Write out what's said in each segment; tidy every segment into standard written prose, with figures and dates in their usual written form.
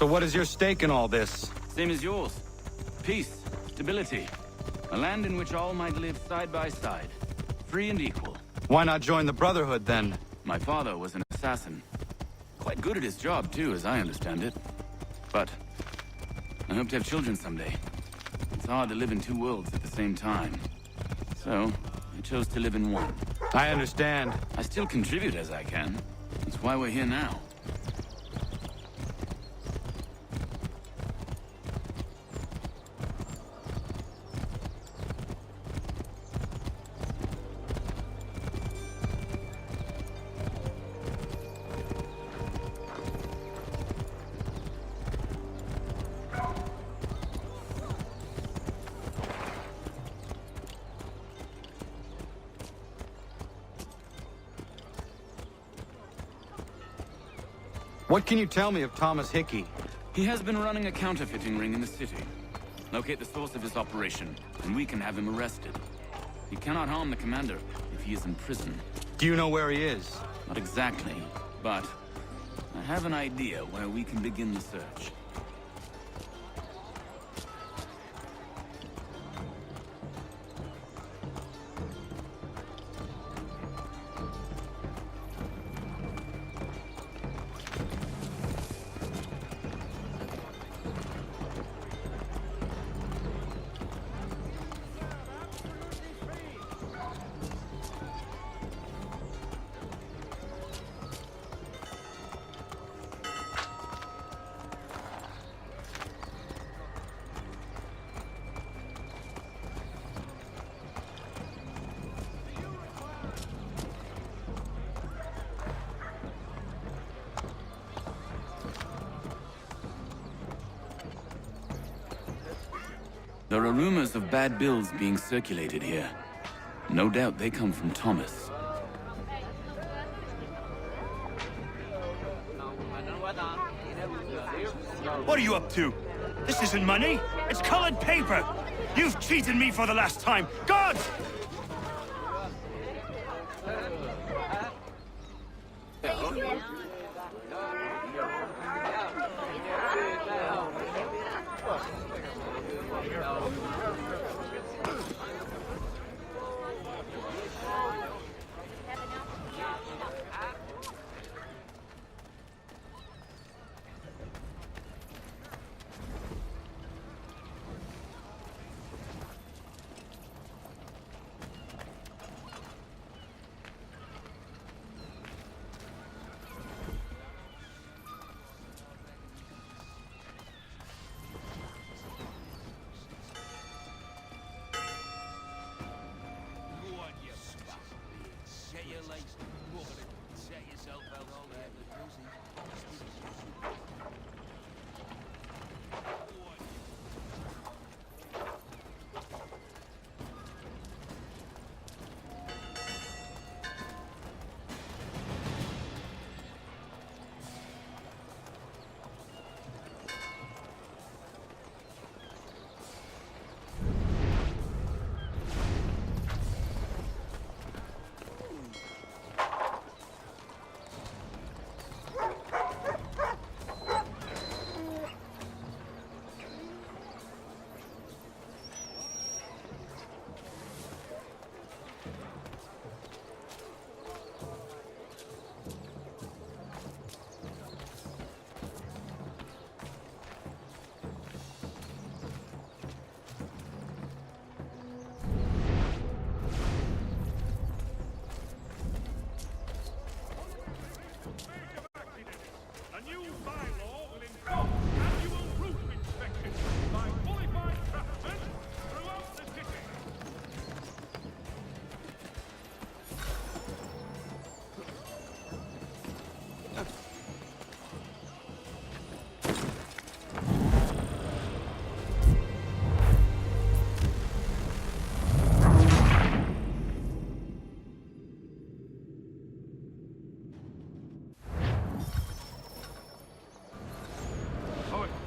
So what is your stake in all this? Same as yours. Peace, stability. A land in which all might live side by side. Free and equal. Why not join the Brotherhood, then? My father was an assassin. Quite good at his job, too, as I understand it. But I hope to have children someday. It's hard to live in two worlds at the same time. So, I chose to live in one. I understand. I still contribute as I can. That's why we're here now. What can you tell me of Thomas Hickey? He has been running a counterfeiting ring in the city. Locate the source of his operation, and we can have him arrested. He cannot harm the commander if he is in prison. Do you know where he is? Not exactly, but I have an idea where we can begin the search. There are rumors of bad bills being circulated here. No doubt they come from Thomas. What are you up to? This isn't money. It's colored paper. You've cheated me for the last time. Guards!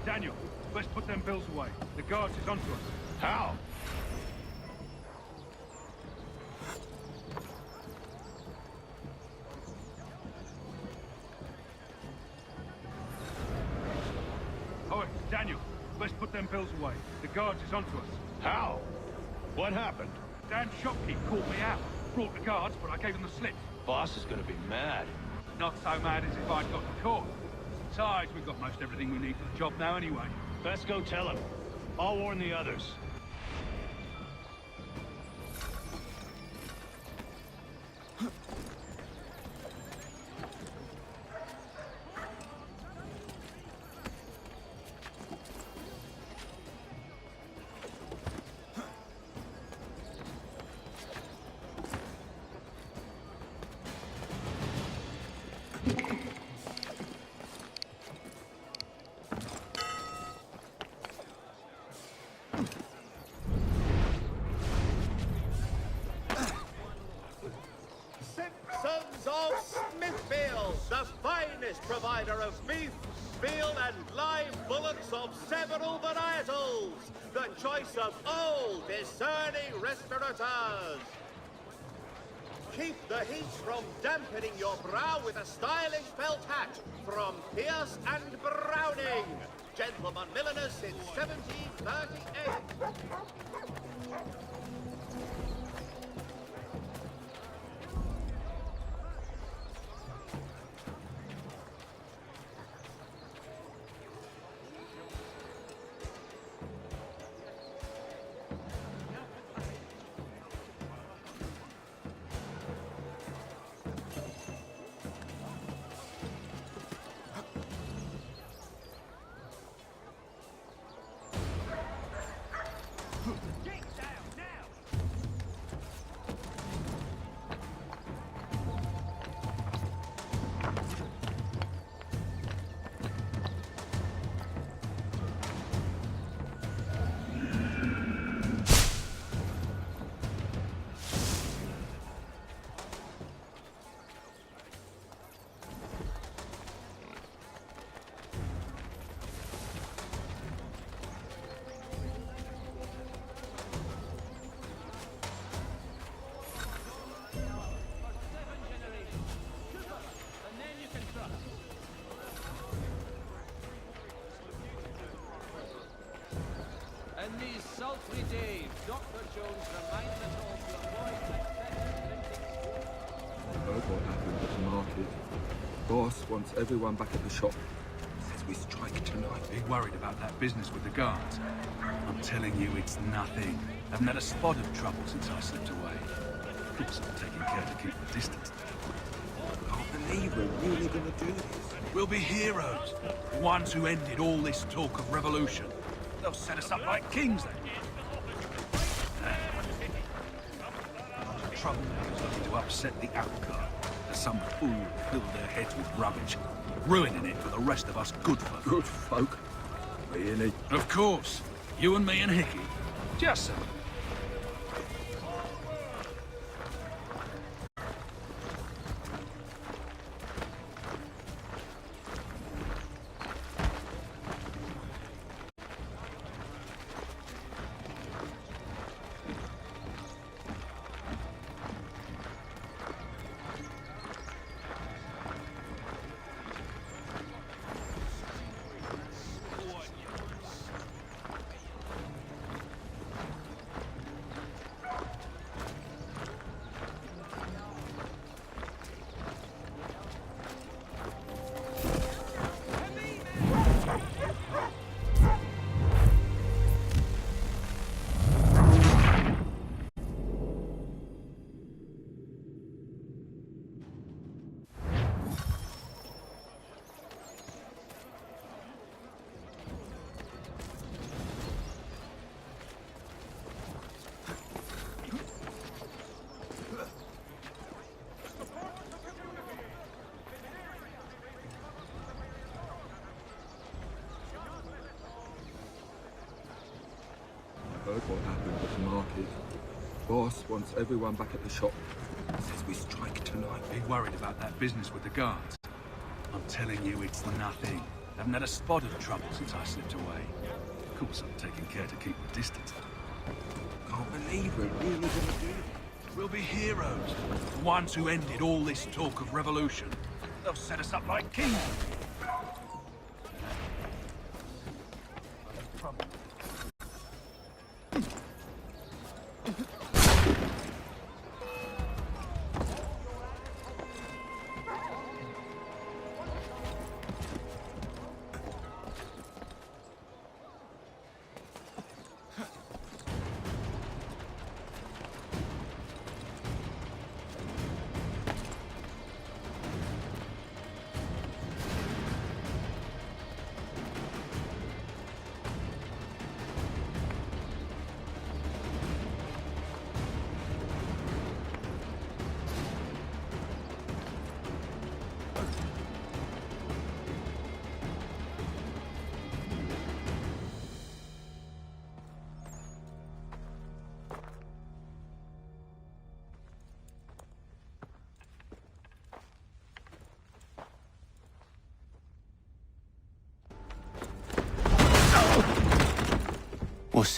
Daniel, let's put them bills away. The guards is onto us. How? Phil's away. The guards is onto us. How? What happened? Dan's shopkeep called me out. Brought the guards, but I gave them the slip. Boss is gonna be mad. Not so mad as if I'd got caught. Besides, we've got most everything we need for the job now anyway. Best go tell him. I'll warn the others. Sons of Smithfield, the finest provider of beef, veal and live bullocks of several varietals. The choice of old, discerning restaurateurs. Keep the heat from dampening your brow with a stylish felt hat from Pierce and Browning. Gentleman milliners since 1738. In these sultry days, Dr. Jones reminds us all to avoid excessive drinking. Heard what happened at the market. Boss wants everyone back at the shop. Says we strike tonight. Be worried about that business with the guards. I'm telling you, it's nothing. Haven't had a spot of trouble since I slipped away. Of course, I'm taking care to keep the distance. Can't believe we're really gonna do this. We'll be heroes. The ones who ended all this talk of revolution. They'll set us up like kings then. Troublemakers looking to upset the apple cart. As some fool filled their heads with rubbish, ruining it for the rest of us good folk. Good folk? Really? Of course. You and me and Hickey. Just so. Heard what happened at the market. Boss wants everyone back at the shop. Says we strike tonight. Be worried about that business with the guards. I'm telling you, it's nothing. Haven't had a spot of trouble since I slipped away. Of course, I'm taking care to keep the distance. Can't believe we're really gonna do this. We'll be heroes. The ones who ended all this talk of revolution. They'll set us up like kings.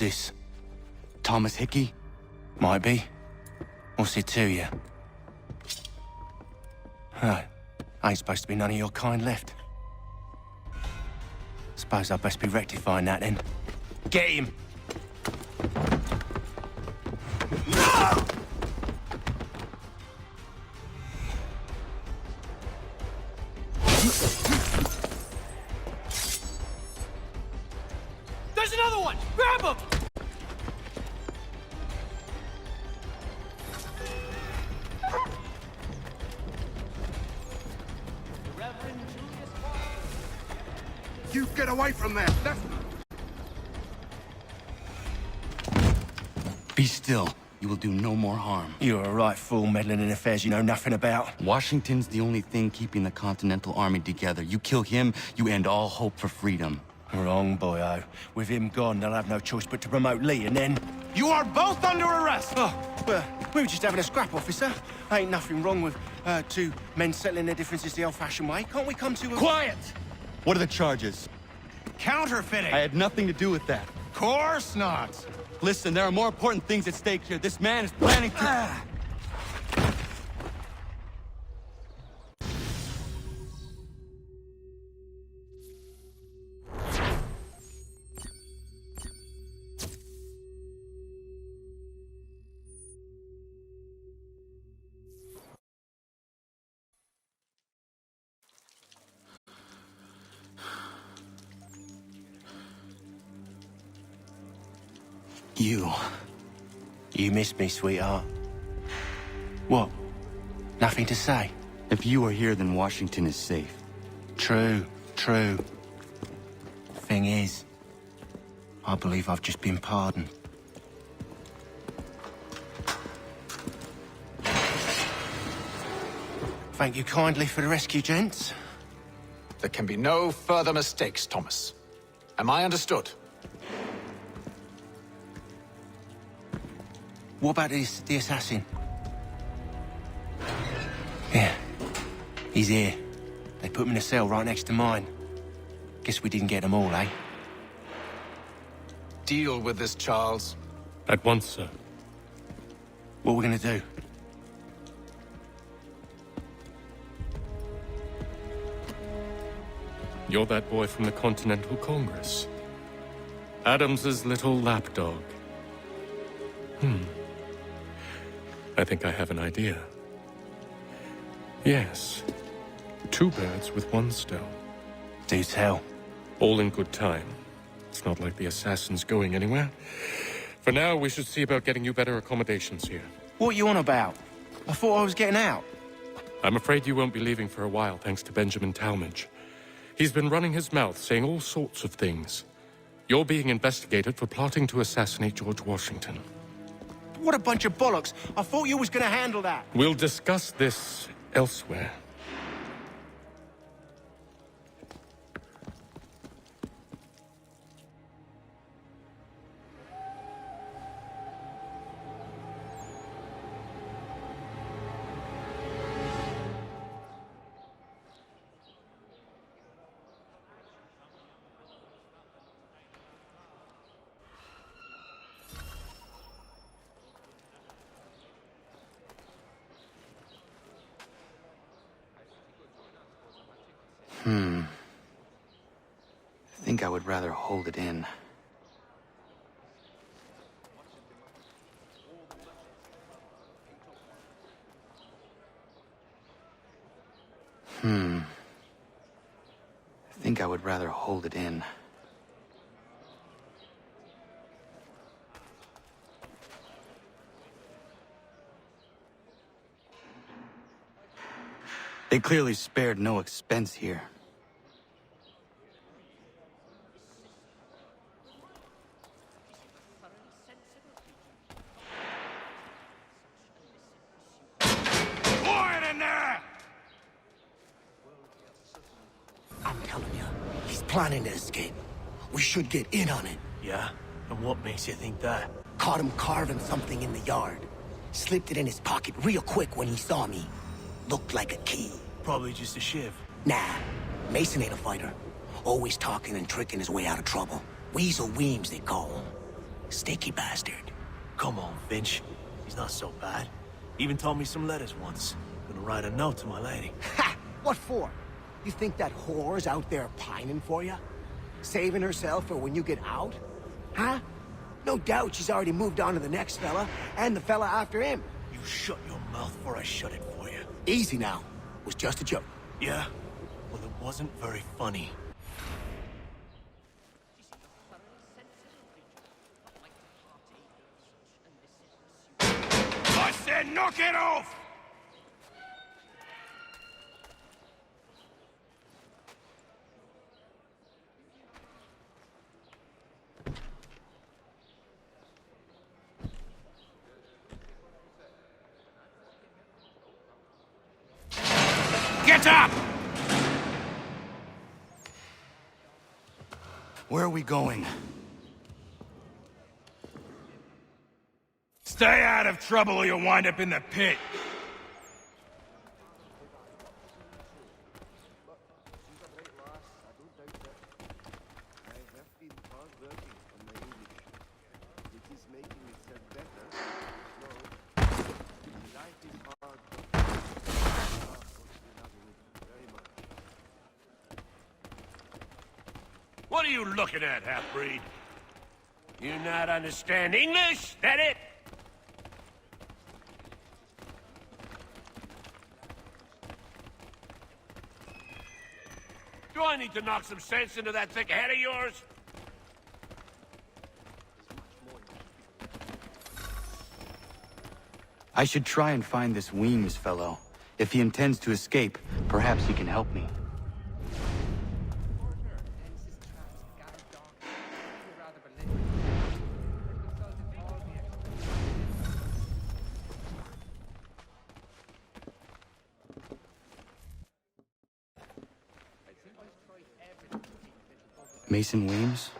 this? Thomas Hickey? Might be. What's it to you? Huh. Ain't supposed to be none of your kind left. Suppose I'd best be rectifying that then. Get him! There's another one! Grab him! Reverend Julius Foster. You get away from there! That's... Be still. You will do no more harm. You're a right fool meddling in affairs you know nothing about. Washington's the only thing keeping the Continental Army together. You kill him, you end all hope for freedom. Wrong, boyo. With him gone, they'll have no choice but to promote Lee, and then... You are both under arrest! Oh, well, we were just having a scrap, officer. Ain't nothing wrong with two men settling their differences the old-fashioned way. Can't we come to a... Quiet! What are the charges? Counterfeiting! I had nothing to do with that. Course not! Listen, there are more important things at stake here. This man is planning to... You missed me, sweetheart. What? Nothing to say? If you are here, then Washington is safe. True, true. Thing is, I believe I've just been pardoned. Thank you kindly for the rescue, gents. There can be no further mistakes, Thomas. Am I understood? What about the assassin? Yeah, he's here. They put him in a cell right next to mine. Guess we didn't get them all, eh? Deal with this, Charles. At once, sir. What are we gonna do? You're that boy from the Continental Congress. Adams's little lapdog. I think I have an idea. Yes. 2 birds with 1 stone. Do tell. All in good time. It's not like the assassin's going anywhere. For now, we should see about getting you better accommodations here. What are you on about? I thought I was getting out. I'm afraid you won't be leaving for a while, thanks to Benjamin Talmadge. He's been running his mouth, saying all sorts of things. You're being investigated for plotting to assassinate George Washington. What a bunch of bollocks. I thought you was gonna handle that. We'll discuss this elsewhere. I think I would rather hold it in. I think I would rather hold it in. They clearly spared no expense here. Quiet in there! I'm telling you, he's planning to escape. We should get in on it. Yeah? And what makes you think that? Caught him carving something in the yard. Slipped it in his pocket real quick when he saw me. Looked like a key. Probably just a shiv. Nah, Mason ain't a fighter. Always talking and tricking his way out of trouble. Weasel Weems, they call him. Sticky bastard. Come on, Finch. He's not so bad. Even taught me some letters once. Gonna write a note to my lady. Ha! What for? You think that whore's out there pining for you? Saving herself for when you get out? Huh? No doubt she's already moved on to the next fella, and the fella after him. You shut your mouth before I shut it for you. Easy now. It was just a joke. Yeah? Well, it wasn't very funny. I said knock it off! Get up! Where are we going? Stay out of trouble or you'll wind up in the pit. What are you looking at, half-breed? You not understand English? That it? Do I need to knock some sense into that thick head of yours? I should try and find this Weems fellow. If he intends to escape, perhaps he can help me. Mason Weems?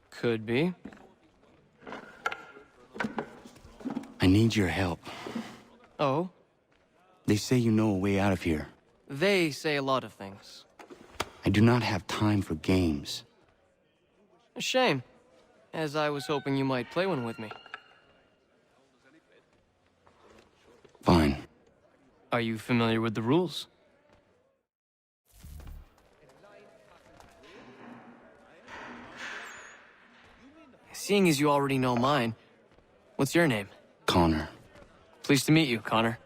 Could be. I need your help. Oh? They say you know a way out of here. They say a lot of things. I do not have time for games. A shame, as I was hoping you might play one with me. Fine. Are you familiar with the rules? Seeing as you already know mine, what's your name? Connor. Pleased to meet you, Connor.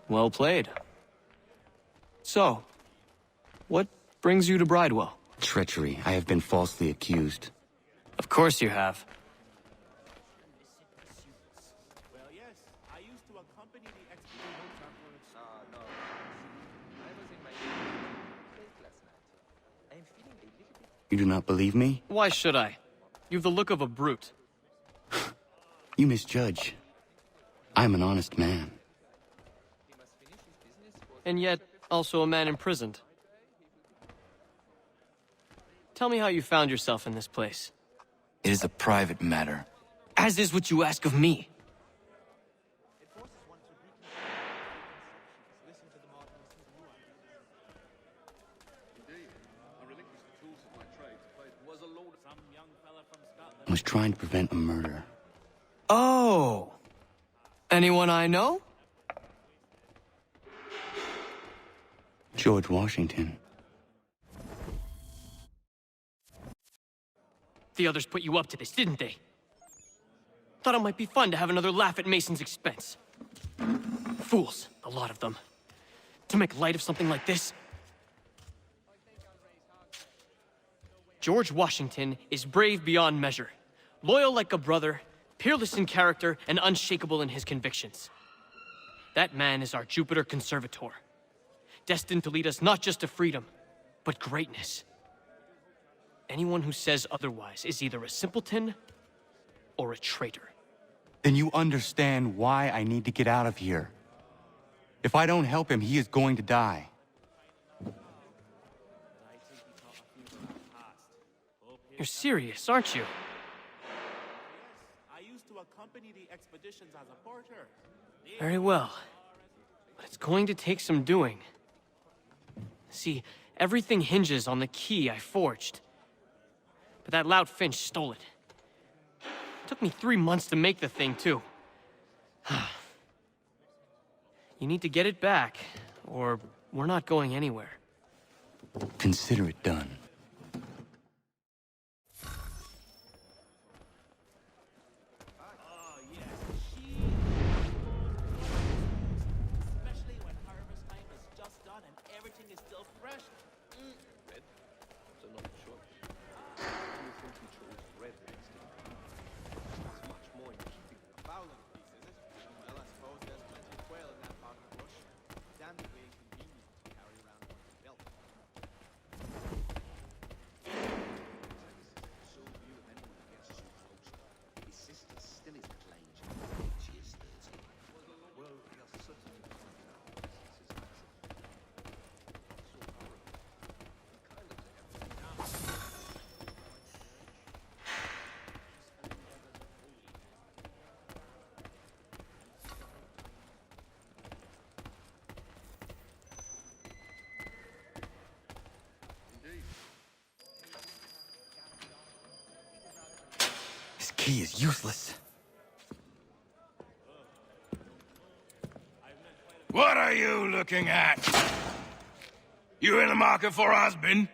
Well played. So, what brings you to Bridewell? Treachery. I have been falsely accused. Of course you have. You do not believe me? Why should I? You've the look of a brute. You misjudge. I'm an honest man. And yet, also a man imprisoned. Tell me how you found yourself in this place. It is a private matter. As is what you ask of me. I was trying to prevent a murder. Oh! Anyone I know? George Washington. The others put you up to this, didn't they? Thought it might be fun to have another laugh at Mason's expense. Fools, a lot of them. To make light of something like this. George Washington is brave beyond measure, loyal like a brother, peerless in character, and unshakable in his convictions. That man is our Jupiter Conservator, destined to lead us not just to freedom, but greatness. Anyone who says otherwise is either a simpleton or a traitor. Then you understand why I need to get out of here. If I don't help him, he is going to die. You're serious, aren't you? I used to accompany the expeditions as a porter. Very well. But it's going to take some doing. See, Everything hinges on the key I forged. But that loud Finch stole it. Took me 3 months to make the thing, too. You need to get it back, or we're not going anywhere. Consider it done. Especially when harvest time is just done and everything is still fresh. Red? So not sure. You think he chose red next to me? It's much more in keeping with the fowling piece, is it? Well, I suppose there's plenty of quail in that part of the bush. Damn way inconvenient to carry around one's belt. So few of anyone who gets too close. His sister still isn't claimed. She is 13. Well, we are certainly finding out since his accident. So horrible. Kind of to everything. This key is useless. What are you looking at? You in the market for a husband?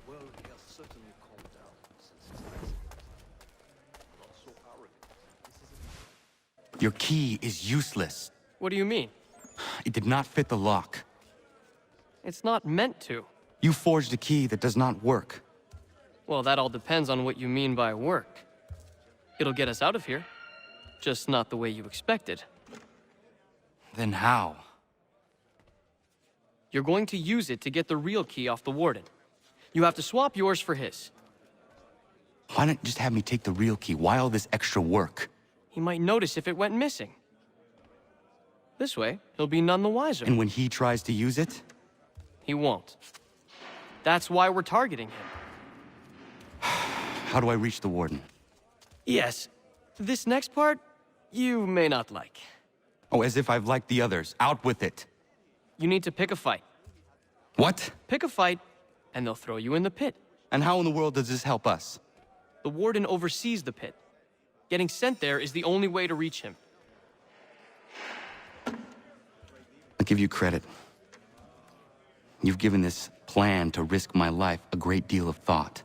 Well, he has certainly calmed down since his accident. Not so arrogant. Your key is useless. What do you mean? It did not fit the lock. It's not meant to. You forged a key that does not work. Well, that all depends on what you mean by work. It'll get us out of here. Just not the way you expected. Then how? You're going to use it to get the real key off the Warden. You have to swap yours for his. Why not just have me take the real key? Why all this extra work? He might notice if it went missing. This way, he'll be none the wiser. And when he tries to use it? He won't. That's why we're targeting him. How do I reach the Warden? Yes. This next part, you may not like. Oh, as if I've liked the others. Out with it. You need to pick a fight. What? Pick a fight, and they'll throw you in the pit. And how in the world does this help us? The Warden oversees the pit. Getting sent there is the only way to reach him. I'll give you credit. You've given this plan to risk my life a great deal of thought.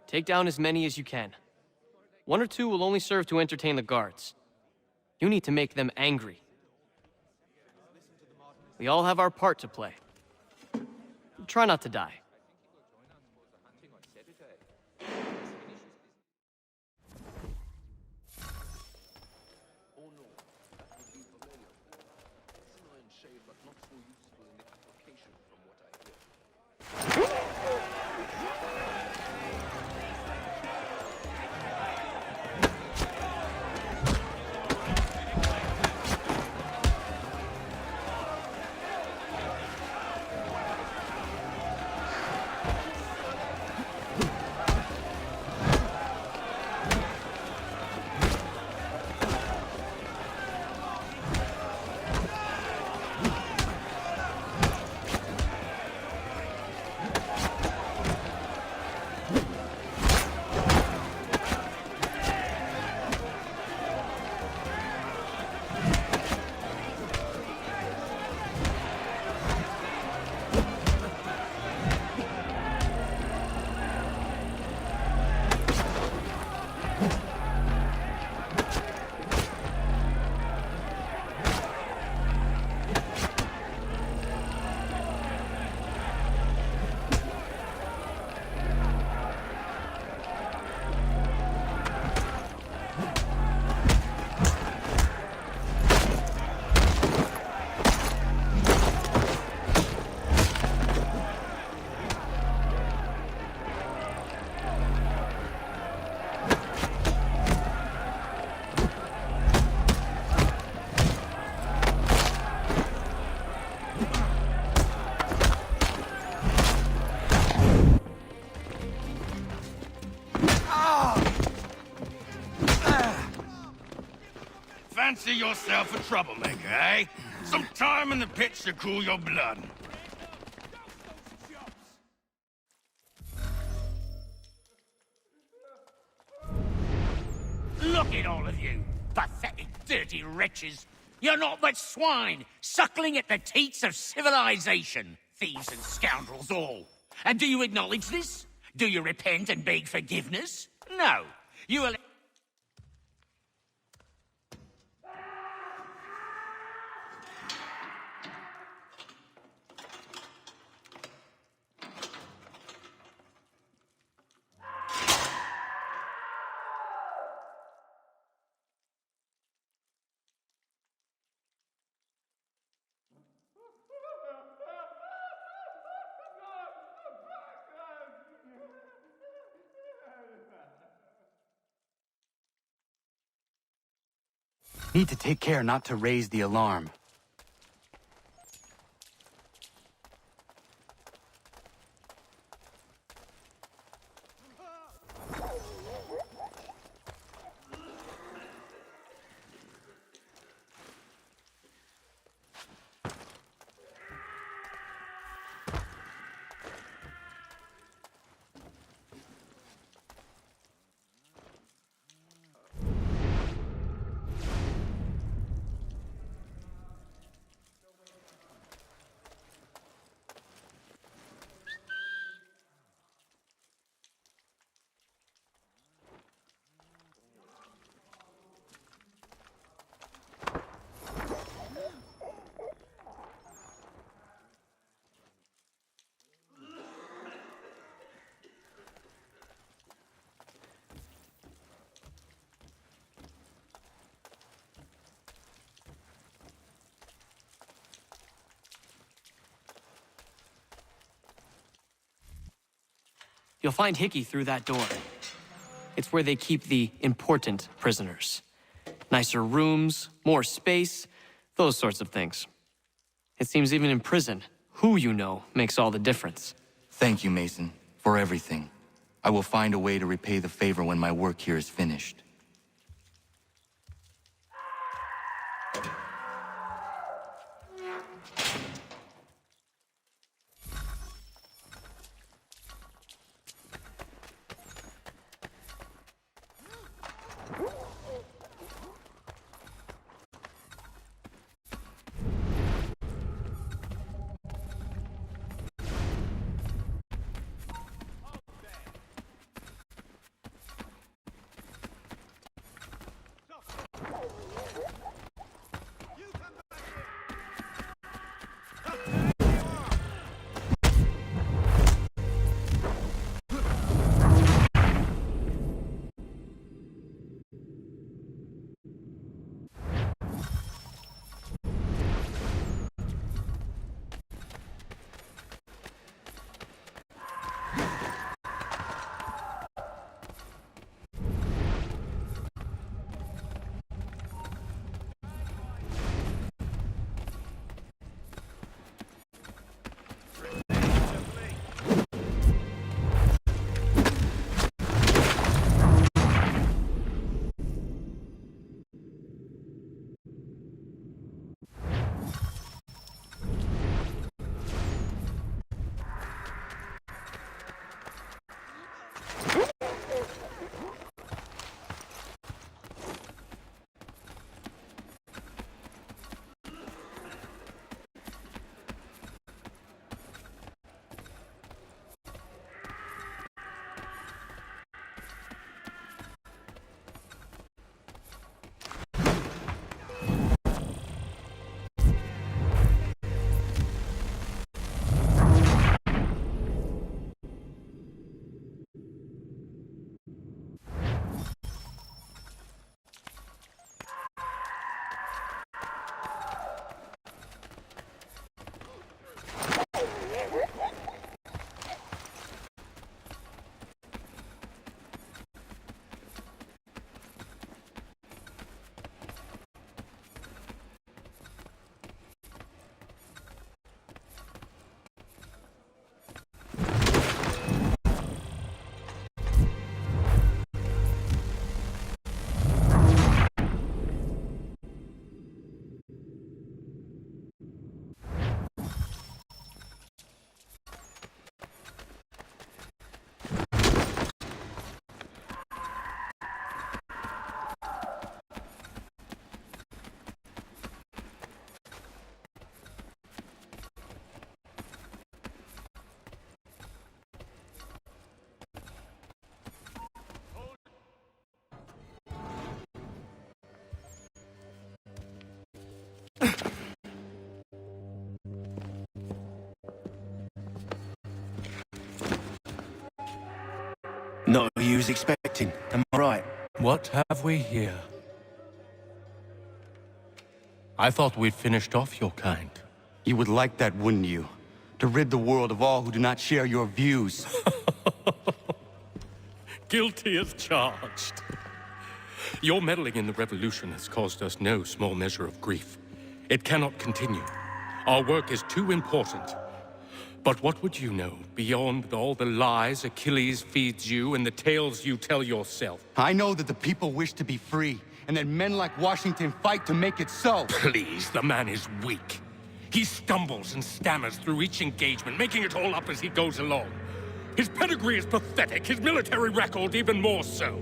Take down as many as you can. 1 or 2 will only serve to entertain the guards. You need to make them angry. We all have our part to play. Try not to die. yourself a troublemaker, eh? Some time in the pits to cool your blood. Look at all of you, pathetic, dirty wretches. You're not but swine, suckling at the teats of civilization. Thieves and scoundrels all. And do you acknowledge this? Do you repent and beg forgiveness? No. You will... Need to take care not to raise the alarm. You'll find Hickey through that door. It's where they keep the important prisoners. Nicer rooms, more space, those sorts of things. It seems even in prison, who you know makes all the difference. Thank you, Mason, for everything. I will find a way to repay the favor when my work here is finished. Not what you was expecting, am I right? What have we here? I thought we'd finished off your kind. You would like that, wouldn't you? To rid the world of all who do not share your views. Guilty as charged. Your meddling in the revolution has caused us no small measure of grief. It cannot continue. Our work is too important. But what would you know beyond all the lies Achilles feeds you and the tales you tell yourself? I know that the people wish to be free, and that men like Washington fight to make it so. Please, the man is weak. He stumbles and stammers through each engagement, making it all up as he goes along. His pedigree is pathetic, his military record even more so.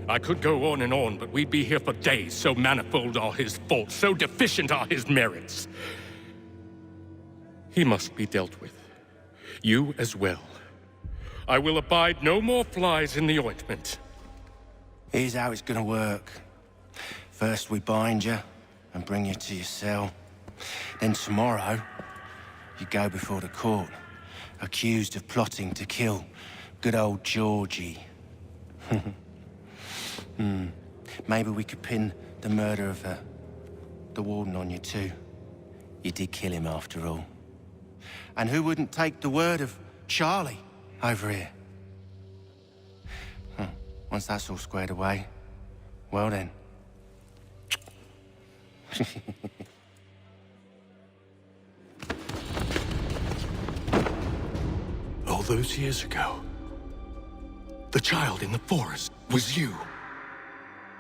I could go on, but we'd be here for days, so manifold are his faults, so deficient are his merits. He must be dealt with. You as well. I will abide no more flies in the ointment. Here's how it's gonna work. First we bind you and bring you to your cell. Then tomorrow, you go before the court, accused of plotting to kill good old Georgie. Maybe we could pin the murder of the warden on you too. You did kill him after all. And who wouldn't take the word of Charlie over here? Once that's all squared away, well then. All those years ago, the child in the forest was you.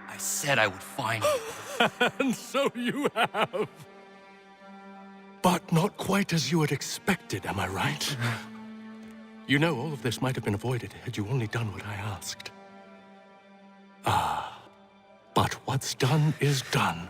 I said I would find you. And so you have. But not quite as you had expected, am I right? You know, all of this might have been avoided had you only done what I asked. Ah, but what's done is done.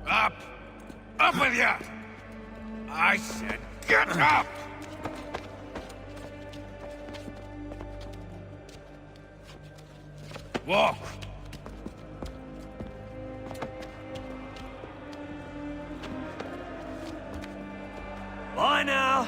Up! Up with you! I said get up! Walk! Bye now.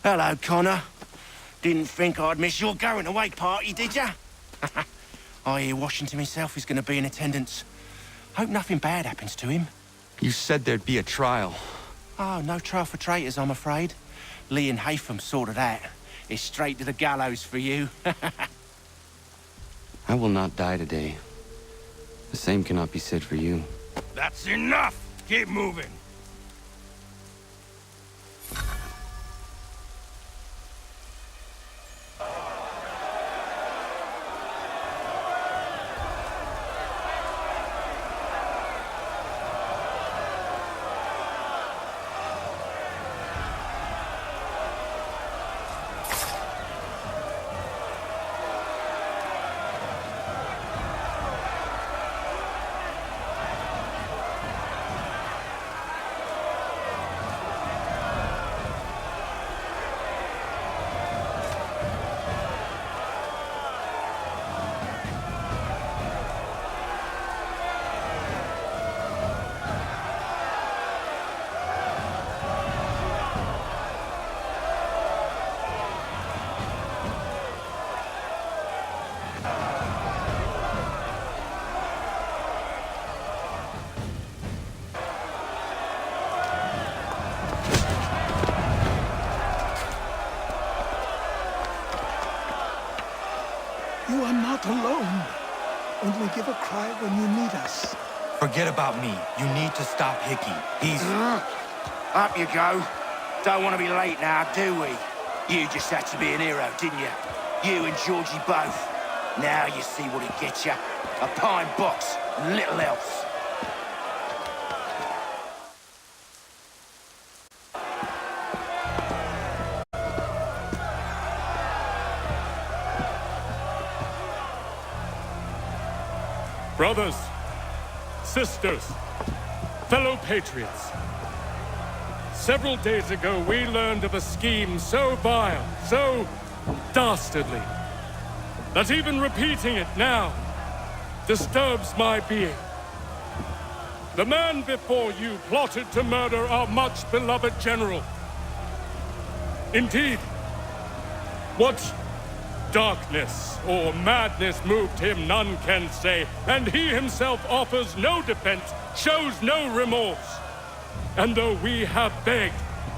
Hello, Connor. Didn't think I'd miss your going-away party, did ya? I hear Washington himself is going to be in attendance. Hope nothing bad happens to him. You said there'd be a trial. Oh, no trial for traitors, I'm afraid. Lee and Haytham sorted that. It's straight to the gallows for you. I will not die today. The same cannot be said for you. That's enough! Keep moving! need us. Forget about me. You need to stop Hickey. He's... Up you go. Don't want to be late now, do we? You just had to be an hero, didn't you? You and Georgie both. Now you see what it gets you. A pine box, and little else. Brothers, sisters, fellow patriots. Several days ago, we learned of a scheme so vile, so dastardly, that even repeating it now disturbs my being. The man before you plotted to murder our much-beloved general. Indeed, what darkness or madness moved him, none can say, and he himself offers no defense, shows no remorse. And though we have begged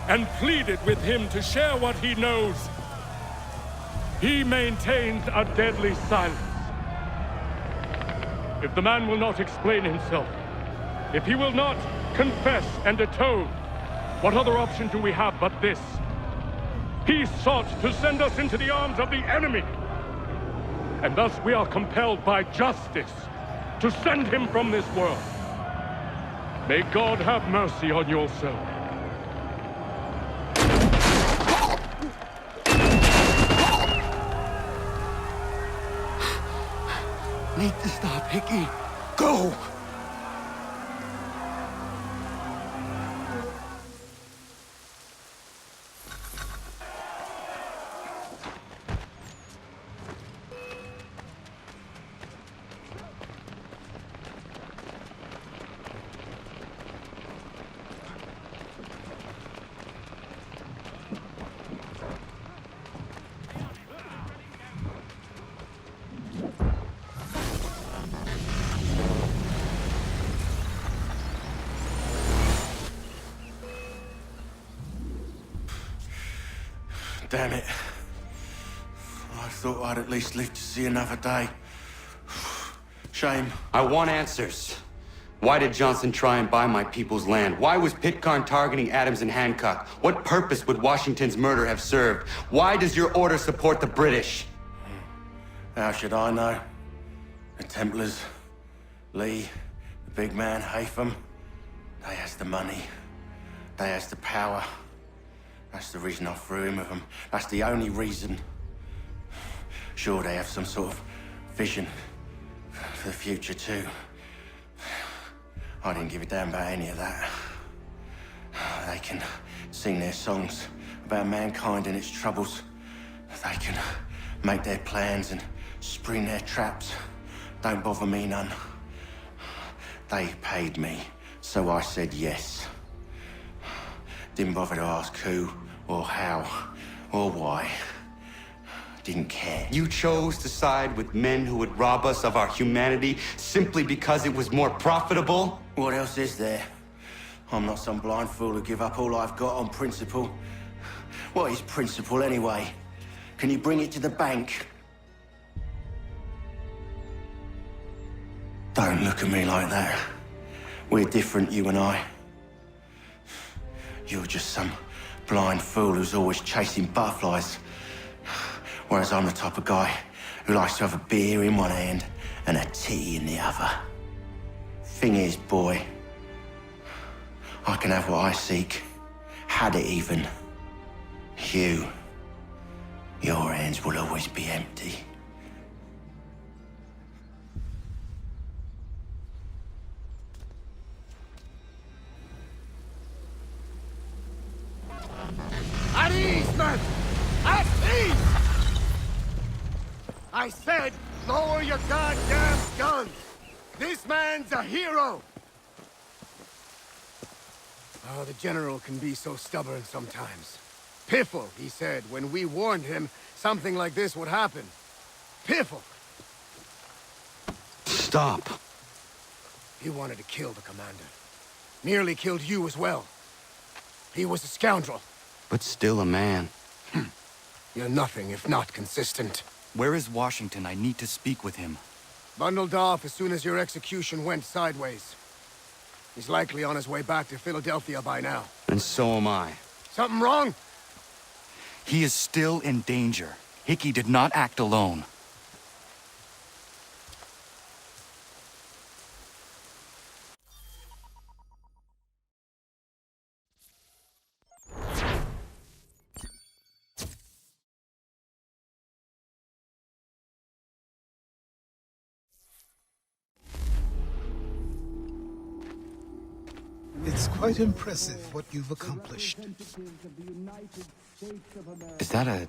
and pleaded with him to share what he knows, he maintains a deadly silence. If the man will not explain himself, if he will not confess and atone, what other option do we have but this? He sought to send us into the arms of the enemy. And thus we are compelled by justice to send him from this world. May God have mercy on your soul. Need to stop Hickey. Go! Damn it. I thought I'd at least live to see another day. Shame. I want answers. Why did Johnson try and buy my people's land? Why was Pitcairn targeting Adams and Hancock? What purpose would Washington's murder have served? Why does your order support the British? How should I know? The Templars, Lee, the big man, Haytham, they has the money. They has the power. That's the reason I threw in with them. That's the only reason. Sure, they have some sort of vision for the future, too. I didn't give a damn about any of that. They can sing their songs about mankind and its troubles. They can make their plans and spring their traps. Don't bother me none. They paid me, so I said yes. Didn't bother to ask who, or how, or why. Didn't care. You chose to side with men who would rob us of our humanity simply because it was more profitable? What else is there? I'm not some blind fool who give up all I've got on principle. What is principle anyway? Can you bring it to the bank? Don't look at me like that. We're different, you and I. You're just some blind fool who's always chasing butterflies. Whereas I'm the type of guy who likes to have a beer in one hand and a tea in the other. Thing is, boy, I can have what I seek. Had it even. Your hands will always be empty. At ease, men! At ease! I said, lower your goddamn guns! This man's a hero! Oh, the General can be so stubborn sometimes. Piffle, he said, when we warned him something like this would happen. Piffle! Stop. He wanted to kill the commander. Nearly killed you as well. He was a scoundrel. But still a man. You're nothing if not consistent. Where is Washington? I need to speak with him. Bundled off as soon as your execution went sideways. He's likely on his way back to Philadelphia by now. And so am I. Something wrong? He is still in danger. Hickey did not act alone. It's quite impressive what you've accomplished. Is that a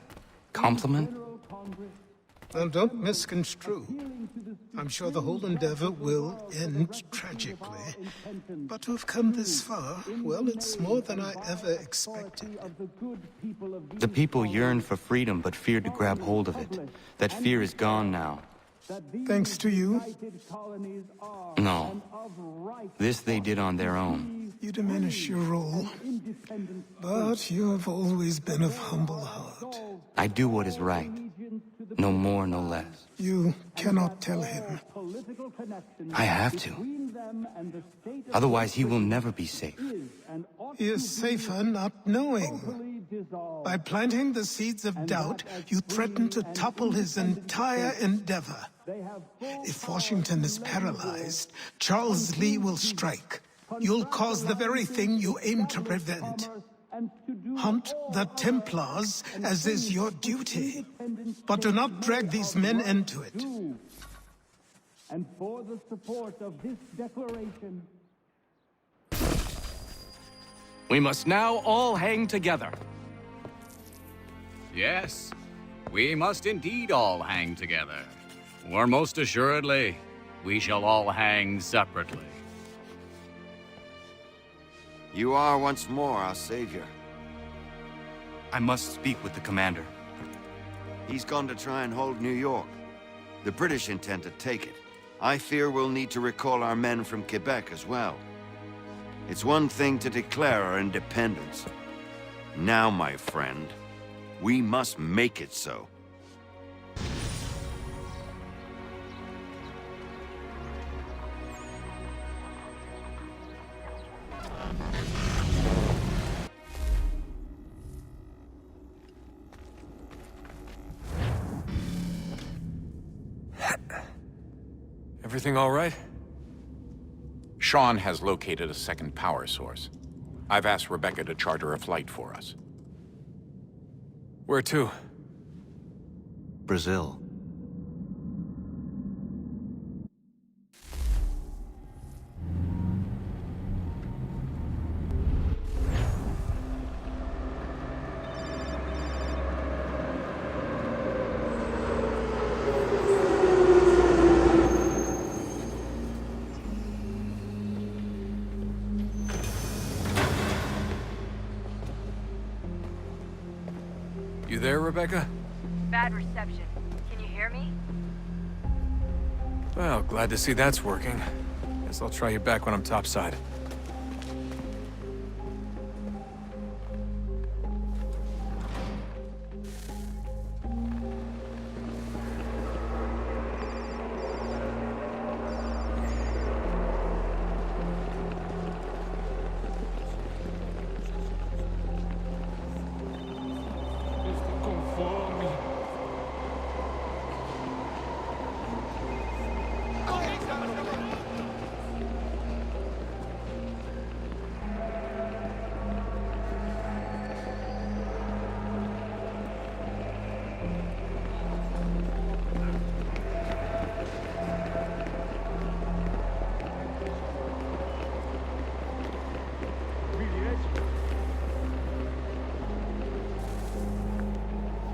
compliment? Now, don't misconstrue. I'm sure the whole endeavor will end tragically. But to have come this far, well, it's more than I ever expected. The people yearned for freedom but feared to grab hold of it. That fear is gone now. Thanks to you? No. This they did on their own. You diminish your role. But you have always been of humble heart. I do what is right. No more, no less. You cannot tell him. I have to. Otherwise, he will never be safe. He is safer not knowing. By planting the seeds of doubt, you threaten to topple his entire endeavor. If Washington is paralyzed, Charles Lee will strike. You'll cause the very thing you aim to prevent. Hunt the Templars, as is your duty. But do not drag these men into it. And for the support of this declaration... We must now all hang together. Yes, we must indeed all hang together. Or most assuredly, we shall all hang separately. You are once more our savior. I must speak with the commander. He's gone to try and hold New York. The British intend to take it. I fear we'll need to recall our men from Quebec as well. It's one thing to declare our independence. Now, my friend, we must make it so. Everything all right? Sean has located a second power source. I've asked Rebecca to charter a flight for us. Where to? Brazil. You there, Rebecca? Bad reception. Can you hear me? Well, glad to see that's working. Guess I'll try you back when I'm topside.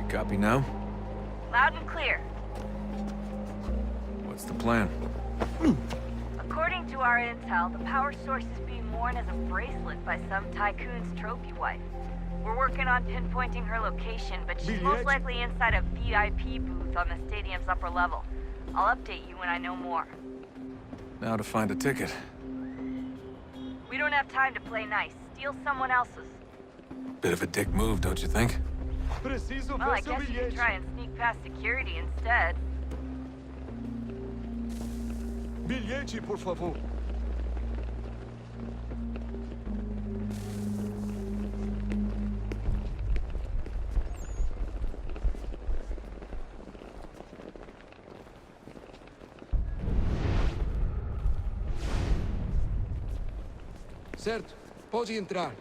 Copy now? Loud and clear. What's the plan? According to our intel, the power source is being worn as a bracelet by some tycoon's trophy wife. We're working on pinpointing her location, but she's most likely inside a VIP booth on the stadium's upper level. I'll update you when I know more. Now to find a ticket. We don't have time to play nice. Steal someone else's. Bit of a dick move, don't you think? Well, I guess you could try and sneak past security instead. Bilhete, por favor. Certo, pode entrar.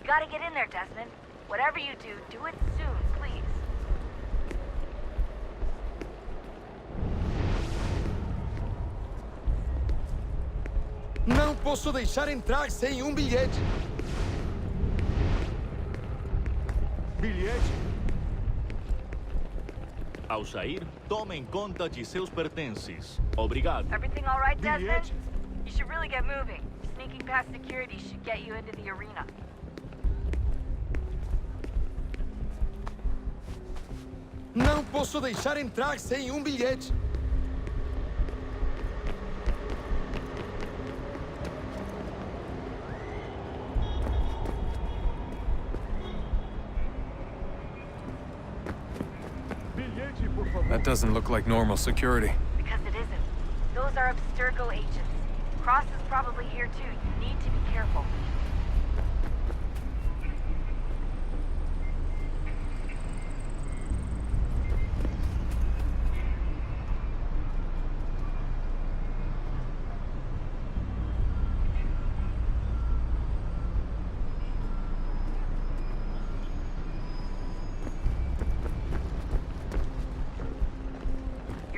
You gotta get in there, Desmond. Whatever you do, do it soon, please. Não posso deixar entrar sem bilhete. Bilhete? Ao sair, tomem conta de seus pertences. Obrigado. Everything all right, Desmond? You should really get moving. Sneaking past security should get you into the arena. Não posso deixar entrar sem bilhete. That doesn't look like normal security. Because it isn't. Those are Abstergo agents. Cross is probably here too. You need to be careful.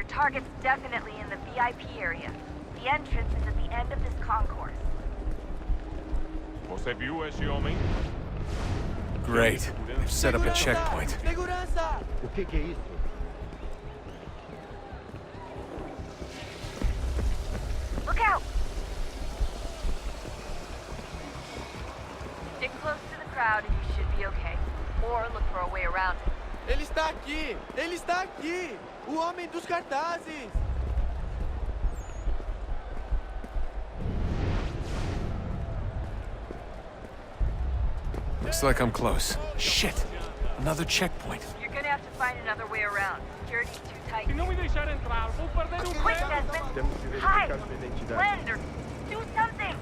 Target's definitely in the VIP area. The entrance is at the end of this concourse. Você viu esse homem? Great. They've set up a checkpoint. Segurança! O que é isso? Look out! Stick close to the crowd and you should be okay. Or look for a way around it. Ele está aqui! Ele está aqui! O homem dos cartazes! Looks like I'm close. Shit! Another checkpoint. You're gonna have to find another way around. Security's too tight. Se não me deixar entrar, vou perder o Quick, Desmond! Hide! Blend or do something!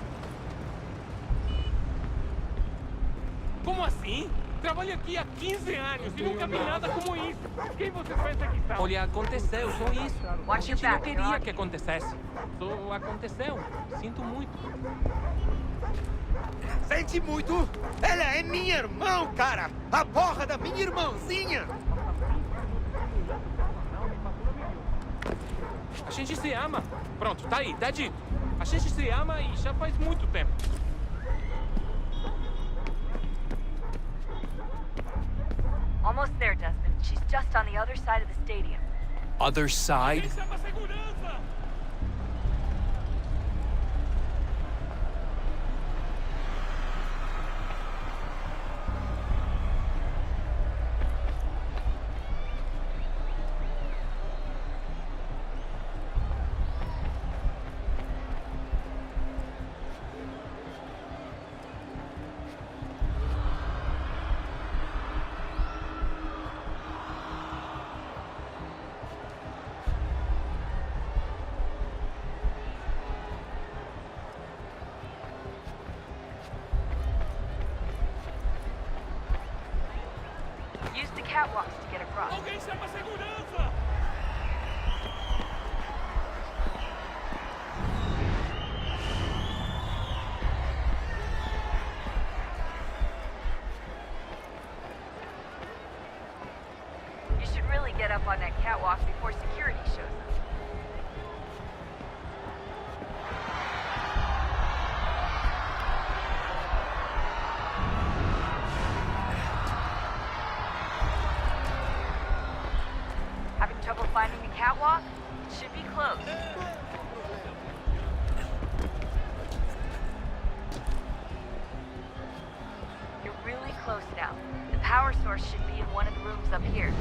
Como assim? Trabalho aqui há 15 anos e nunca vi nada como isso. Quem você pensa que está? Olha, aconteceu, só isso. A gente não queria back, que acontecesse. Só aconteceu. Sinto muito. Sente muito? Ela é minha irmã, cara! A porra da minha irmãzinha! A gente se ama. Pronto, tá aí, tá dito. A gente se ama e já faz muito tempo. Almost there, Desmond. She's just on the other side of the stadium. Other side? Use the catwalks to get across. Alguém chama segurança! You should really get up on that catwalk before security shows up. Having trouble finding the catwalk? It should be close. You're really close now. The power source should be in one of the rooms up here.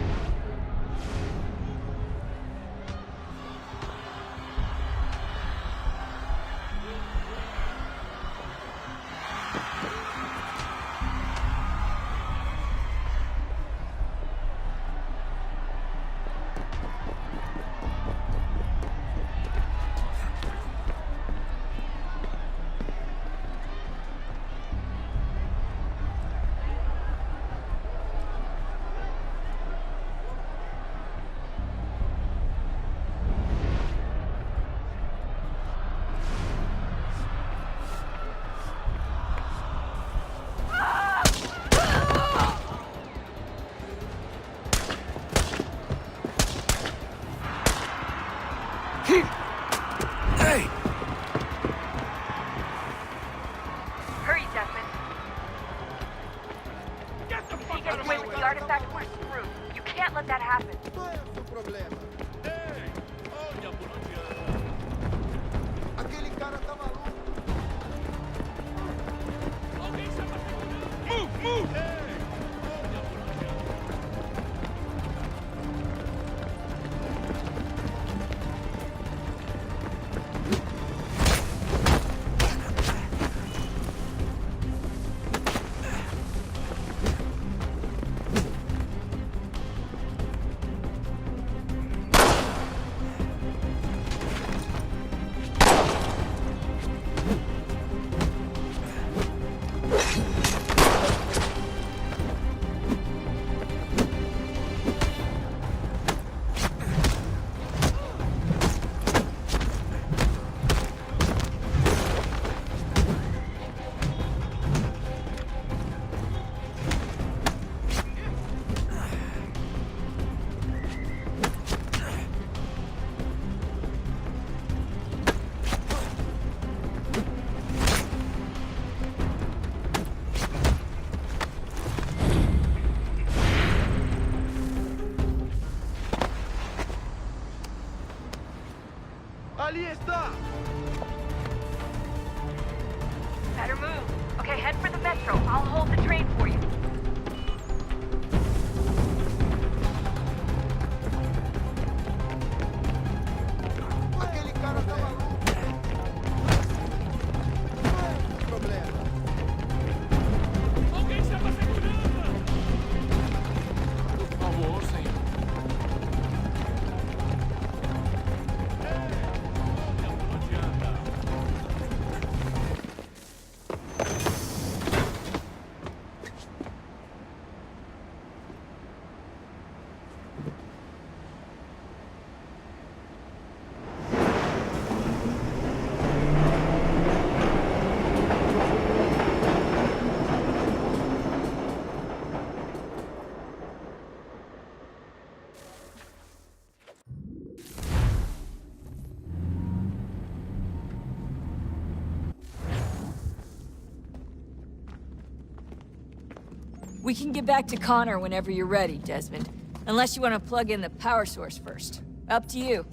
Hey! Hurry, Desmond. If he gets away with the artifact, we're screwed. You can't let that happen. Ali está! Better move. Okay, head for the metro. I'll hold the train for you. Aquele cara tá maluco! Não é um problema. Alguém chama a segurança! Por favor, senhor. We can get back to Connor whenever you're ready, Desmond. Unless you want to plug in the power source first. Up to you.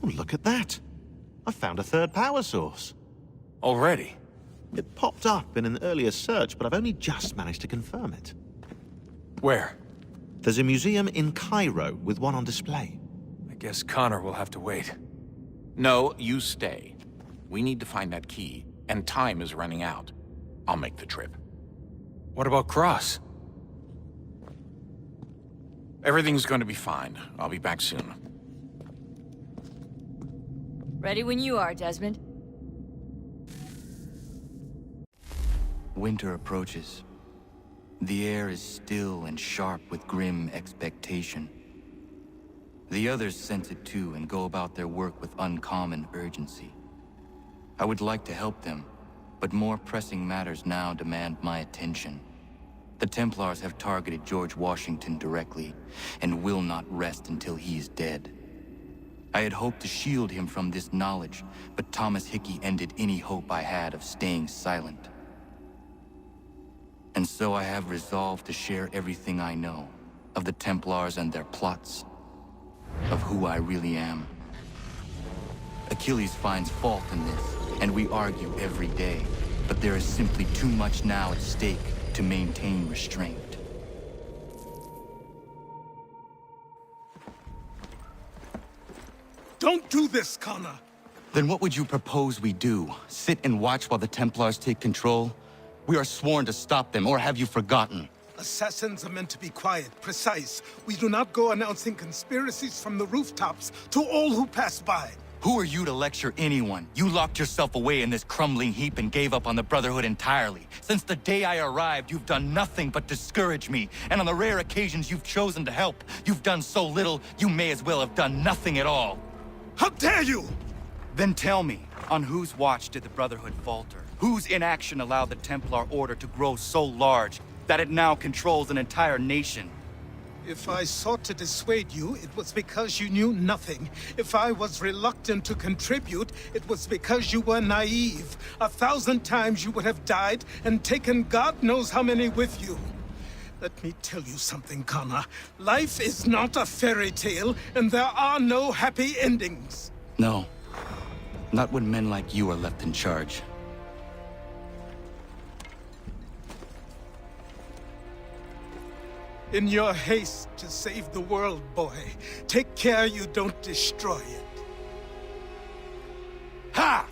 Look at that. I found a third power source. Already? It popped up in an earlier search, but I've only just managed to confirm it. Where? There's a museum in Cairo with one on display. I guess Connor will have to wait. No, you stay. We need to find that key, and time is running out. I'll make the trip. What about Cross? Everything's going to be fine. I'll be back soon. Ready when you are, Desmond. Winter approaches. The air is still and sharp with grim expectation. The others sense it too and go about their work with uncommon urgency. I would like to help them, but more pressing matters now demand my attention. The Templars have targeted George Washington directly, and will not rest until he is dead. I had hoped to shield him from this knowledge, but Thomas Hickey ended any hope I had of staying silent. And so I have resolved to share everything I know, of the Templars and their plots, of who I really am. Achilles finds fault in this, and we argue every day, but there is simply too much now at stake to maintain restraint. Don't do this, Connor! Then what would you propose we do? Sit and watch while the Templars take control? We are sworn to stop them, or have you forgotten? Assassins are meant to be quiet, precise. We do not go announcing conspiracies from the rooftops to all who pass by. Who are you to lecture anyone? You locked yourself away in this crumbling heap and gave up on the Brotherhood entirely. Since the day I arrived, you've done nothing but discourage me. And on the rare occasions you've chosen to help, you've done so little, you may as well have done nothing at all. How dare you! Then tell me, on whose watch did the Brotherhood falter? Whose inaction allowed the Templar Order to grow so large that it now controls an entire nation? If I sought to dissuade you, it was because you knew nothing. If I was reluctant to contribute, it was because you were naive. 1,000 times you would have died and taken God knows how many with you. Let me tell you something, Connor. Life is not a fairy tale, and there are no happy endings. No. Not when men like you are left in charge. In your haste to save the world, boy, take care you don't destroy it. Ha!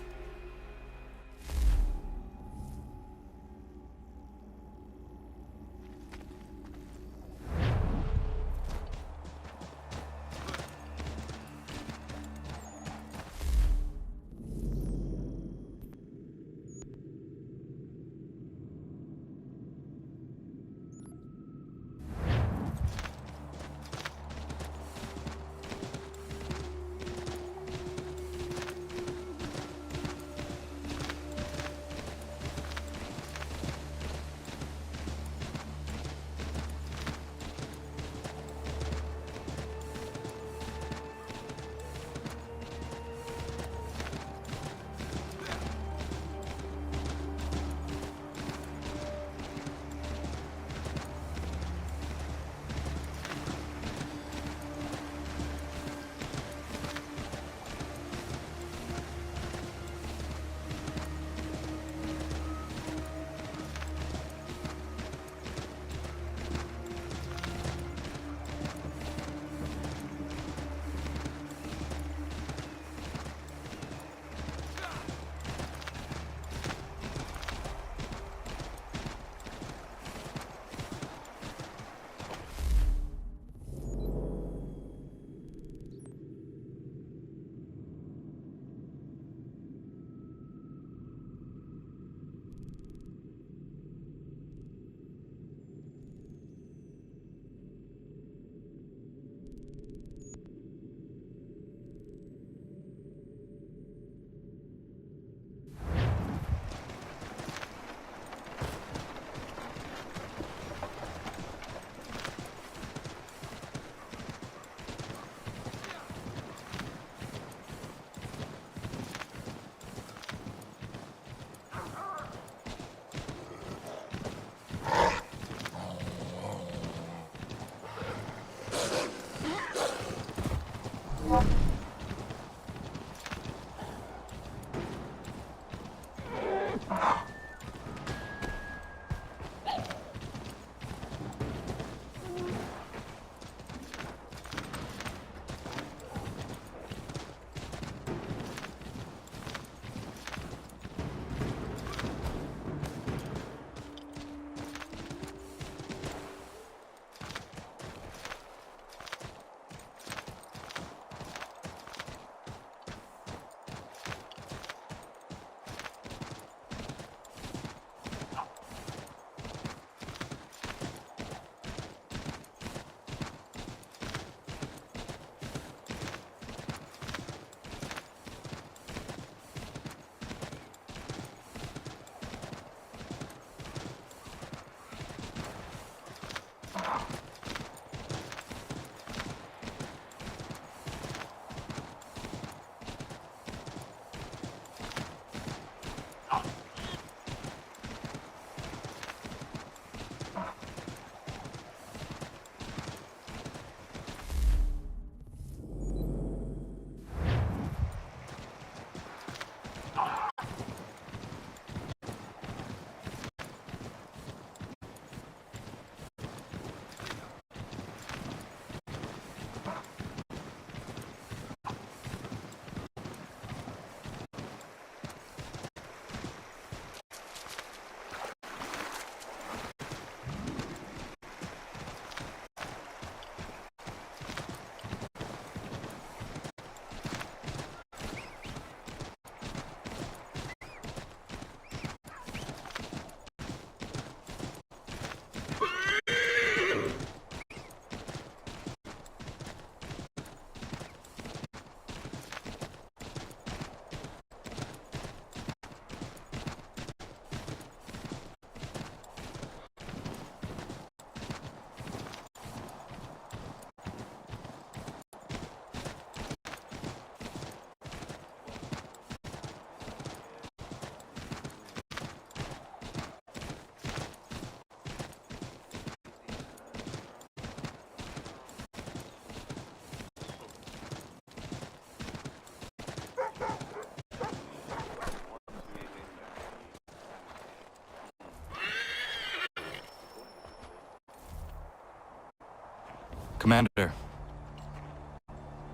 Commander.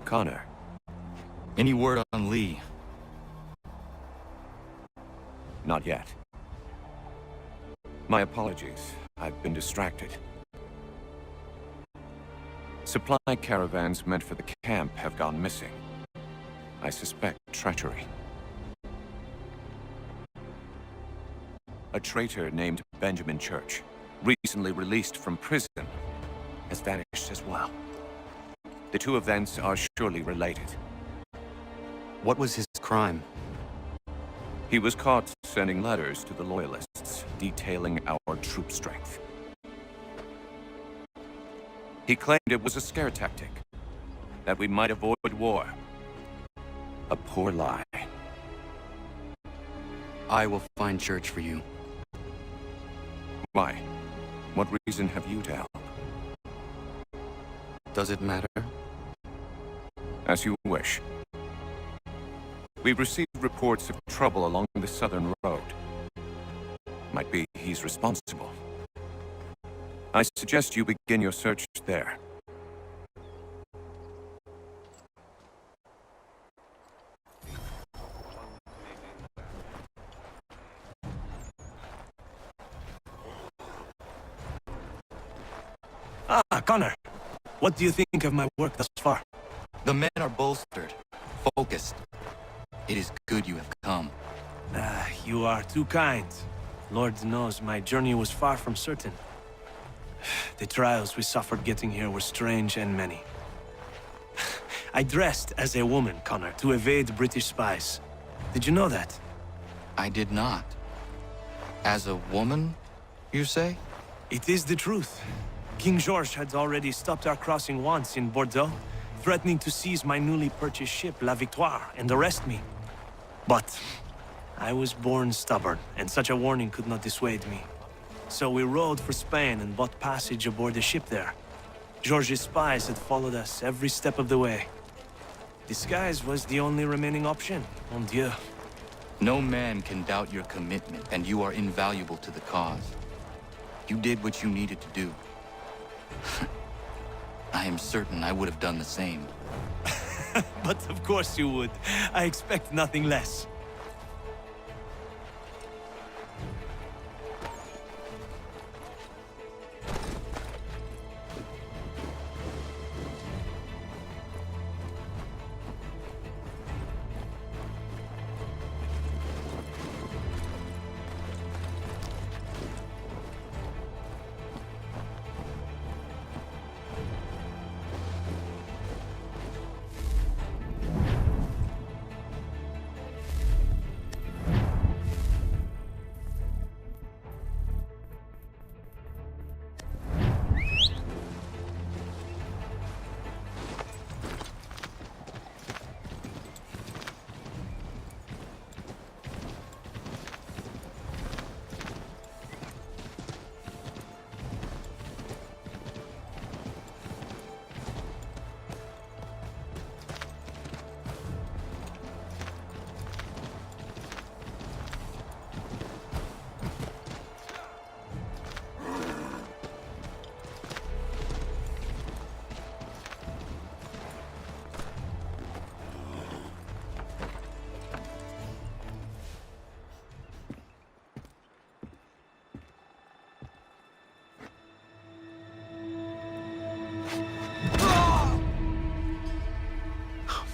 Connor. Any word on Lee? Not yet. My apologies. I've been distracted. Supply caravans meant for the camp have gone missing. I suspect treachery. A traitor named Benjamin Church, recently released from prison, has vanished as well. The two events are surely related. What was his crime? He was caught sending letters to the Loyalists, detailing our troop strength. He claimed it was a scare tactic, that we might avoid war. A poor lie. I will find Church for you. Why? What reason have you to help? Does it matter? As you wish. We've received reports of trouble along the southern road. Might be he's responsible. I suggest you begin your search there. Connor. What do you think of my work thus far? The men are bolstered, focused. It is good you have come. You are too kind. Lord knows my journey was far from certain. The trials we suffered getting here were strange and many. I dressed as a woman, Connor, to evade British spies. Did you know that? I did not. As a woman, you say? It is the truth. King George had already stopped our crossing once in Bordeaux, threatening to seize my newly purchased ship, La Victoire, and arrest me. But I was born stubborn, and such a warning could not dissuade me. So we rode for Spain and bought passage aboard the ship there. George's spies had followed us every step of the way. Disguise was the only remaining option, mon Dieu. No man can doubt your commitment, and you are invaluable to the cause. You did what you needed to do. I am certain I would have done the same. But of course you would. I expect nothing less.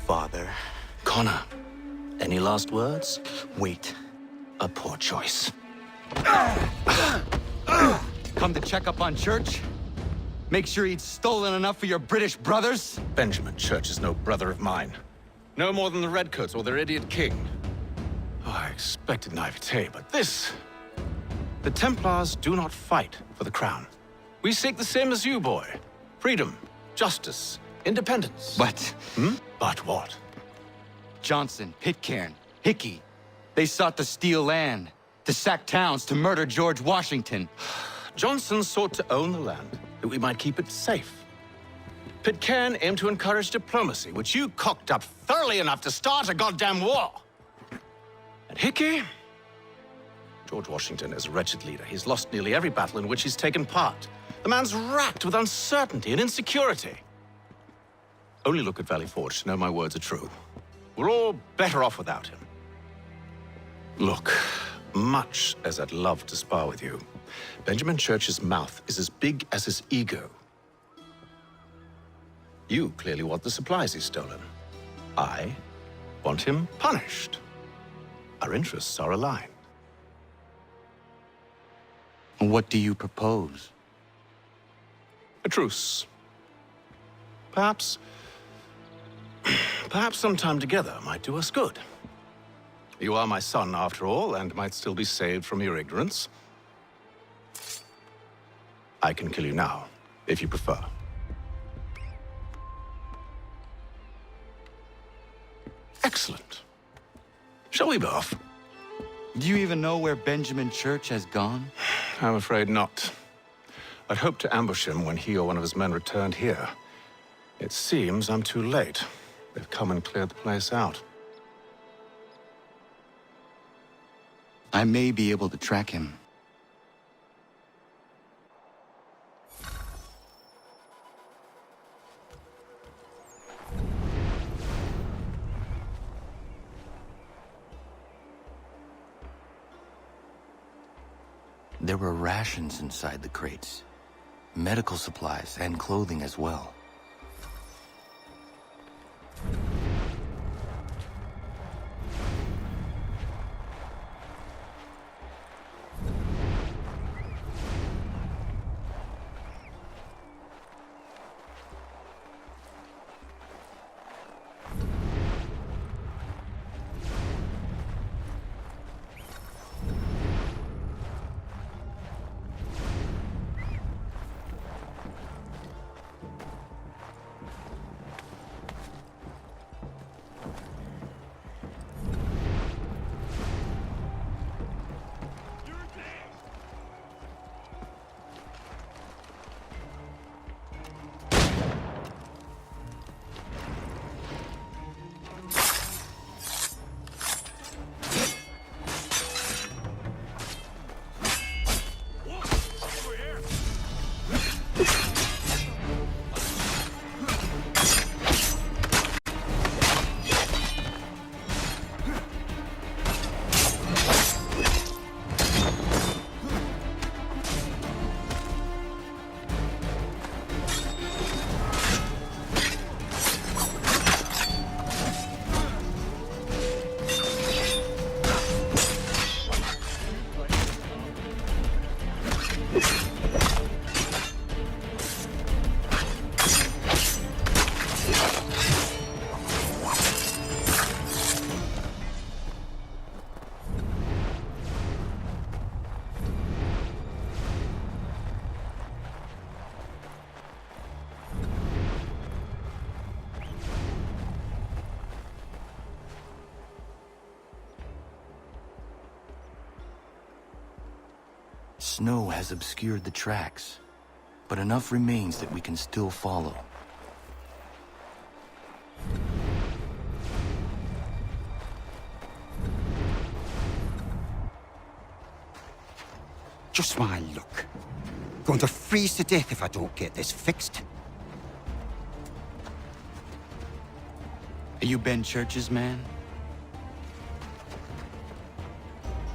Father. Connor, any last words? Wait. A poor choice. Come to check up on Church? Make sure he'd stolen enough for your British brothers? Benjamin Church is no brother of mine. No more than the Redcoats or their idiot king. Oh, I expected naivete, but this... The Templars do not fight for the crown. We seek the same as you, boy. Freedom, justice, independence. But... But what? Johnson, Pitcairn, Hickey. They sought to steal land, to sack towns, to murder George Washington. Johnson sought to own the land, that we might keep it safe. Pitcairn aimed to encourage diplomacy, which you cocked up thoroughly enough to start a goddamn war. And Hickey? George Washington is a wretched leader. He's lost nearly every battle in which he's taken part. The man's racked with uncertainty and insecurity. Only look at Valley Forge to know my words are true. We're all better off without him. Look, much as I'd love to spar with you, Benjamin Church's mouth is as big as his ego. You clearly want the supplies he's stolen. I want him punished. Our interests are aligned. What do you propose? A truce. Perhaps some time together might do us good. You are my son, after all, and might still be saved from your ignorance. I can kill you now, if you prefer. Excellent. Shall we be off? Do you even know where Benjamin Church has gone? I'm afraid not. I'd hoped to ambush him when he or one of his men returned here. It seems I'm too late. They've come and cleared the place out. I may be able to track him. There were rations inside the crates. Medical supplies and clothing as well. Snow has obscured the tracks, but enough remains that we can still follow. Just my luck. Going to freeze to death if I don't get this fixed. Are you Ben Church's man?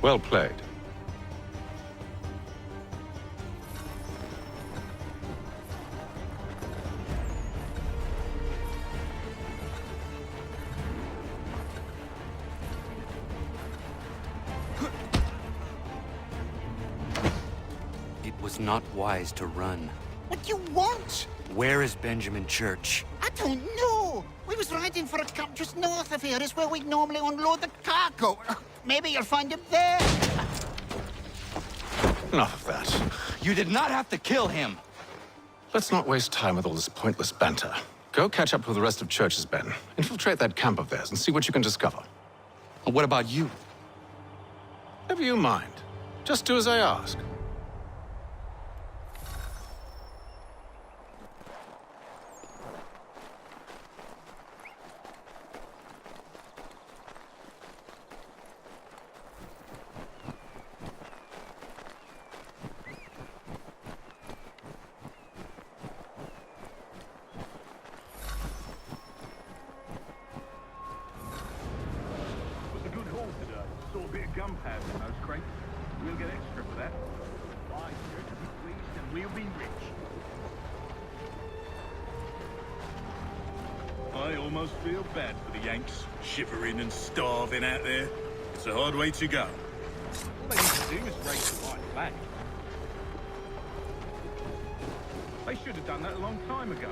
Well played. It was not wise to run. What do you want? Where is Benjamin Church? I don't know. We was riding for a camp just north of here. Is where we'd normally unload the cargo. Maybe you'll find him there. Enough of that. You did not have to kill him. Let's not waste time with all this pointless banter. Go catch up with the rest of Church's men. Infiltrate that camp of theirs and see what you can discover. What about you? Never you mind. Just do as I ask. gunpowder in those crates. We'll get extra for that. Aye, Church will be pleased and we'll be rich. I almost feel bad for the Yanks, shivering and starving out there. It's a hard way to go. All they need to do is raise the white flag. They should have done that a long time ago.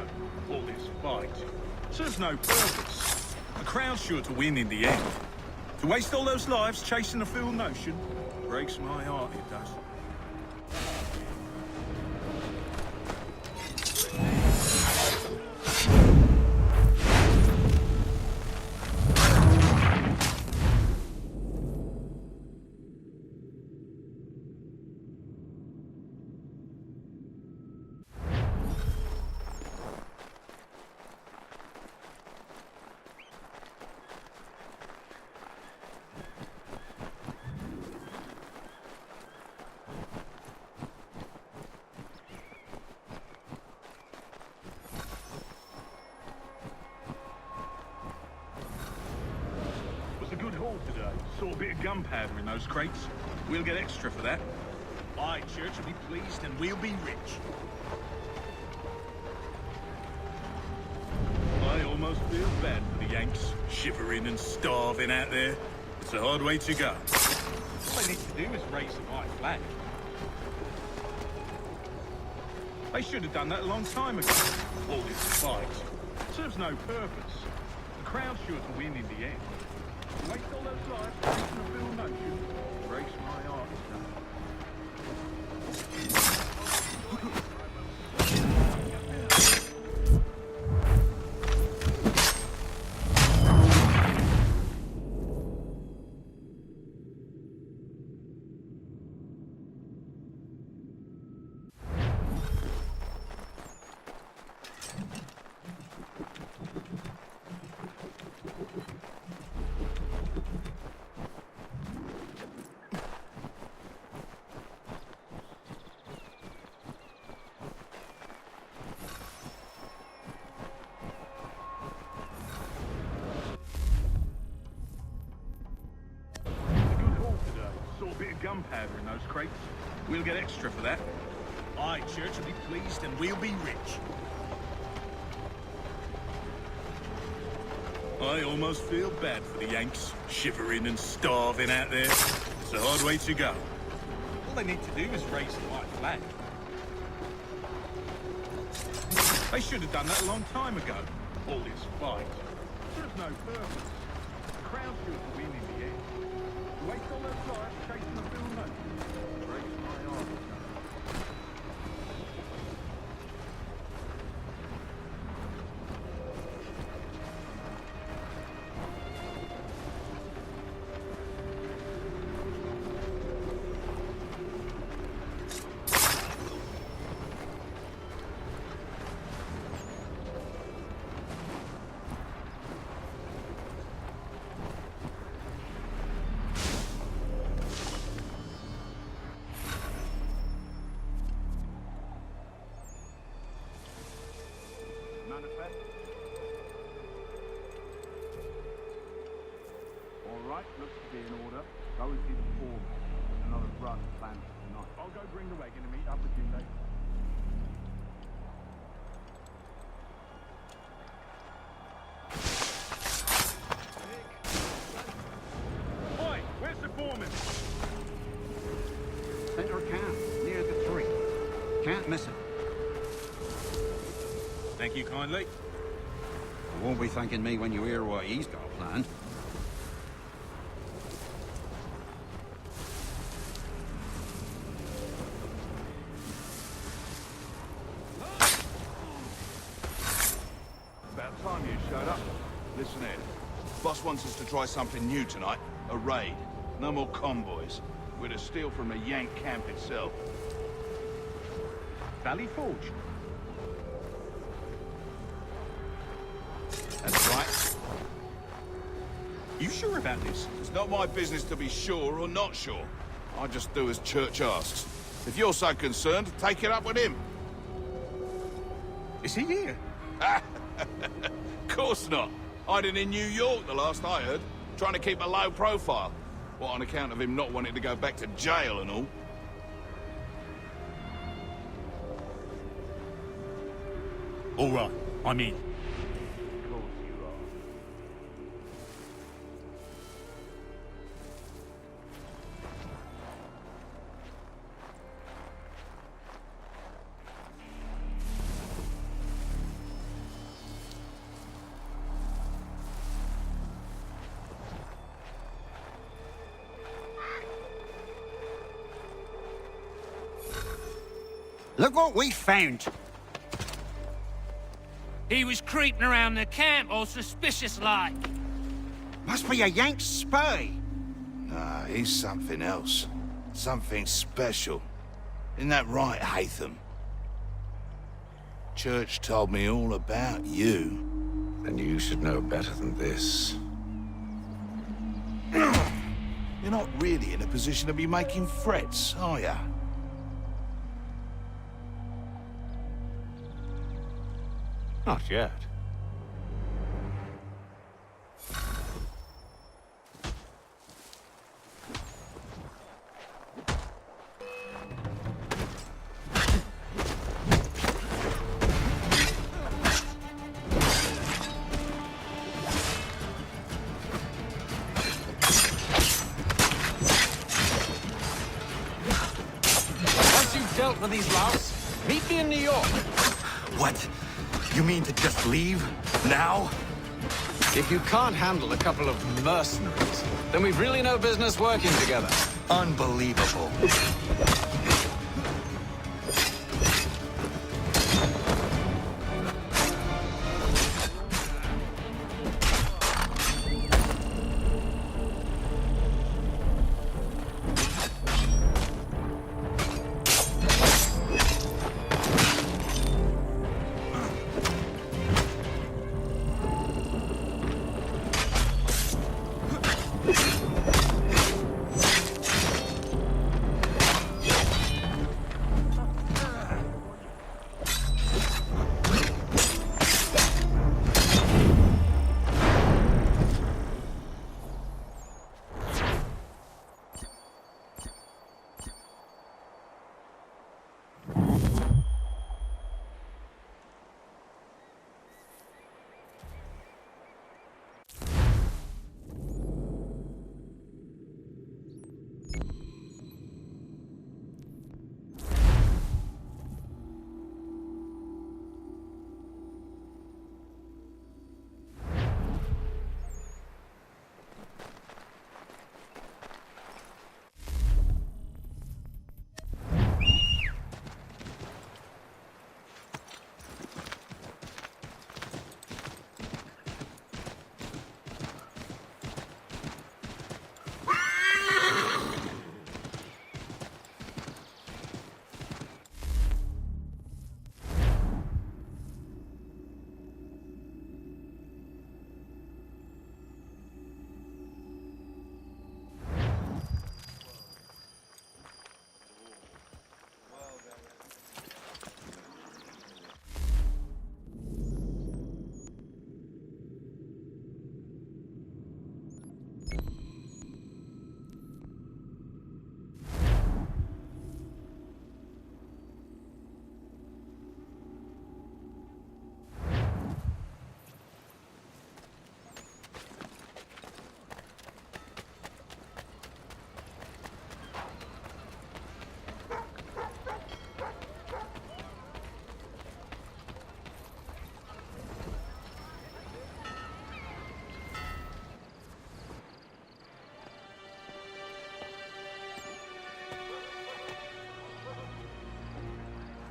All this fight serves no purpose. The crown's sure to win in the end. To waste all those lives chasing a fool notion breaks my heart, it does. Today. Saw a bit of gunpowder in those crates. We'll get extra for that. Aye, Church will be pleased and we'll be rich. I almost feel bad for the Yanks, shivering and starving out there. It's a hard way to go. All they need to do is raise the white flag. They should have done that a long time ago. All this fight serves no purpose. The crown's sure to win in the end. Waste all those lives chasing a fool notion breaks my heart. Gunpowder in those crates. We'll get extra for that. Aye, Church will be pleased and we'll be rich. I almost feel bad for the Yanks, shivering and starving out there. It's a hard way to go. All they need to do is raise the white flag. They should have done that a long time ago. All this fight serves no purpose. The crown's sure to win in the end. Waste all those lives chasing a fool notion breaks my heart. All right, looks to be in order. Go and see the foreman. There's another run planned for tonight. I'll go bring the wagon and meet up with you later. Oi, where's the foreman? Center camp, near the tree. Can't miss it. Thank you kindly. You won't be thanking me when you hear what he's got planned. About time you showed up. Listen in. Boss wants us to try something new tonight. A raid. No more convoys. We're to steal from the Yank camp itself. Valley Forge. That's right. You sure about this? It's not my business to be sure or not sure. I just do as Church asks. If you're so concerned, take it up with him. Is he here? Course not. Hiding in New York, the last I heard. Trying to keep a low profile. What, on account of him not wanting to go back to jail and all? All right, I'm in. Look what we found. He was creeping around the camp all suspicious-like. Must be a Yank spy. Nah, he's something else. Something special. Isn't that right, Hatham? Church told me all about you. Then you should know better than this. You're not really in a position to be making threats, are ya? Not yet. Once you've dealt with these louts, meet me in New York. What? You mean to just leave? Now? If you can't handle a couple of mercenaries, then we've really no business working together. Unbelievable.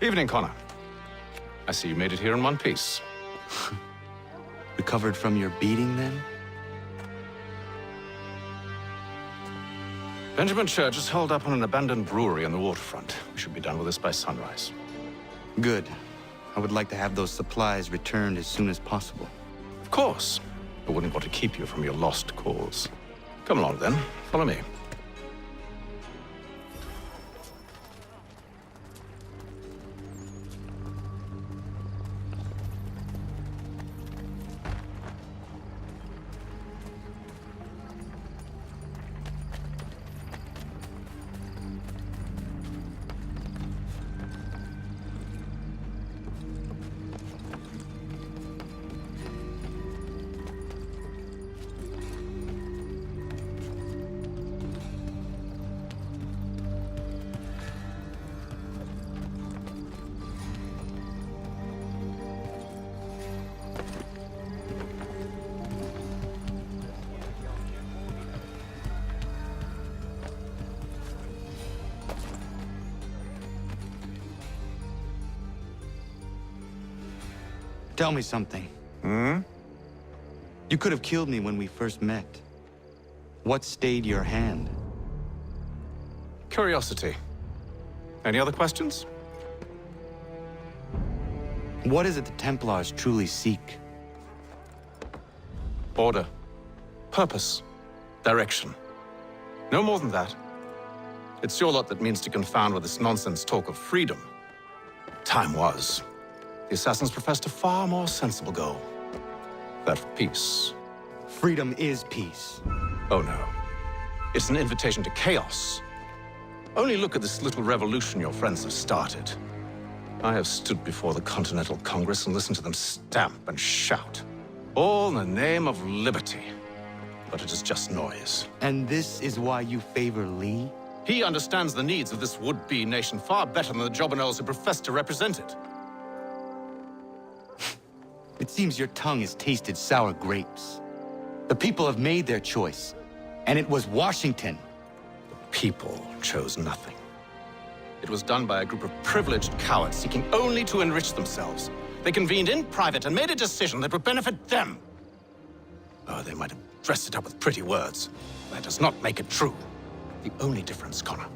Evening, Connor. I see you made it here in one piece. Recovered from your beating, then? Benjamin Church is holed up on an abandoned brewery on the waterfront. We should be done with this by sunrise. Good. I would like to have those supplies returned as soon as possible. Of course. I wouldn't want to keep you from your lost cause. Come along, then. Follow me. Tell me something. Hmm? You could have killed me when we first met. What stayed your hand? Curiosity. Any other questions? What is it the Templars truly seek? Order. Purpose. Direction. No more than that. It's your lot that means to confound with this nonsense talk of freedom. Time was. The assassins professed a far more sensible goal. That of peace. Freedom is peace. Oh no. It's an invitation to chaos. Only look at this little revolution your friends have started. I have stood before the Continental Congress and listened to them stamp and shout. All in the name of liberty. But it is just noise. And this is why you favor Lee? He understands the needs of this would-be nation far better than the jobberknolls who profess to represent it. It seems your tongue has tasted sour grapes. The people have made their choice, and it was Washington. The people chose nothing. It was done by a group of privileged cowards seeking only to enrich themselves. They convened in private and made a decision that would benefit them. Oh, they might have dressed it up with pretty words. That does not make it true. The only difference, Connor,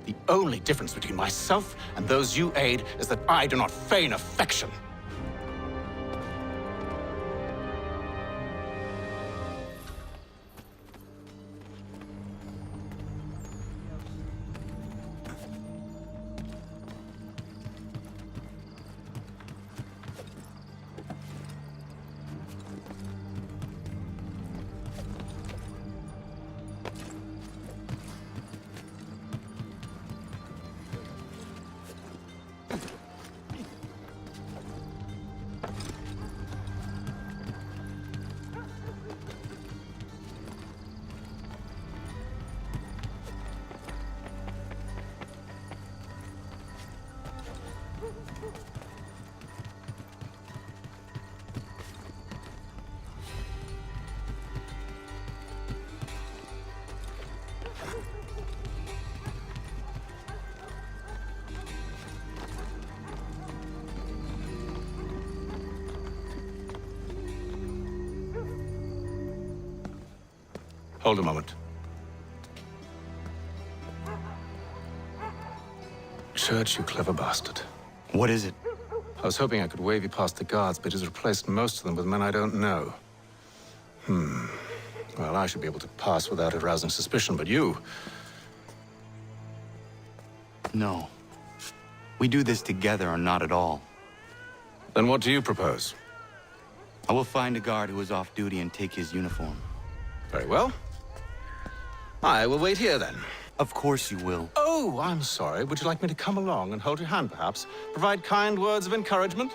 the only difference between myself and those you aid is that I do not feign affection. Hold a moment. Church, you clever bastard. What is it? I was hoping I could wave you past the guards, but he's replaced most of them with men I don't know. Well, I should be able to pass without arousing suspicion, but you... No. We do this together or not at all. Then what do you propose? I will find a guard who is off duty and take his uniform. Very well. I will wait here, then. Of course you will. Oh, I'm sorry. Would you like me to come along and hold your hand, perhaps? Provide kind words of encouragement?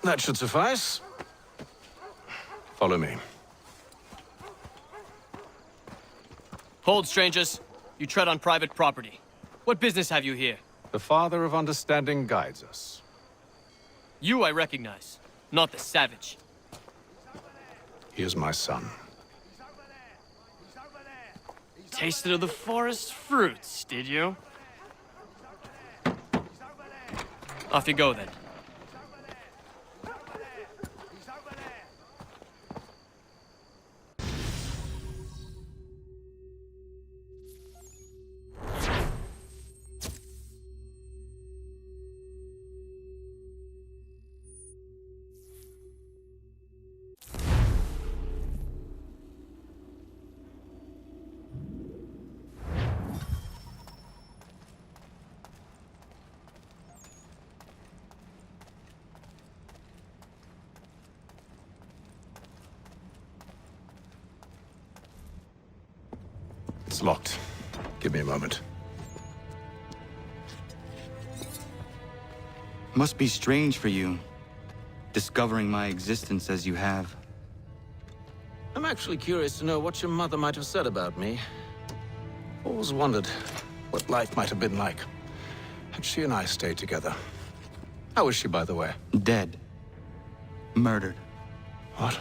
That should suffice. Follow me. Hold, strangers. You tread on private property. What business have you here? The Father of Understanding guides us. You I recognize, not the savage. He is my son. Tasted of the forest fruits, did you? Off you go, then. It's locked. Give me a moment. Must be strange for you, discovering my existence as you have. I'm actually curious to know what your mother might have said about me. Always wondered what life might have been like had she and I stayed together. How is she, by the way? Dead. Murdered. What?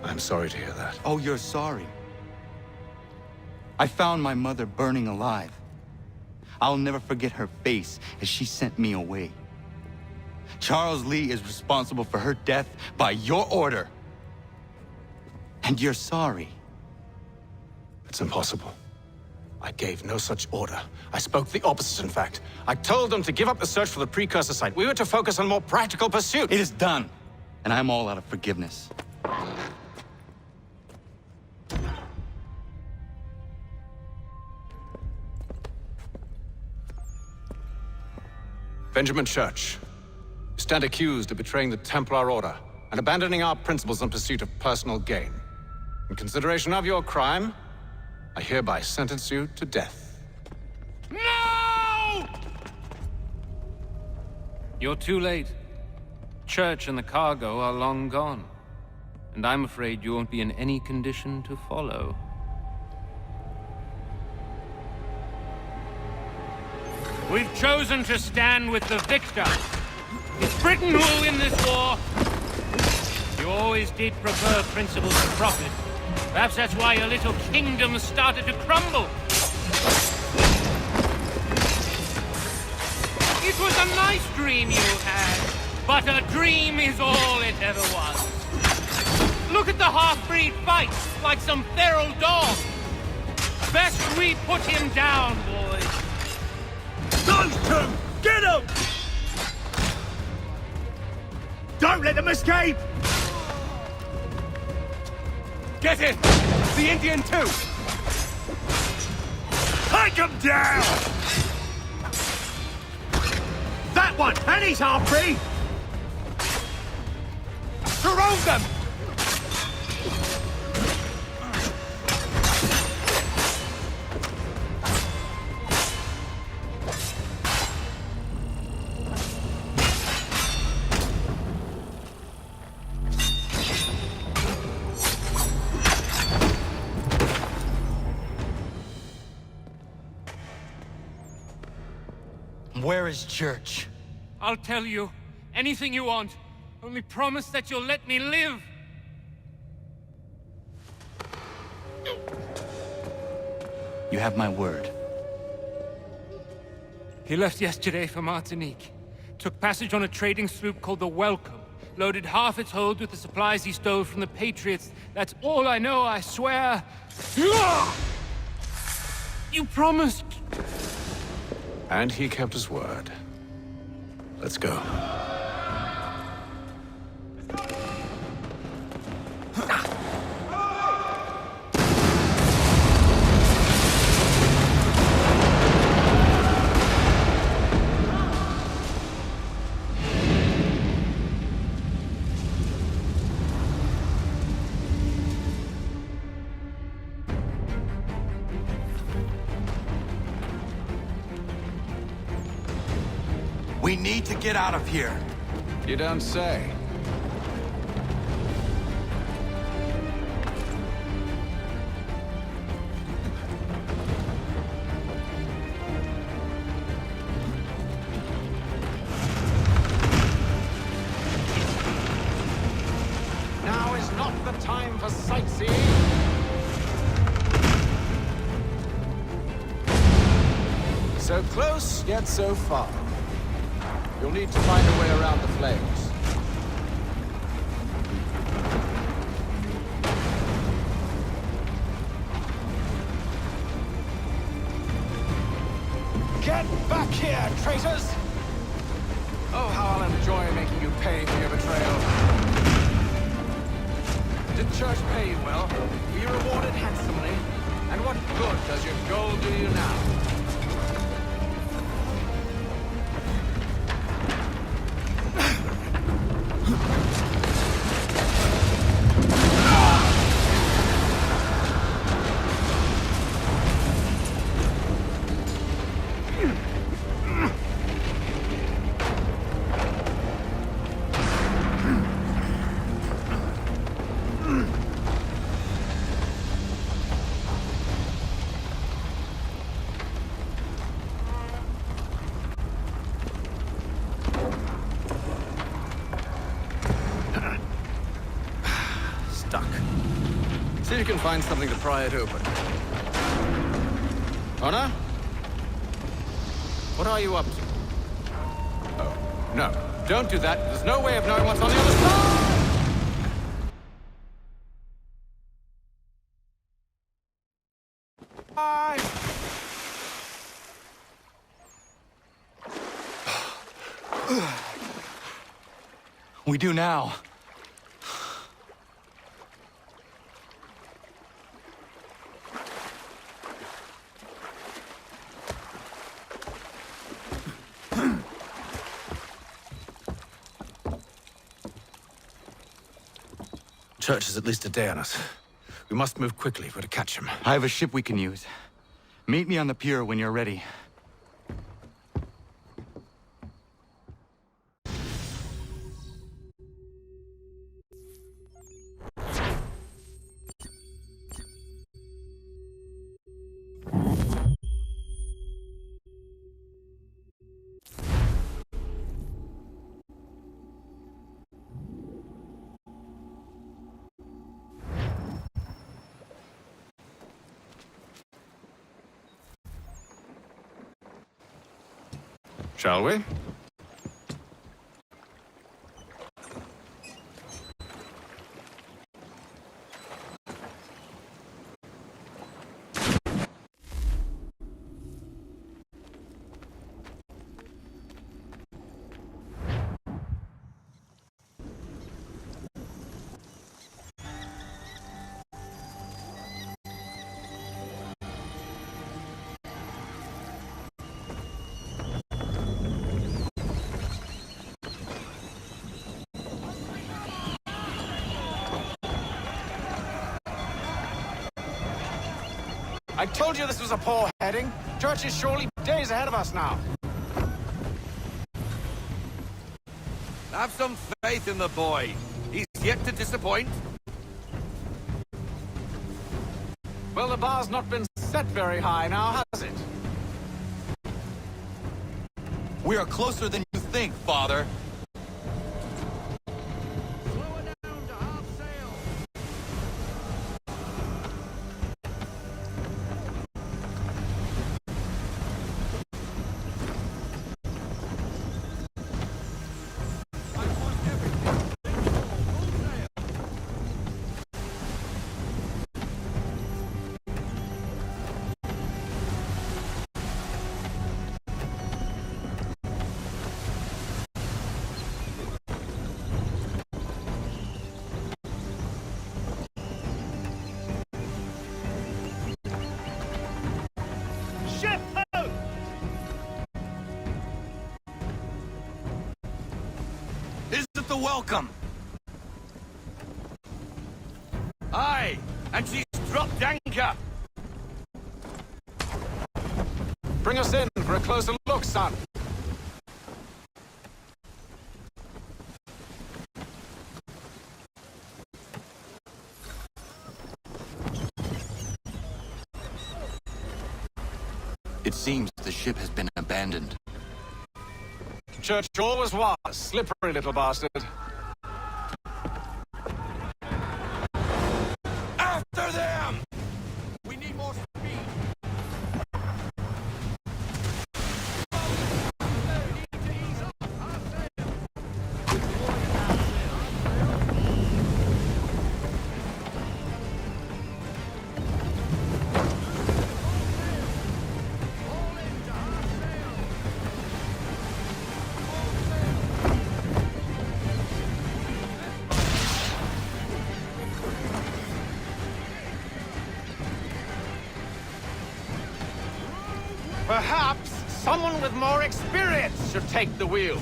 I'm sorry to hear that. Oh, you're sorry. I found my mother burning alive. I'll never forget her face as she sent me away. Charles Lee is responsible for her death by your order. And you're sorry. It's impossible. I gave no such order. I spoke the opposite, in fact. I told them to give up the search for the precursor site. We were to focus on more practical pursuit. It is done, and I'm all out of forgiveness. Benjamin Church, you stand accused of betraying the Templar Order and abandoning our principles in pursuit of personal gain. In consideration of your crime, I hereby sentence you to death. No! You're too late. Church and the cargo are long gone. And I'm afraid you won't be in any condition to follow. We've chosen to stand with the victor. It's Britain who will win this war. You always did prefer principles to profit. Perhaps that's why your little kingdom started to crumble. It was a nice dream you had, but a dream is all it ever was. Look at the half-breed fight like some feral dog. Best we put him down, boys. Those two! Get them! Don't let them escape! Get it! The Indian too! Take him down! That one! And he's half-breed! Surround them! Where is Church? I'll tell you. Anything you want. Only promise that you'll let me live. You have my word. He left yesterday for Martinique. Took passage on a trading sloop called the Welcome. Loaded half its hold with the supplies he stole from the Patriots. That's all I know, I swear. You promised. And he kept his word. Let's go. We need to get out of here. You don't say. Now is not the time for sightseeing. So close, yet so far. You'll need to find a way around the flames. Get back here, traitors! Oh, how I'll enjoy making you pay for your betrayal. Did Church pay you well? Were you rewarded handsomely? And what good does your gold do you now? See if you can find something to pry it open. Honor? What are you up to? Oh, no. Don't do that. There's no way of knowing what's on the other side! Bye! We do now. Church is at least a day on us. We must move quickly if we're to catch him. I have a ship we can use. Meet me on the pier when you're ready. Shall we? I told you this was a poor heading. Church is surely days ahead of us now. Have some faith in the boy. He's yet to disappoint. Well, the bar's not been set very high now, has it? We are closer than you think, Father. The welcome. Aye, and she's dropped anchor. Bring us in for a closer look, son. It seems the ship has been abandoned. Church always was. Slippery little bastard. After them! We need more speed. Perhaps someone with more experience should take the wheel.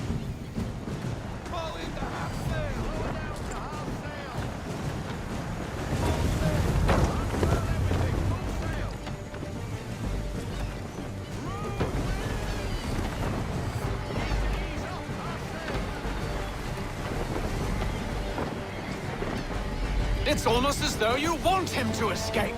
It's almost as though you want him to escape.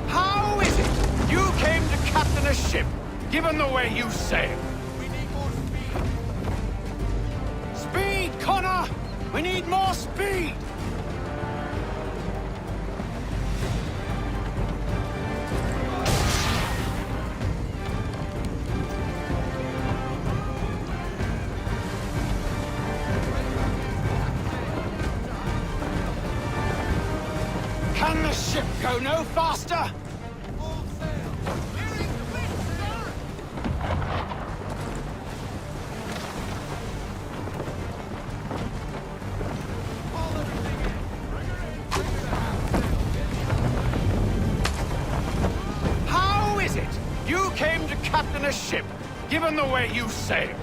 How is it you came to captain a ship, given the way you sail? We need more speed. Speed, Connor! We need more speed! Can the ship go no faster? How is it you came to captain a ship, given the way you sail?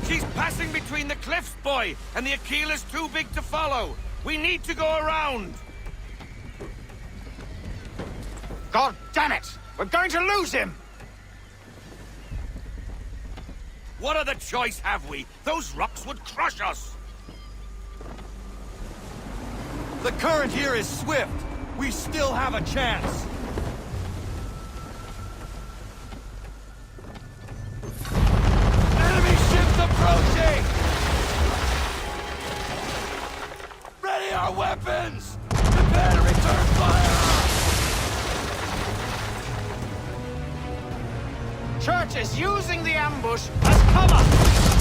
She's passing between the cliffs, boy, and the Aquila's too big to follow. We need to go around. God damn it! We're going to lose him! What other choice have we? Those rocks would crush us! The current here is swift. We still have a chance. Enemy ships approaching! Ready our weapons! Prepare to return fire! Church is using the ambush as cover!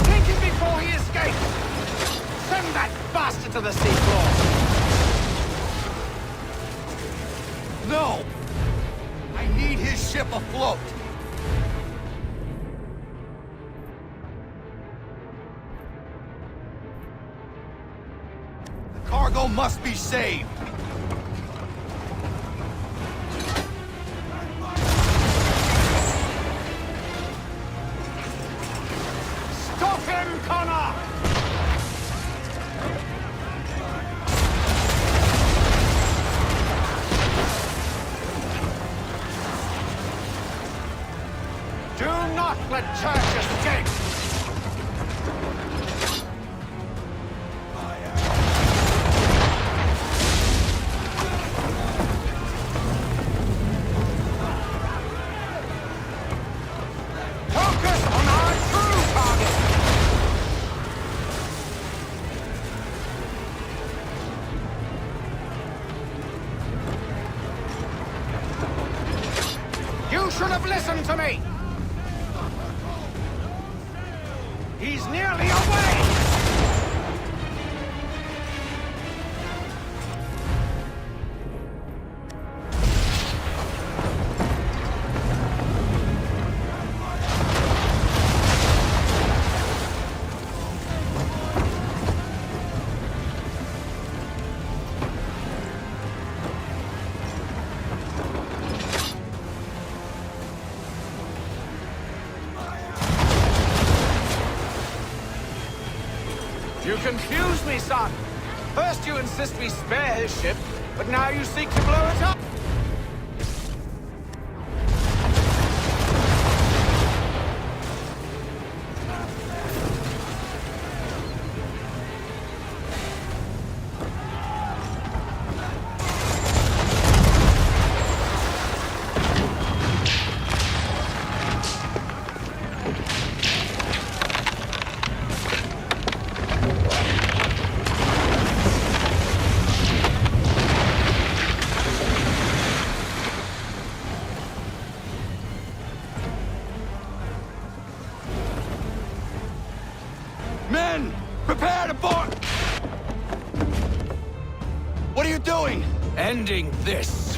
Take him before he escapes! Send that bastard to the seafloor! No! I need his ship afloat! The cargo must be saved! Stop him, Connor! Do not let Church escape! Focus on our true target! You should have listened to me! He's nearly away! confuse me, son. First you insist we spare his ship, but now you seek to blow it up. Men! Prepare to board! What are you doing? Ending this.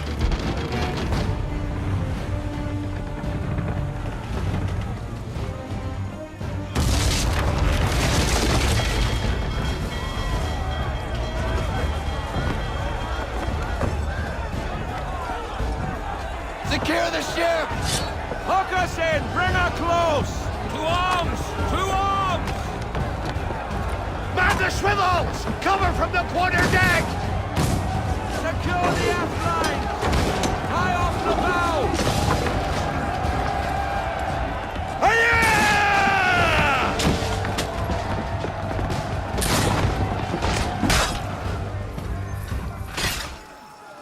Secure the ship! Hook us in! Bring her close! To arms! To arms! Man the swivels! Cover from the quarter deck! Secure the aft line! Tie off the bow!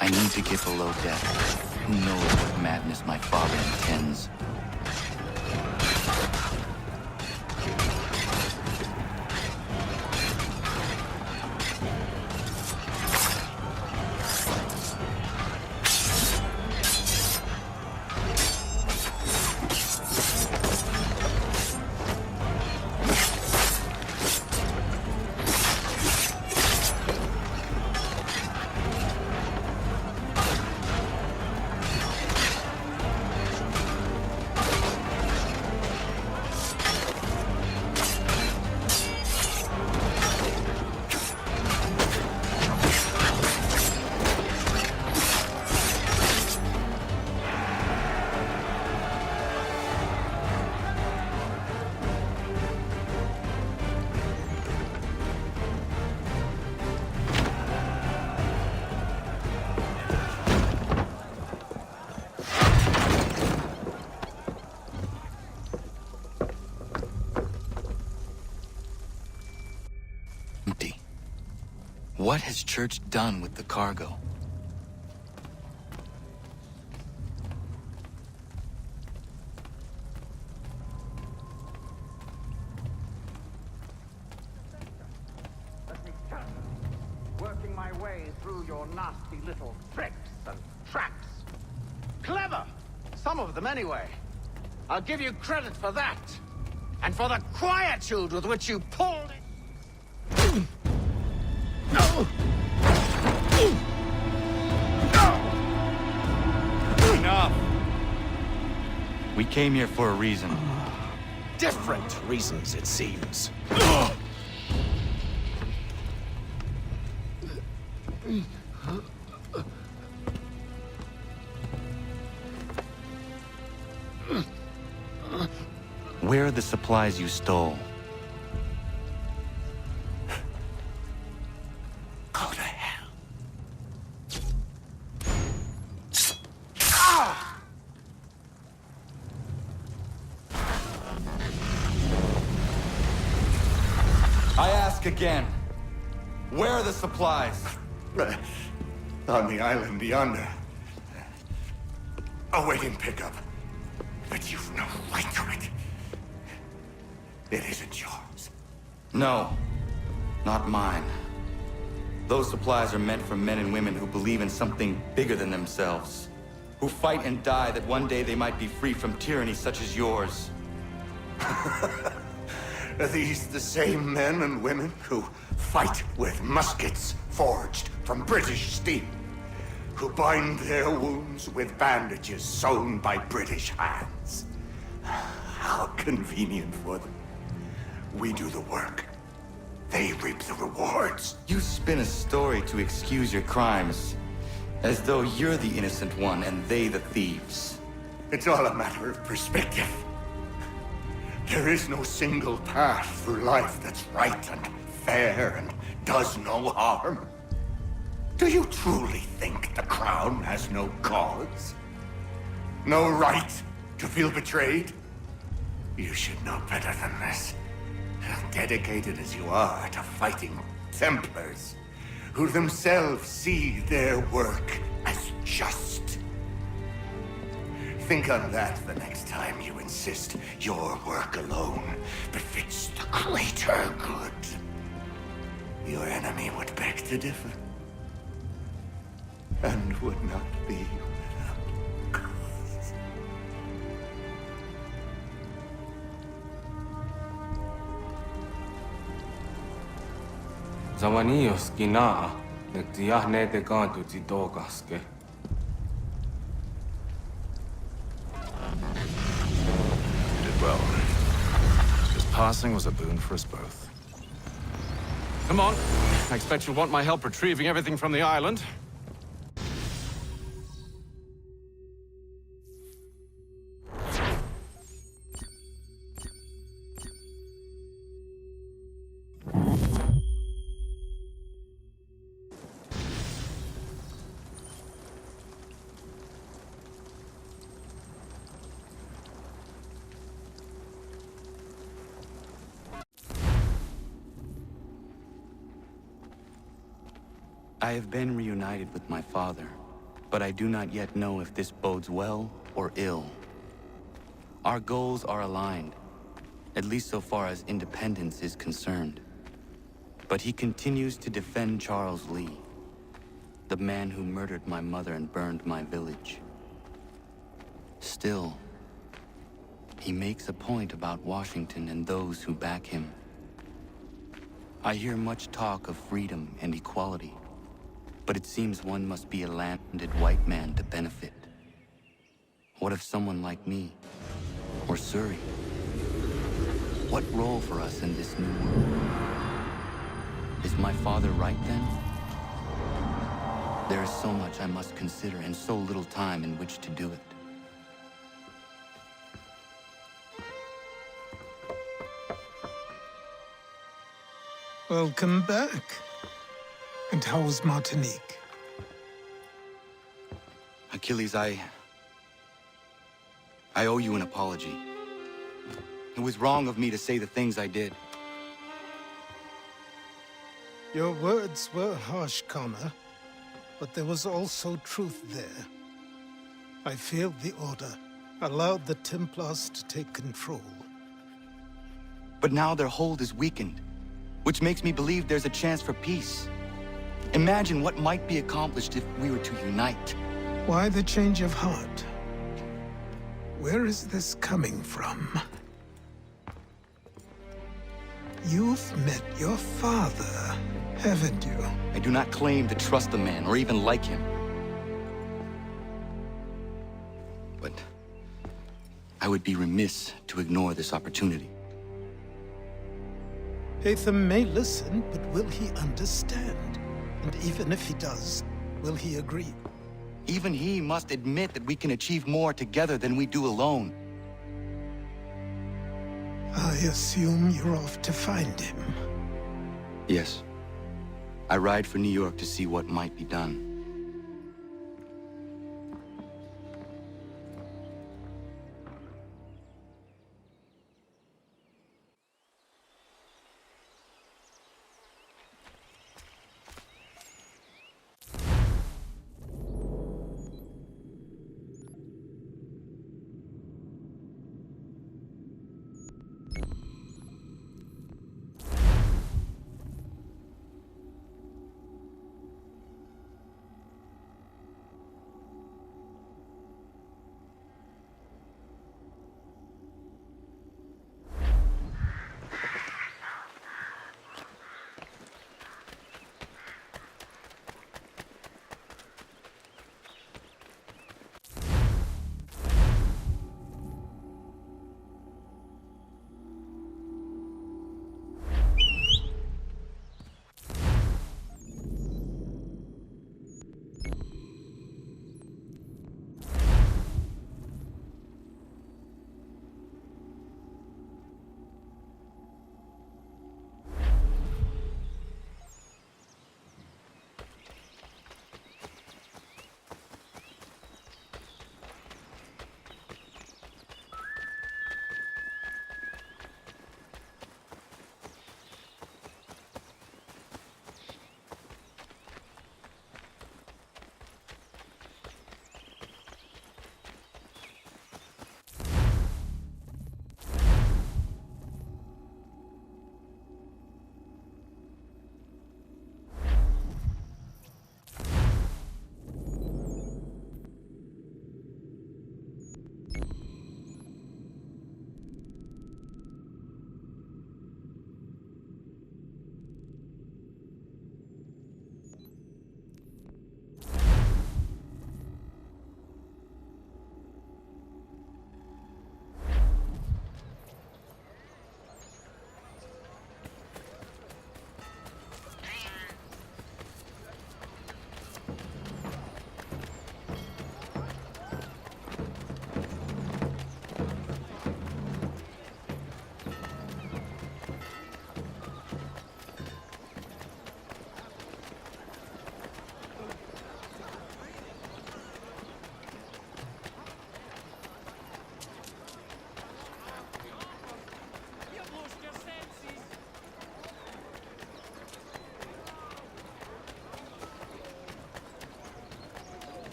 I need to get below deck. Who knows what madness my father intends? Empty. What has Church done with the cargo? Working my way through your nasty little tricks and traps. Clever! Some of them anyway. I'll give you credit for that. And for the quietude with which you pulled it. Enough! We came here for a reason. Different reasons, it seems. Where are the supplies you stole? Go to hell. I ask again. Where are the supplies? On the island yonder. Awaiting pickup. But you've no right to it. It isn't yours. No, not mine. Those supplies are meant for men and women who believe in something bigger than themselves. Who fight and die that one day they might be free from tyranny such as yours. Are these the same men and women who fight with muskets forged from British steel? Who bind their wounds with bandages sewn by British hands? How convenient for them. We do the work. They reap the rewards. You spin a story to excuse your crimes, as though you're the innocent one and they the thieves. It's all a matter of perspective. There is no single path through life that's right and fair and does no harm? Do you truly think the crown has no cause? No right to feel betrayed? You should know better than this. Dedicated as you are to fighting Templars, who themselves see their work as just. Think on that the next time you insist your work alone befits the greater good. Your enemy would beg to differ, and would not be without cause. Zawanios kinaa, nagtiyahne te kantu titokaske. You did well. This passing was a boon for us both. Come on. I expect you'll want my help retrieving everything from the island. I have been reunited with my father, but I do not yet know if this bodes well or ill. Our goals are aligned, at least so far as independence is concerned. But he continues to defend Charles Lee, the man who murdered my mother and burned my village. Still, he makes a point about Washington and those who back him. I hear much talk of freedom and equality, but it seems one must be a landed white man to benefit. What of someone like me, or Surrey? What role for us in this new world? Is my father right then? There is so much I must consider and so little time in which to do it. Welcome back. And how's Martinique? Achilles, I owe you an apology. It was wrong of me to say the things I did. Your words were harsh, Connor, but there was also truth there. I failed the Order, allowed the Templars to take control. But now their hold is weakened, which makes me believe there's a chance for peace. Imagine what might be accomplished if we were to unite. Why the change of heart? Where is this coming from? You've met your father, haven't you? I do not claim to trust the man or even like him. But I would be remiss to ignore this opportunity. Hatham may listen, but will he understand? And even if he does, will he agree? Even he must admit that we can achieve more together than we do alone. I assume you're off to find him. Yes. I ride for New York to see what might be done.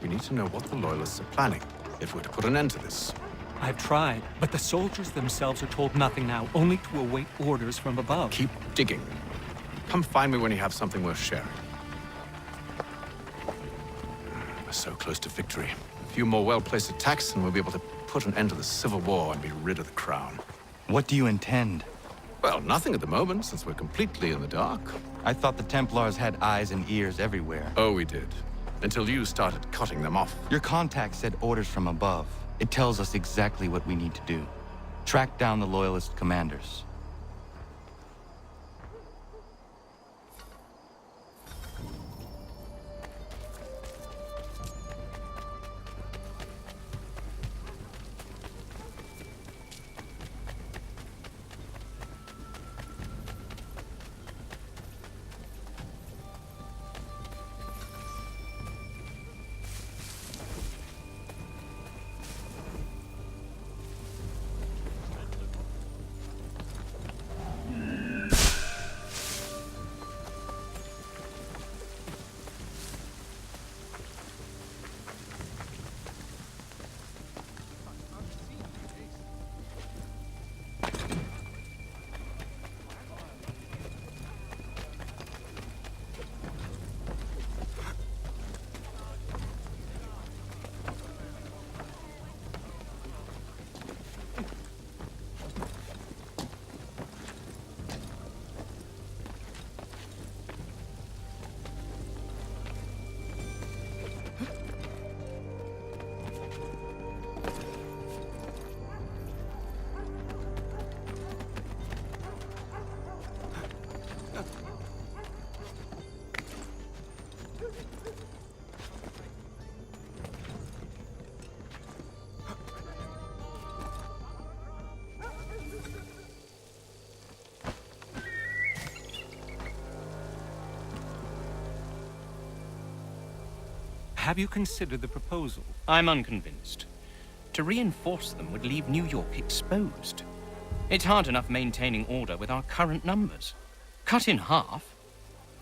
we need to know what the Loyalists are planning, if we're to put an end to this. I've tried, but the soldiers themselves are told nothing now, only to await orders from above. Keep digging. Come find me when you have something worth sharing. We're so close to victory. A few more well-placed attacks and we'll be able to put an end to the Civil War and be rid of the crown. What do you intend? Well, nothing at the moment, since we're completely in the dark. I thought the Templars had eyes and ears everywhere. Oh, we did. Until you started cutting them off. Your contact said orders from above. It tells us exactly what we need to do. Track down the Loyalist commanders. Have you considered the proposal? I'm unconvinced. To reinforce them would leave New York exposed. It's hard enough maintaining order with our current numbers. Cut in half.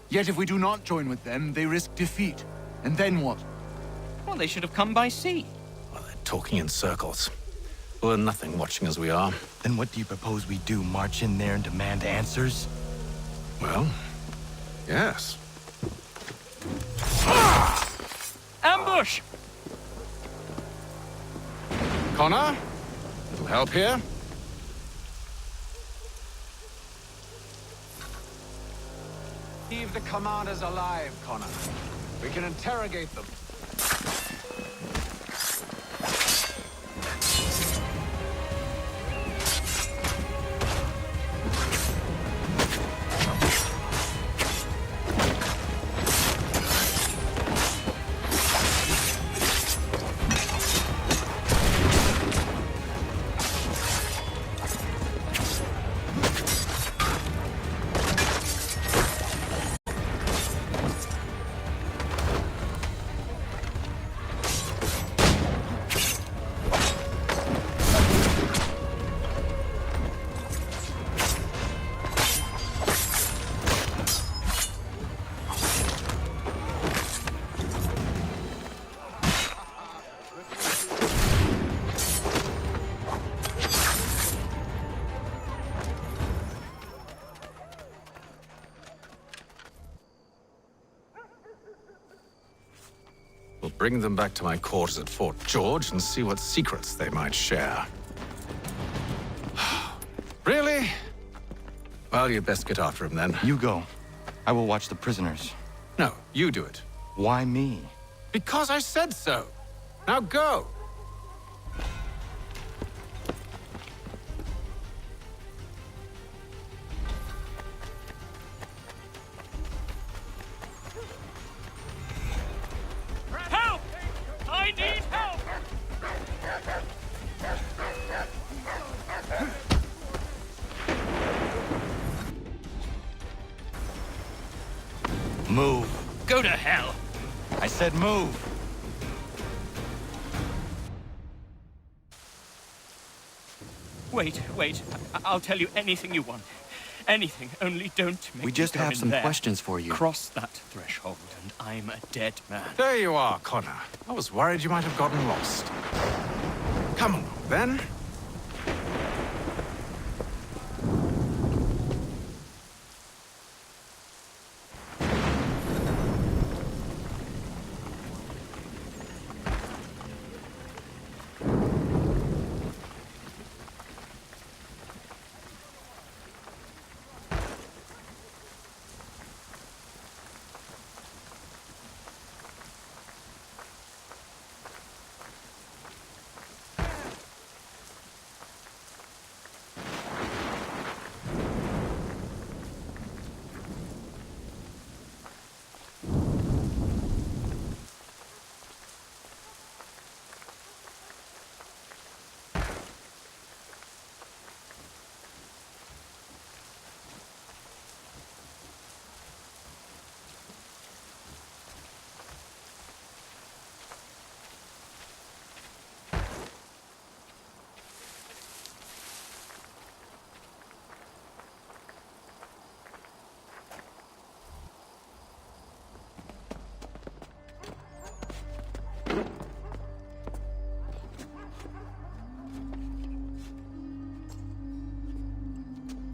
Yet if we do not join with them, they risk defeat. And then what? Well, they should have come by sea. Well, they're talking in circles. We're nothing watching as we are. Then what do you propose we do? March in there and demand answers? Well, yes. Ambush! Connor? Little help here? Leave the commanders alive, Connor. We can interrogate them. We'll bring them back to my quarters at Fort George and see what secrets they might share. Really? Well, you'd best get after him then. You go. I will watch the prisoners. No, you do it. Why me? Because I said so. Now go. Help! I need help! Move. Go to hell! I said move. Wait. I'll tell you anything you want. Anything, only don't make We just me go have in some there. questions for you. Cross that threshold, and I'm a dead man. There you are, Connor. I was worried you might have gotten lost. Come along, then.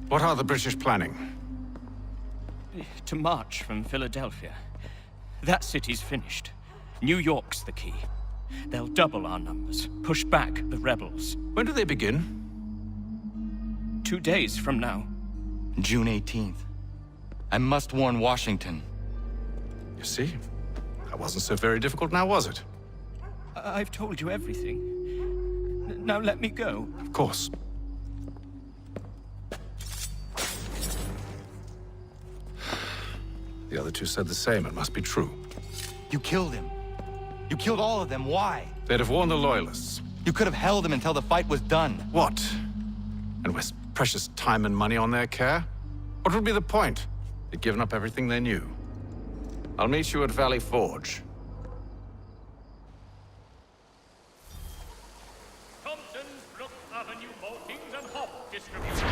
What are the British planning? To march from Philadelphia. That city's finished. New York's the key. They'll double our numbers, push back the rebels. When do they begin? 2 days from now. June 18th. I must warn Washington. You see? That wasn't so very difficult now, was it? I've told you everything. Now let me go. Of course. The other two said the same. It must be true. You killed him. You killed all of them. Why? They'd have warned the Loyalists. You could have held him until the fight was done. What? And waste precious time and money on their care? What would be the point? They'd given up everything they knew. I'll meet you at Valley Forge. Thompson's Brook Avenue Maltings and Hop Distribution.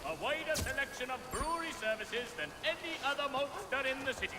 A wider selection of brewery services than any other maltster in the city.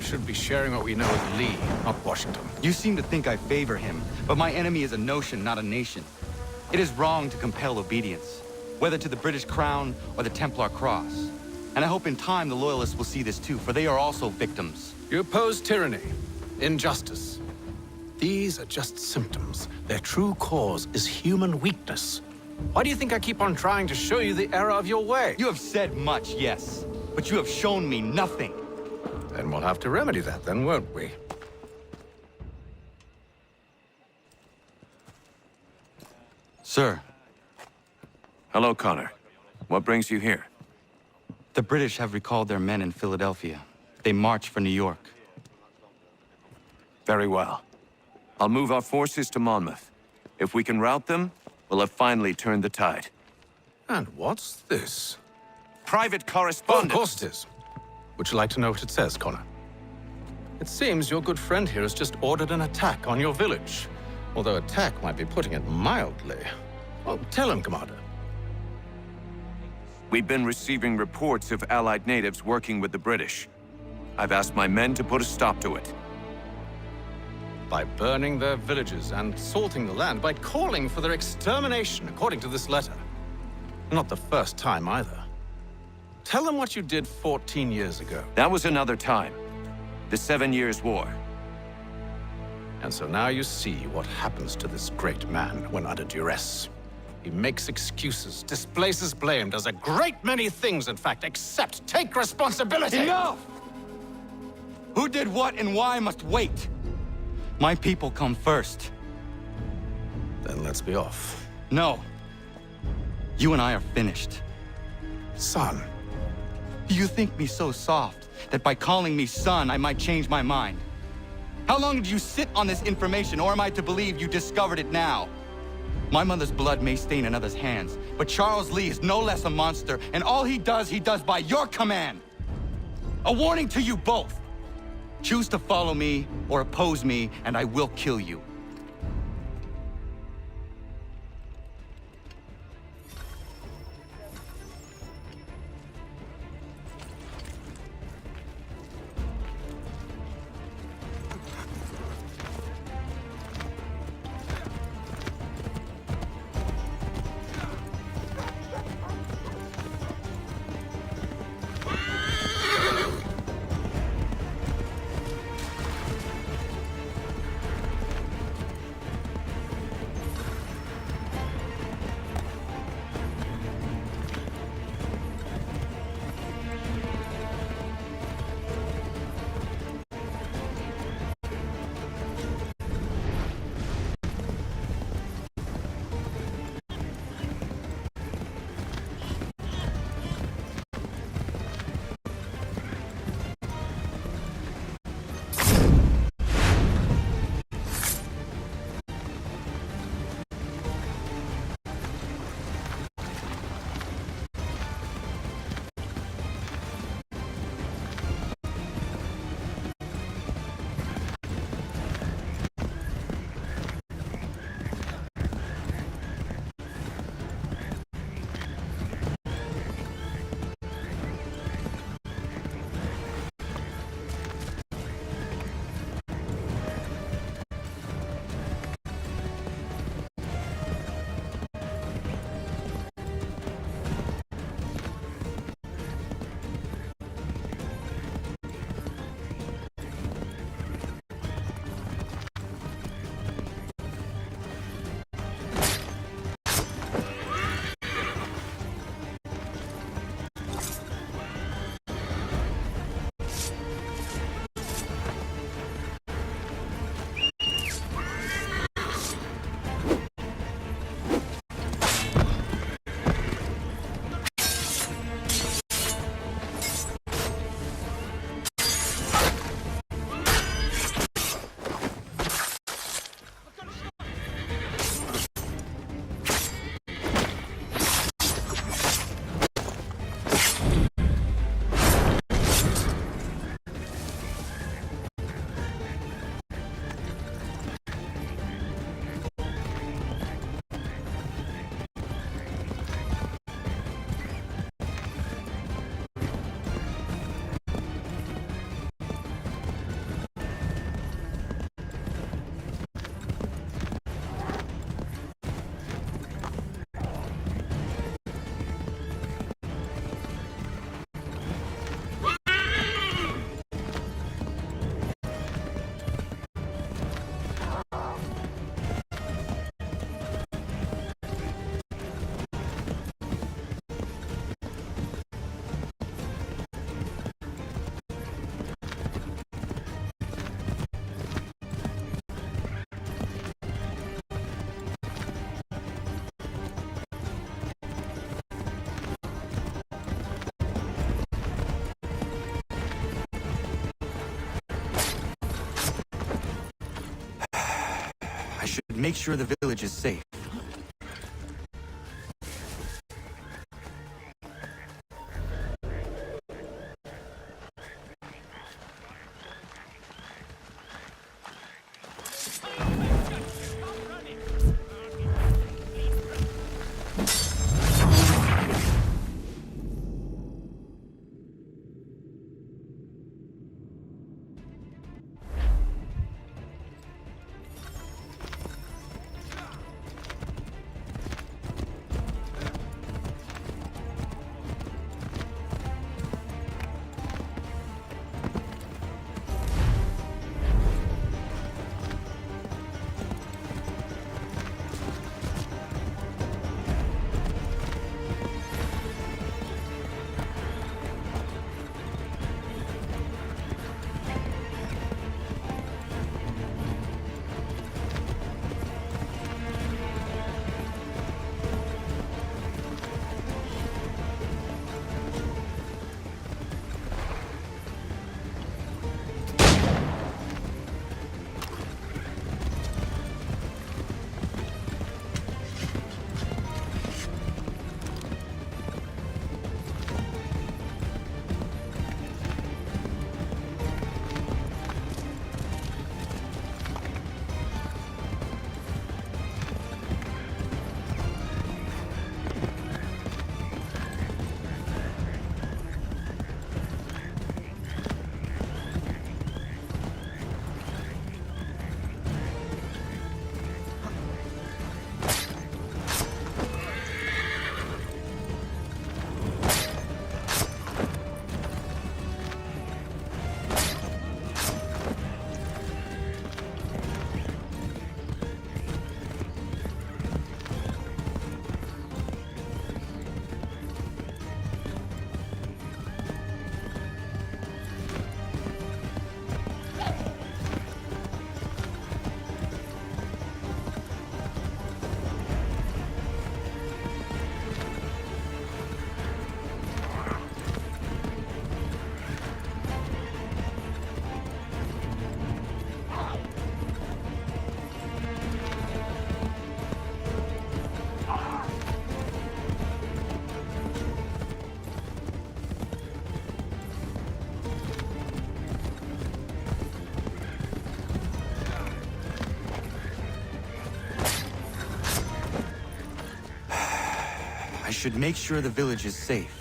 should be sharing what we know with Lee, not Washington. You seem to think I favor him, but my enemy is a notion, not a nation. It is wrong to compel obedience, whether to the British Crown or the Templar Cross. And I hope in time the Loyalists will see this too, for they are also victims. You oppose tyranny, injustice. These are just symptoms. Their true cause is human weakness. Why do you think I keep on trying to show you the error of your way? You have said much, yes, but you have shown me nothing. Then we'll have to remedy that then, won't we? Sir. Hello, Connor. What brings you here? The British have recalled their men in Philadelphia. They march for New York. Very well. I'll move our forces to Monmouth. If we can rout them, we'll have finally turned the tide. And what's this? Private Oh, correspondence. of course it is. Would you like to know what it says, Connor? It seems your good friend here has just ordered an attack on your village. Although attack might be putting it mildly. Well, tell him, Commander. We've been receiving reports of Allied natives working with the British. I've asked my men to put a stop to it. By burning their villages and salting the land, by calling for their extermination, according to this letter. Not the first time, either. Tell them what you did 14 years ago. That was another time. The 7 Years' War. And so now you see what happens to this great man when under duress. He makes excuses, displaces blame, does a great many things, in fact, except take responsibility! Enough! Who did what and why must wait. My people come first. Then let's be off. No. You and I are finished. Son. You think me so soft that by calling me son, I might change my mind? How long did you sit on this information, or am I to believe you discovered it now? My mother's blood may stain another's hands, but Charles Lee is no less a monster, and all he does by your command. A warning to you both. Choose to follow me or oppose me, and I will kill you. make sure the village is safe. I should make sure the village is safe.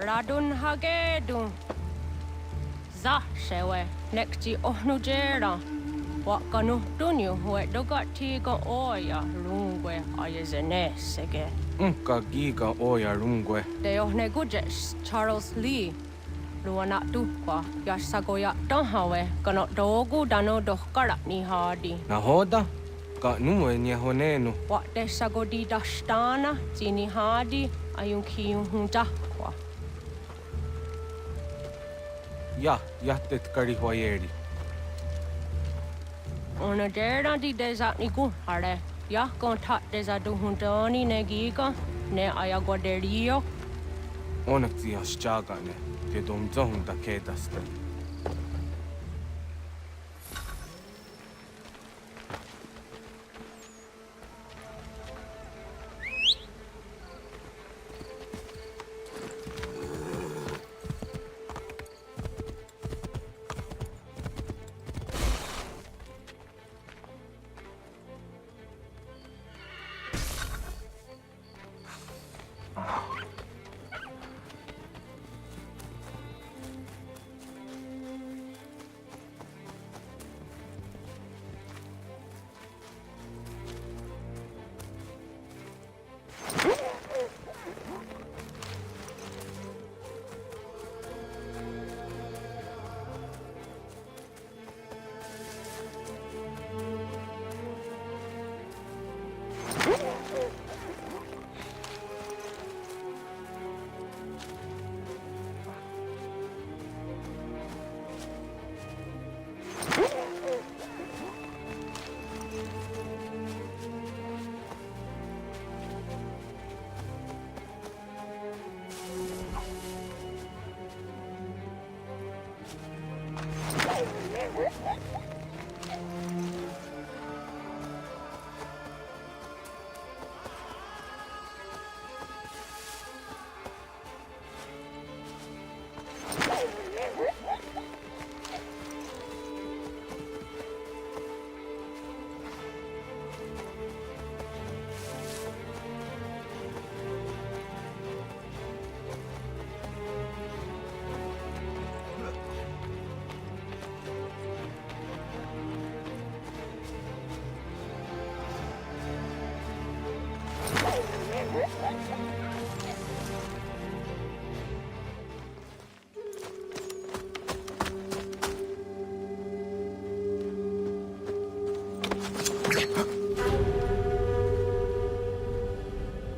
Radun hagedun. Za shewe nekti ohnujera. Wakanu dunyu hue dogati ga oya rungwe ayezenesege. Unka giga oya rungwe. De ohne gujes Charles Lee. Luana tukwa yasagoya donhawe kano dogu dano dohkara ni hadi. Nahoda? Ka numwe ni honenu. Wa de sagodi dashtana zini hadi ayun kiyun hunjakwa. Ja, jattet karihwajeri. Ona dera di desa ni hare. Ya kontak desa duhuntoni negiga ne ayaguaderio. Onneksi jasjagane, te domzohun da kedasta.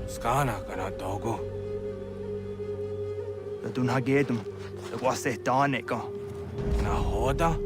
Skana kana dogo. Ladun hagedum. Lagwase daneka. Na hoda?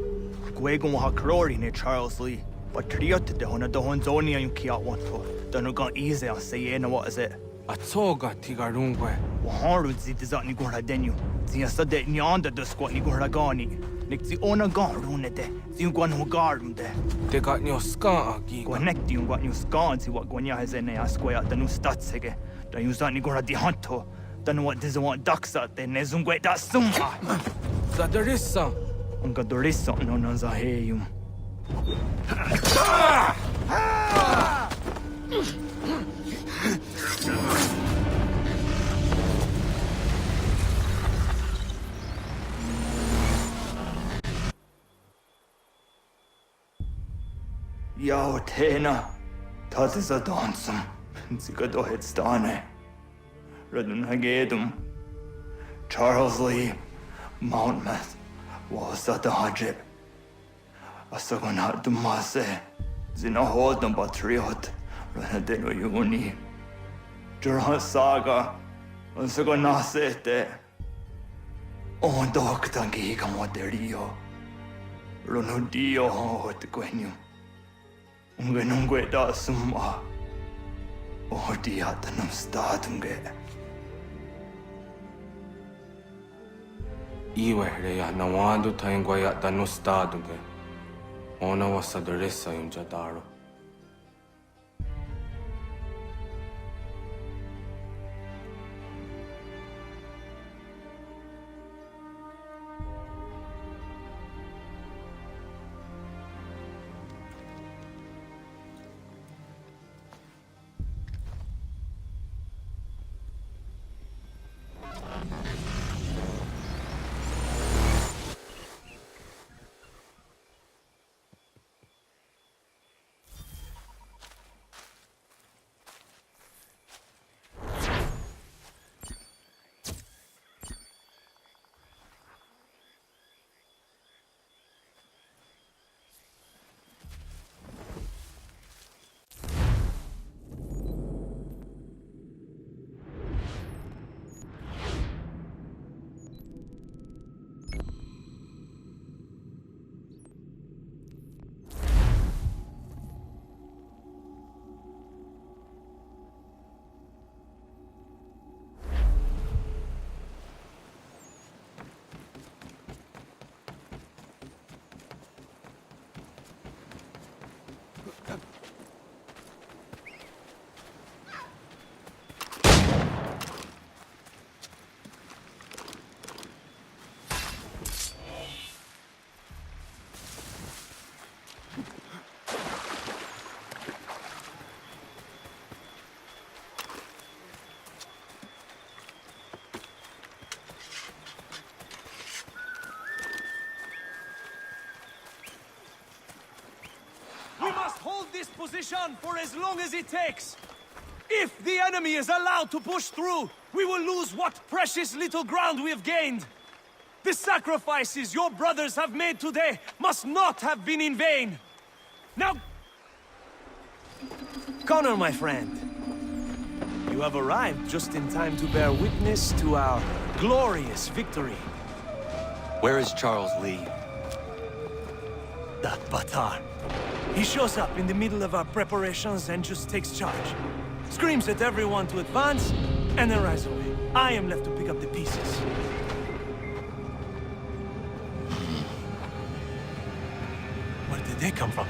Gwegum ha krori ne Charles Lee. But triot de hona dohon zoni yung kiat wanto. Danu gan easy on say na what is it? Atsoga tigarungwe. Waharu zi dizat ni gora denyu. Zi asade nyanda de squat ni gora gani. Nik zi ona gan rune de. Zi gwan hu garum de. Te got nyo ska agi. Gwanek di yung gwan yung skan zi wat gwanya hezene a square danu statsege. Da yung zat ni gora di hanto. Danu what diza want daksa de ne zungwe da sumha. Zadarissa. Unga dorissa no nan za heyum. Yao tena, dat is a dansum. Zika dohet stane. Redun hagedum. Charles Lee, Mountmouth, was at the Hajib. Asagonat dumase. Zina hodam patriot. Ranadeno yuni. Jurhan saga. Asagonasete. On doktangi kamoderio. Ronudio hot gwenyu. Ungenungwe da summa. Odiatanum statunge. Iwe reya nawando taingwa ya tanustadunge. Ona wasadaresa yung jadaro. We must hold this position for as long as it takes. If the enemy is allowed to push through, we will lose what precious little ground we have gained. The sacrifices your brothers have made today must not have been in vain. Now, Connor, my friend. You have arrived just in time to bear witness to our glorious victory. Where is Charles Lee? That Batar. He shows up in the middle of our preparations and just takes charge. Screams at everyone to advance, and then rides away. I am left to pick up the pieces. Where did they come from?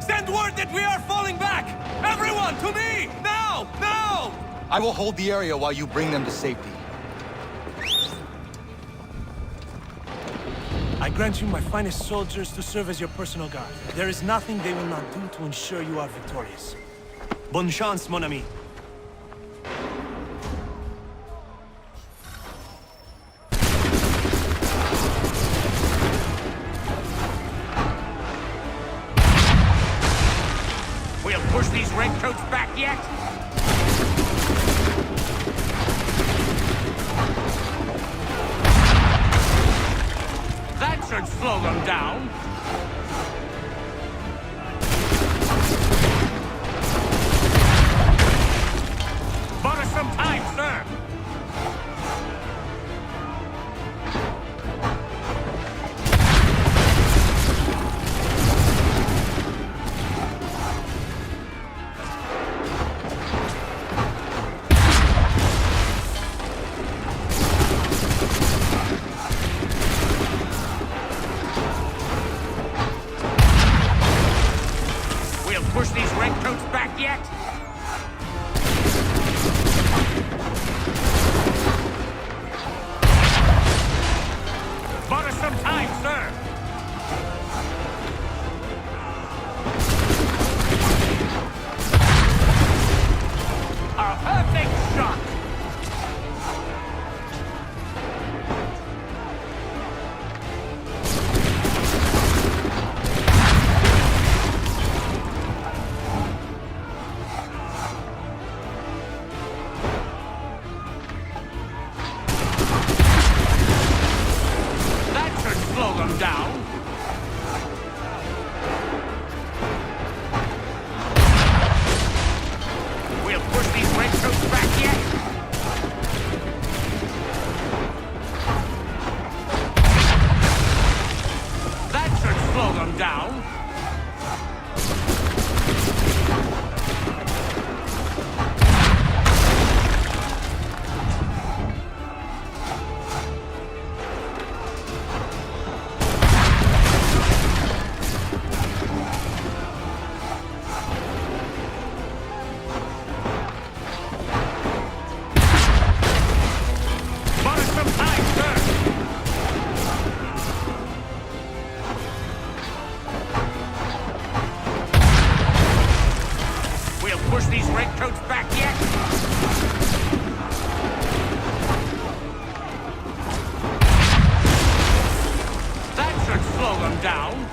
Send word that we are falling back! Everyone, to me! Now! Now! I will hold the area while you bring them to safety. I grant you my finest soldiers to serve as your personal guard. There is nothing they will not do to ensure you are victorious. Bonne chance, mon ami. We'll push these redcoats back yet? That should slow them down. Bought us some time, sir. Push these redcoats back yet? Bought us some time, sir. A perfect shot. Slow them down. We'll push these redcoats back yet. That should slow them down. Push these redcoats back yet? That should slow them down.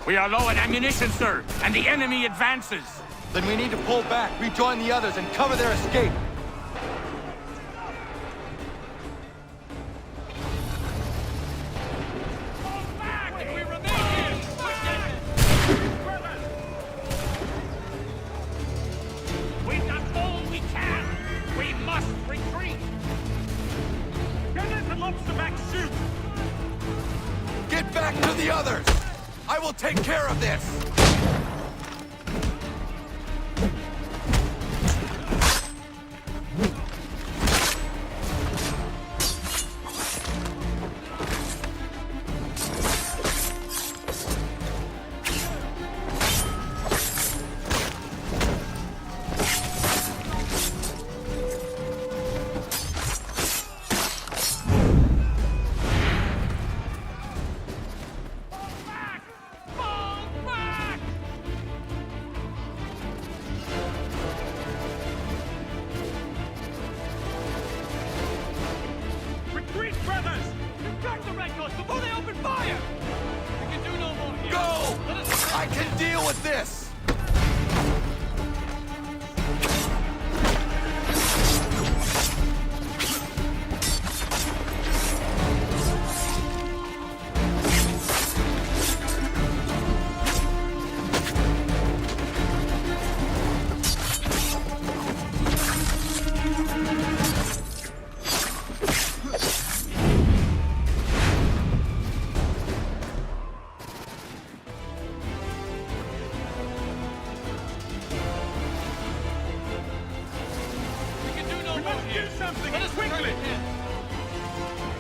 We are low on ammunition, sir, and the enemy advances. Then we need to pull back, rejoin the others, and cover their escape. We've done all we can. We must retreat. Don't let the lobster back shoot. Get back to the others! I will take care of this! Fall back! I can deal with this!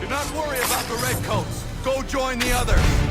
Do not worry about the redcoats. Go join the others.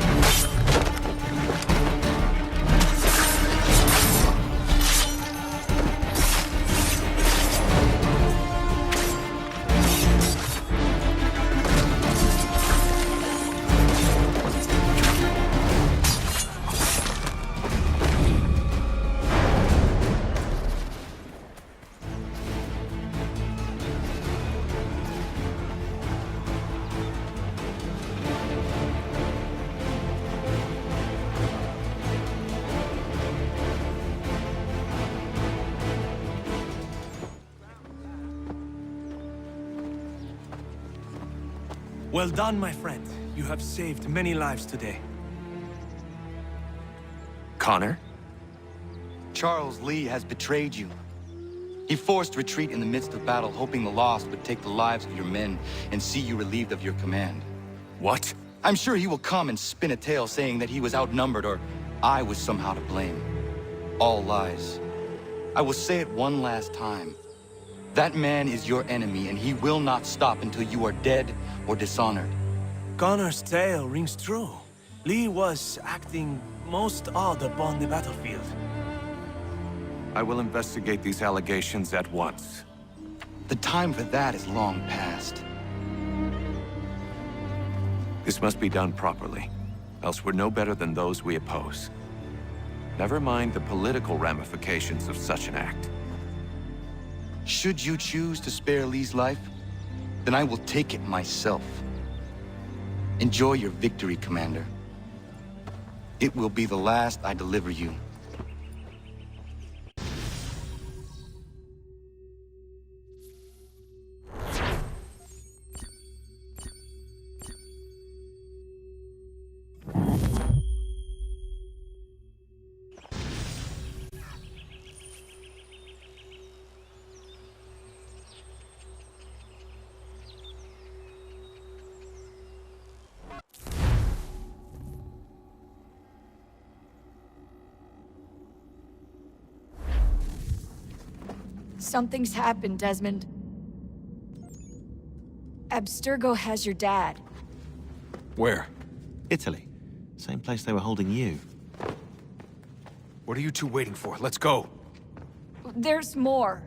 Well done, my friend. You have saved many lives today. Connor? Charles Lee has betrayed you. He forced retreat in the midst of battle, hoping the lost would take the lives of your men and see you relieved of your command. What? I'm sure he will come and spin a tale saying that he was outnumbered or I was somehow to blame. All lies. I will say it one last time. That man is your enemy, and he will not stop until you are dead or dishonored. Connor's tale rings true. Lee was acting most odd upon the battlefield. I will investigate these allegations at once. The time for that is long past. This must be done properly, else we're no better than those we oppose. Never mind the political ramifications of such an act. Should you choose to spare Lee's life, then I will take it myself. Enjoy your victory, Commander. It will be the last I deliver you. Something's happened, Desmond. Abstergo has your dad. Where? Italy. Same place they were holding you. What are you two waiting for? Let's go. There's more.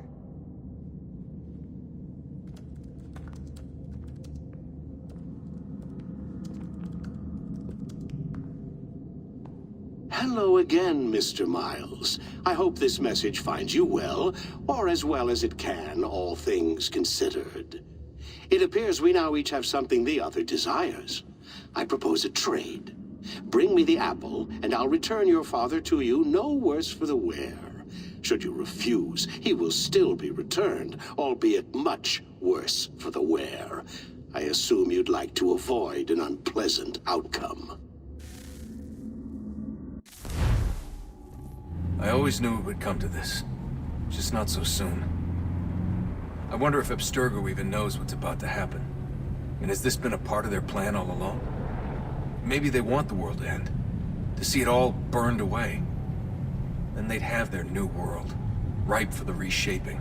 Hello again, Mr. Miles. I hope this message finds you well, or as well as it can, all things considered. It appears we now each have something the other desires. I propose a trade. Bring me the apple, and I'll return your father to you no worse for the wear. Should you refuse, he will still be returned, albeit much worse for the wear. I assume you'd like to avoid an unpleasant outcome. I always knew it would come to this. Just not so soon. I wonder if Abstergo even knows what's about to happen. And has this been a part of their plan all along? Maybe they want the world to end. To see it all burned away. Then they'd have their new world, ripe for the reshaping.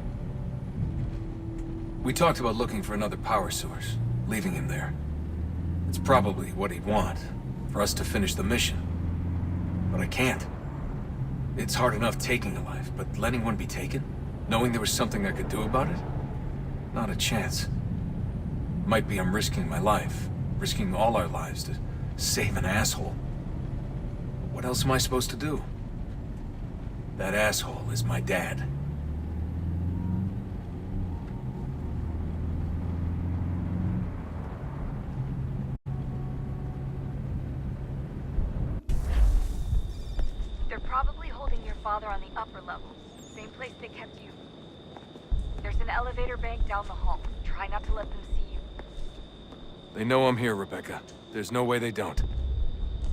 We talked about looking for another power source, leaving him there. It's probably what he'd want, for us to finish the mission. But I can't. It's hard enough taking a life, but letting one be taken? Knowing there was something I could do about it? Not a chance. Might be I'm risking my life, risking all our lives to save an asshole. What else am I supposed to do? That asshole is my dad. They're father on the upper level. Same place they kept you. There's an elevator bank down the hall. Try not to let them see you. They know I'm here, Rebecca. There's no way they don't.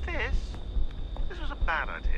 This was a bad idea.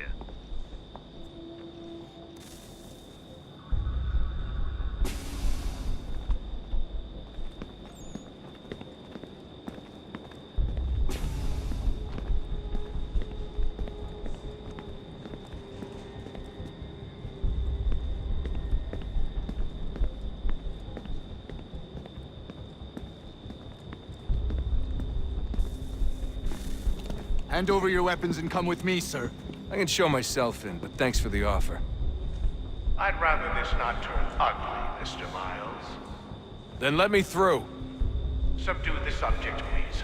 Hand over your weapons and come with me, sir. I can show myself in, but thanks for the offer. I'd rather this not turn ugly, Mr. Miles. Then let me through. Subdue the subject, please.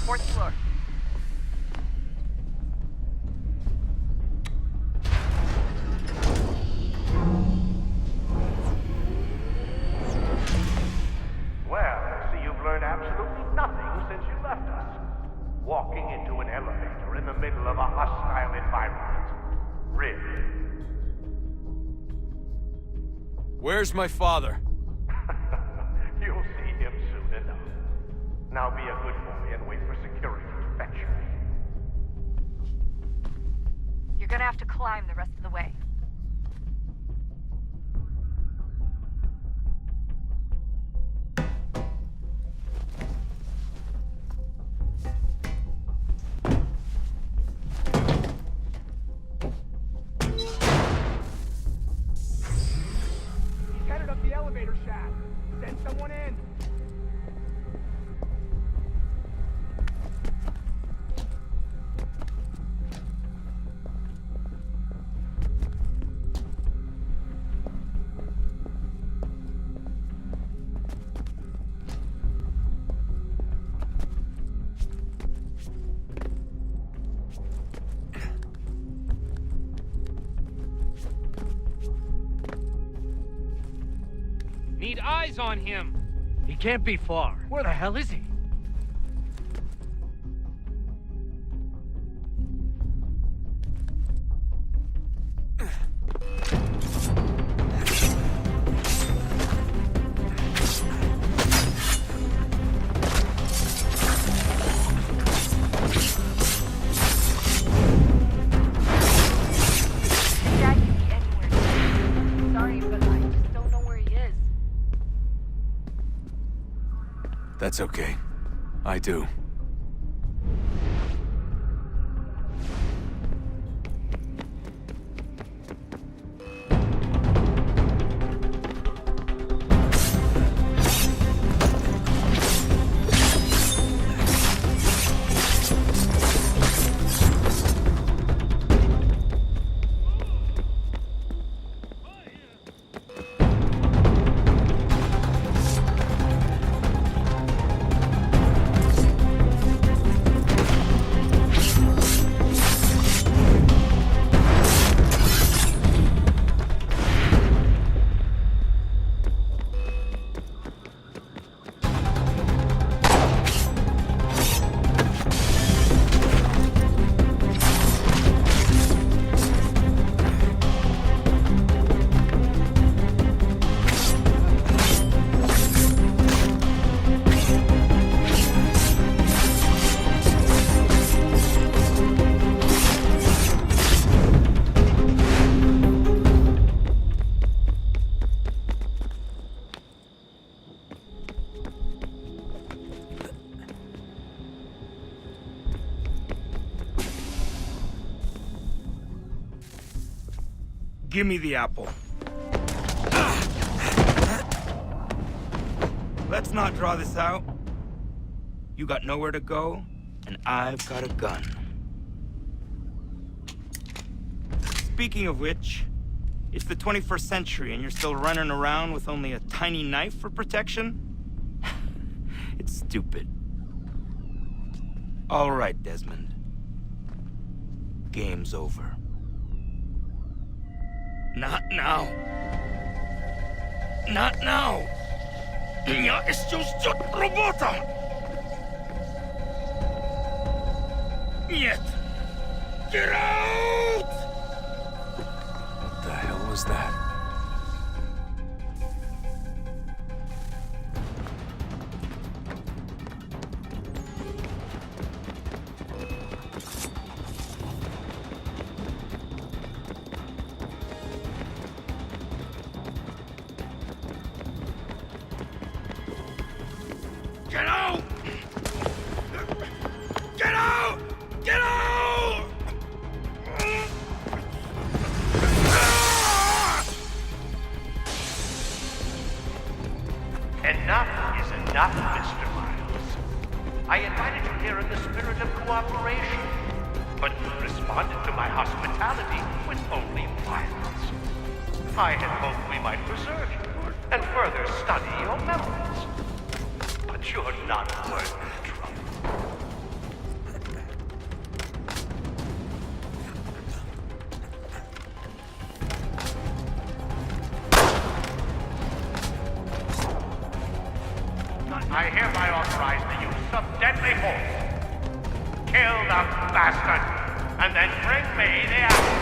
Fourth floor. Well, I see you've learned absolutely nothing since you left us. Walking into an elevator in the middle of a hostile environment. Really? Where's my father? You'll see him soon enough. Now be a good boy and wait for security to fetch you. You're gonna have to climb the rest of the way. He's headed up the elevator shaft. Send someone in. Need eyes on him. He can't be far. Where the hell is he? Dad could be anywhere. Sorry, but I just don't know where he is. That's okay. I do. Give me the apple. Let's not draw this out. You got nowhere to go, and I've got a gun. Speaking of which, It's the 21st century and you're still running around with only a tiny knife for protection? It's stupid. All right, Desmond. Game's over. Not now. Not now. Я еще ждет работа. Нет. Get out! What the hell was that? Get out! Get out! Get out! Enough is enough, Mr. Miles. I invited you here in the spirit of cooperation, but you responded to my hospitality with only violence. I had hoped we might preserve you and further study your memories. But you're not worth the trouble. I hereby authorize the use of deadly force. Kill the bastard, and then bring me the apple.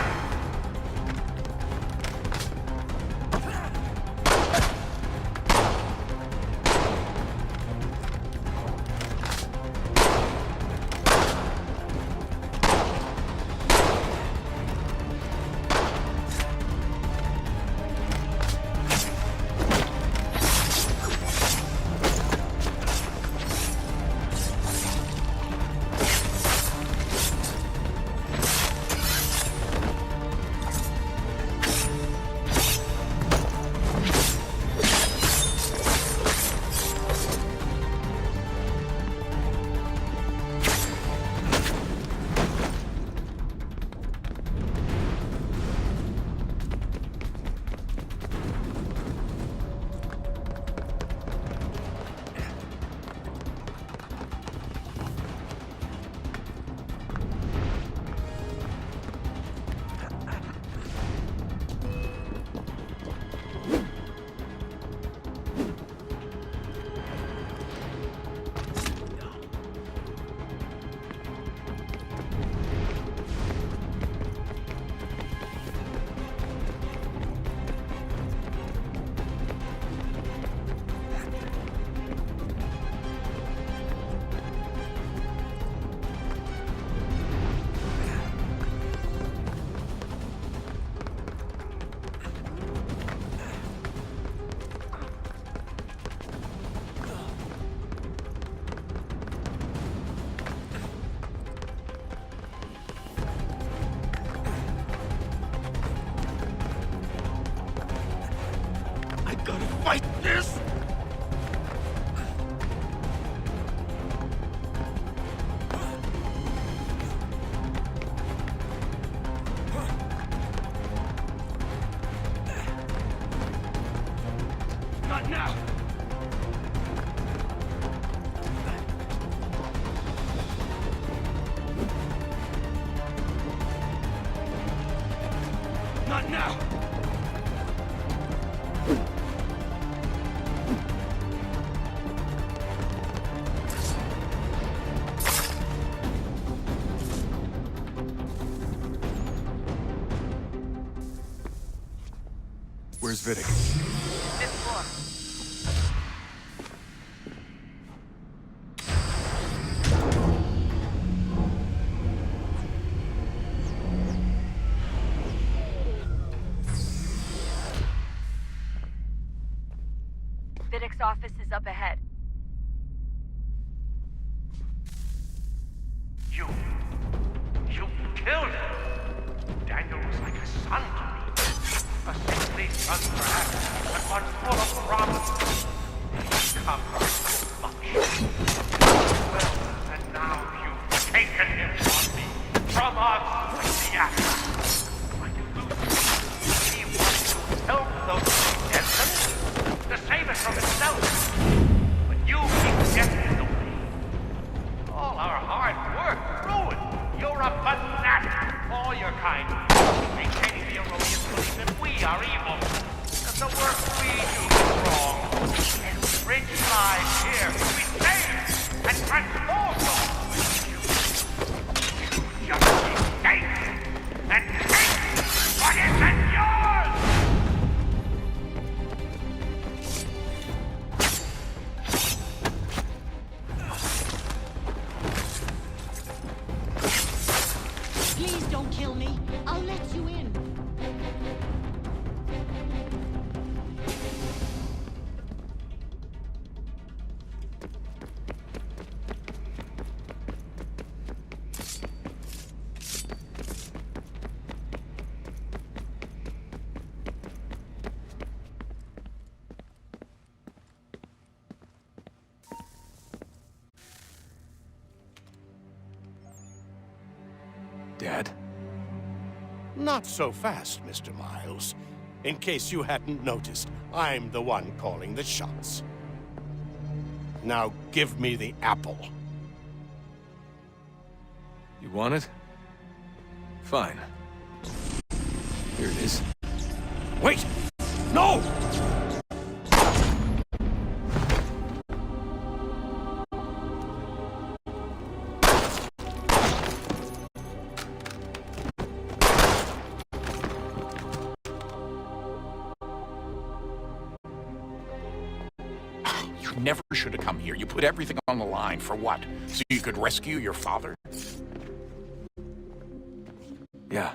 Fight this! Not now! Not now! Where's Vidic? Fifth floor. Vidic's office is up ahead. You killed him. Daniel was like a son to me. A sickly son, perhaps, but one full of promise. Come so much. Well, and now you've taken him from me, from us, the act. Like a loser. He was Dad? Not so fast, Mr. Miles. In case you hadn't noticed, I'm the one calling the shots. Now give me the apple. You want it? Fine. Here it is. Wait! No! You never should have come here. You put everything on the line. For what? So you could rescue your father? Yeah.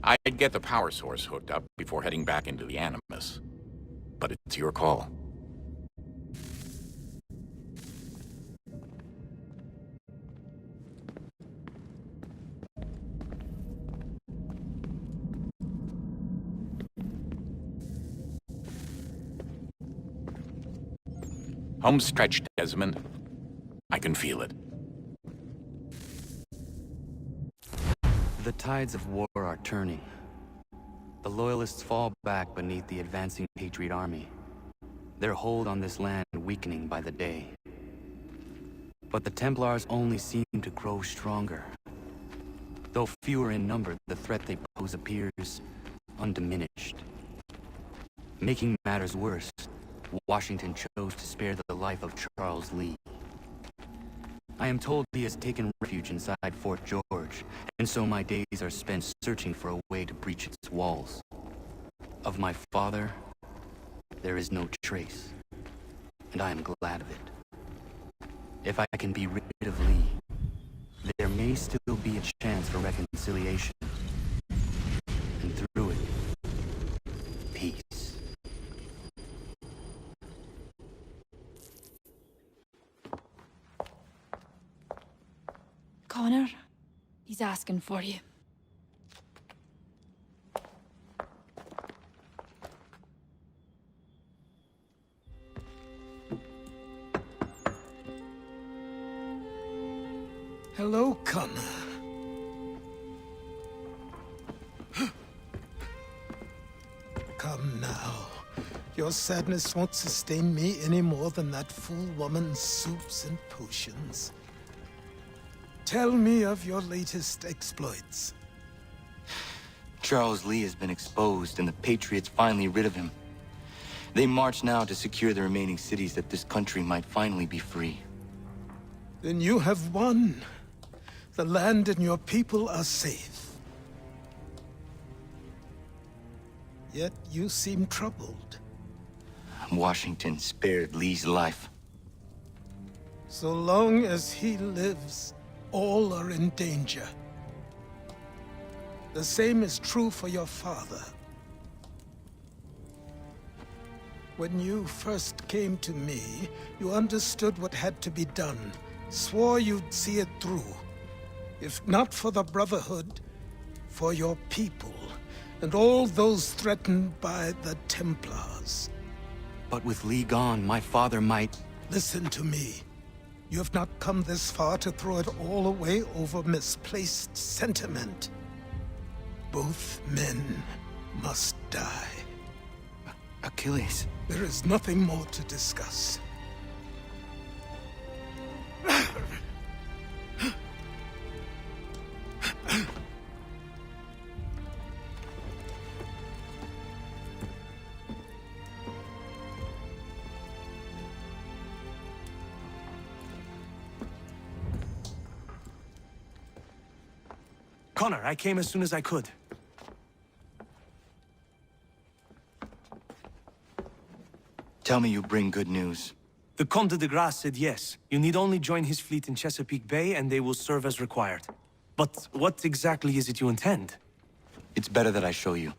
I'd get the power source hooked up before heading back into the Animus. But it's your call. Home stretch, Desmond. I can feel it. The tides of war are turning. The Loyalists fall back beneath the advancing Patriot army. Their hold on this land weakening by the day. But the Templars only seem to grow stronger. Though fewer in number, the threat they pose appears undiminished. Making matters worse, Washington chose to spare the life of Charles Lee. I am told he has taken refuge inside Fort George, and so my days are spent searching for a way to breach its walls. Of my father, there is no trace, and I am glad of it. If I can be rid of Lee, there may still be a chance for reconciliation. And through it, peace. Connor, he's asking for you. Hello, Connor. Come now. Your sadness won't sustain me any more than that fool woman's soups and potions. Tell me of your latest exploits. Charles Lee has been exposed, and the Patriots finally rid of him. They march now to secure the remaining cities that this country might finally be free. Then you have won. The land and your people are safe. Yet you seem troubled. Washington spared Lee's life. So long as he lives, all are in danger. The same is true for your father. When you first came to me, you understood what had to be done, swore you'd see it through. If not for the Brotherhood, for your people, and all those threatened by the Templars. But with Lee gone, my father might... Listen to me. You have not come this far to throw it all away over misplaced sentiment. Both men must die. Achilles. There is nothing more to discuss. Connor, I came as soon as I could. Tell me you bring good news. The Comte de Grasse said yes. You need only join his fleet in Chesapeake Bay and they will serve as required. But what exactly is it you intend? It's better that I show you.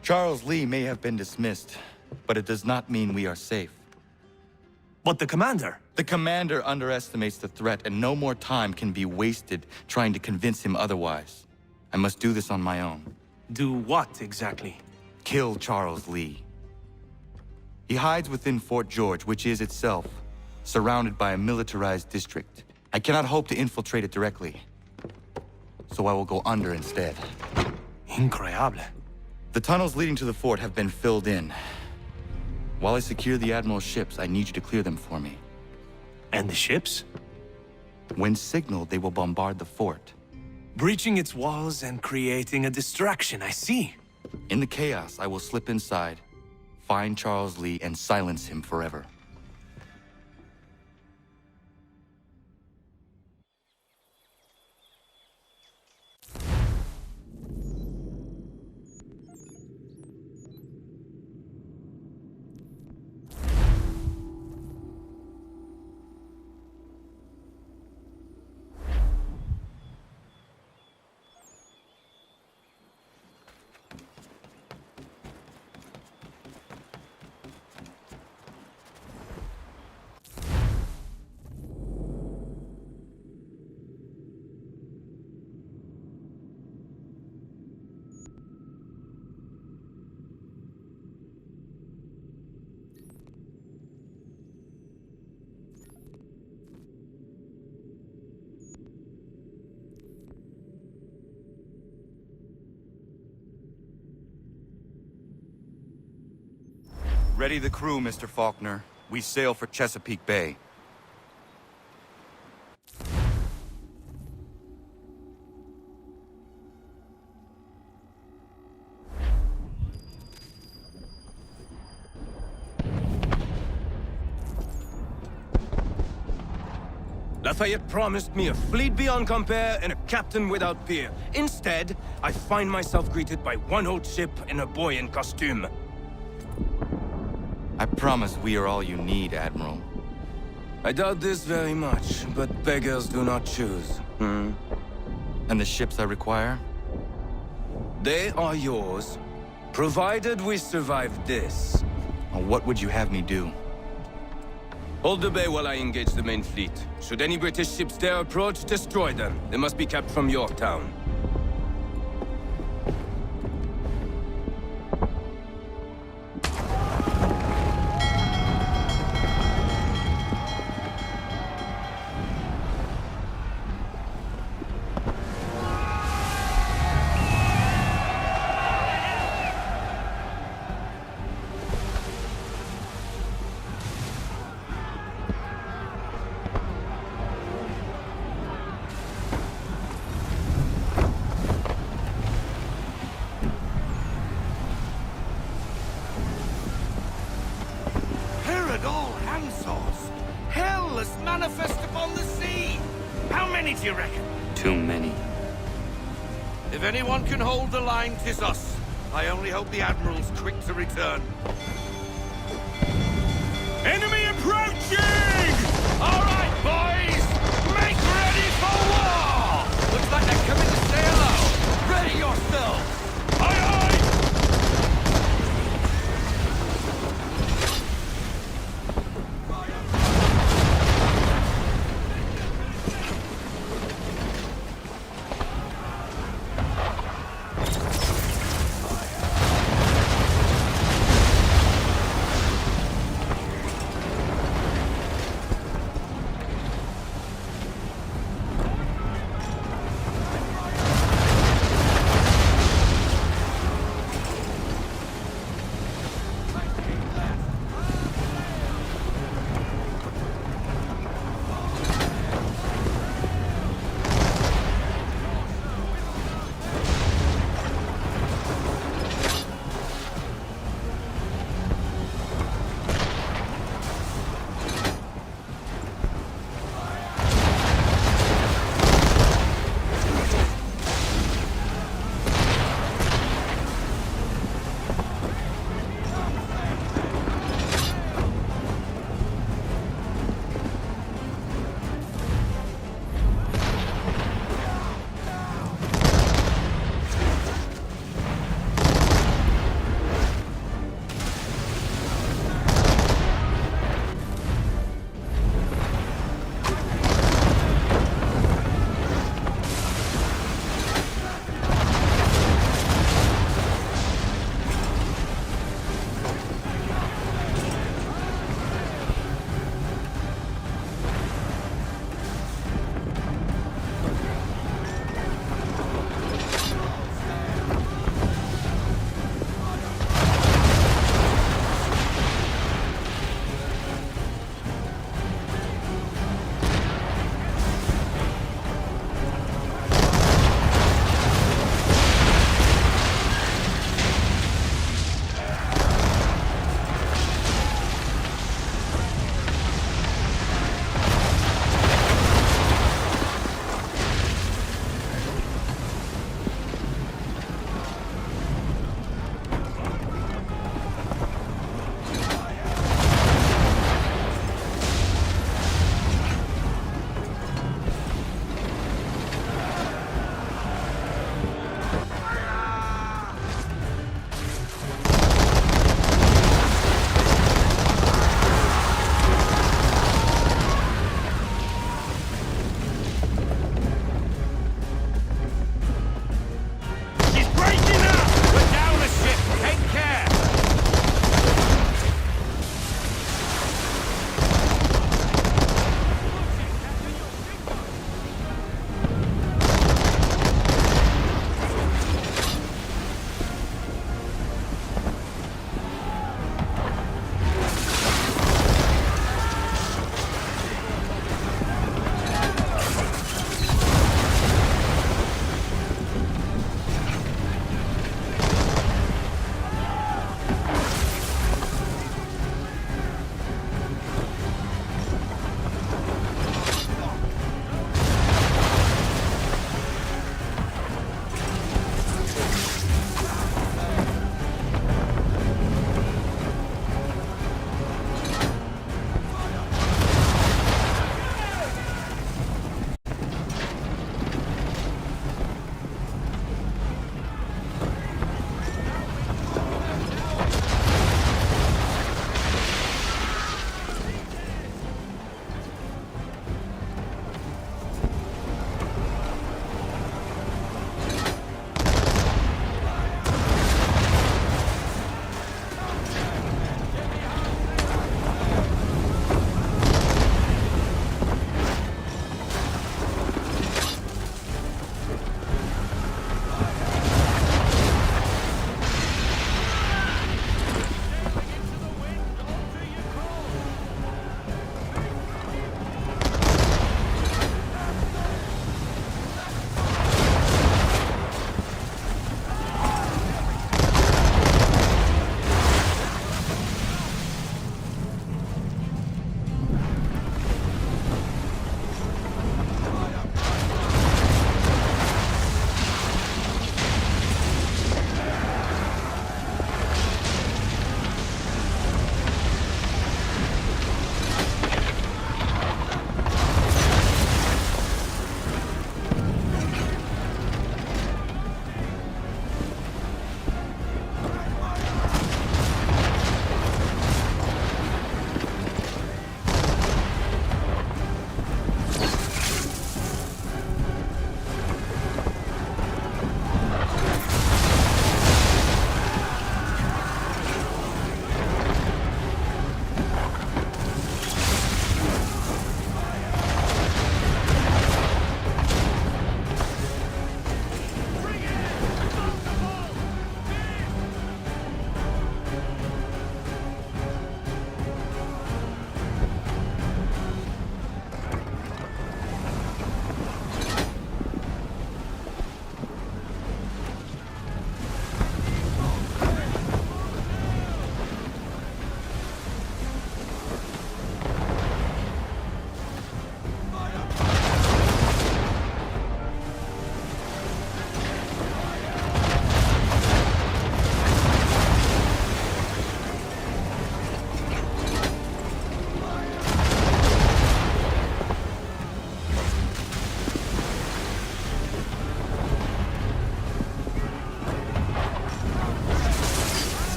Charles Lee may have been dismissed, but it does not mean we are safe. But the commander? The commander underestimates the threat, and no more time can be wasted trying to convince him otherwise. I must do this on my own. Do what, exactly? Kill Charles Lee. He hides within Fort George, which is itself surrounded by a militarized district. I cannot hope to infiltrate it directly, so I will go under instead. Incroyable. The tunnels leading to the fort have been filled in. While I secure the Admiral's ships, I need you to clear them for me. And the ships? When signaled, they will bombard the fort. Breaching its walls and creating a distraction, I see. In the chaos, I will slip inside, find Charles Lee, and silence him forever. Ready the crew, Mr. Faulkner. We sail for Chesapeake Bay. Lafayette promised me a fleet beyond compare and a captain without peer. Instead, I find myself greeted by one old ship and a boy in costume. I promise we are all you need, Admiral. I doubt this very much, but beggars do not choose. And the ships I require? They are yours, provided we survive this. What would you have me do? Hold the bay while I engage the main fleet. Should any British ships dare approach, destroy them. They must be kept from Yorktown. Manifest upon the sea! How many do you reckon? Too many. If anyone can hold the line, 'tis us. I only hope the Admiral's quick to return. Enemy approaching! All right, boys! Make ready for war! Looks like they're coming to say hello. Ready yourselves! Aye, aye!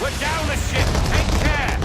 We're down a ship! Take care!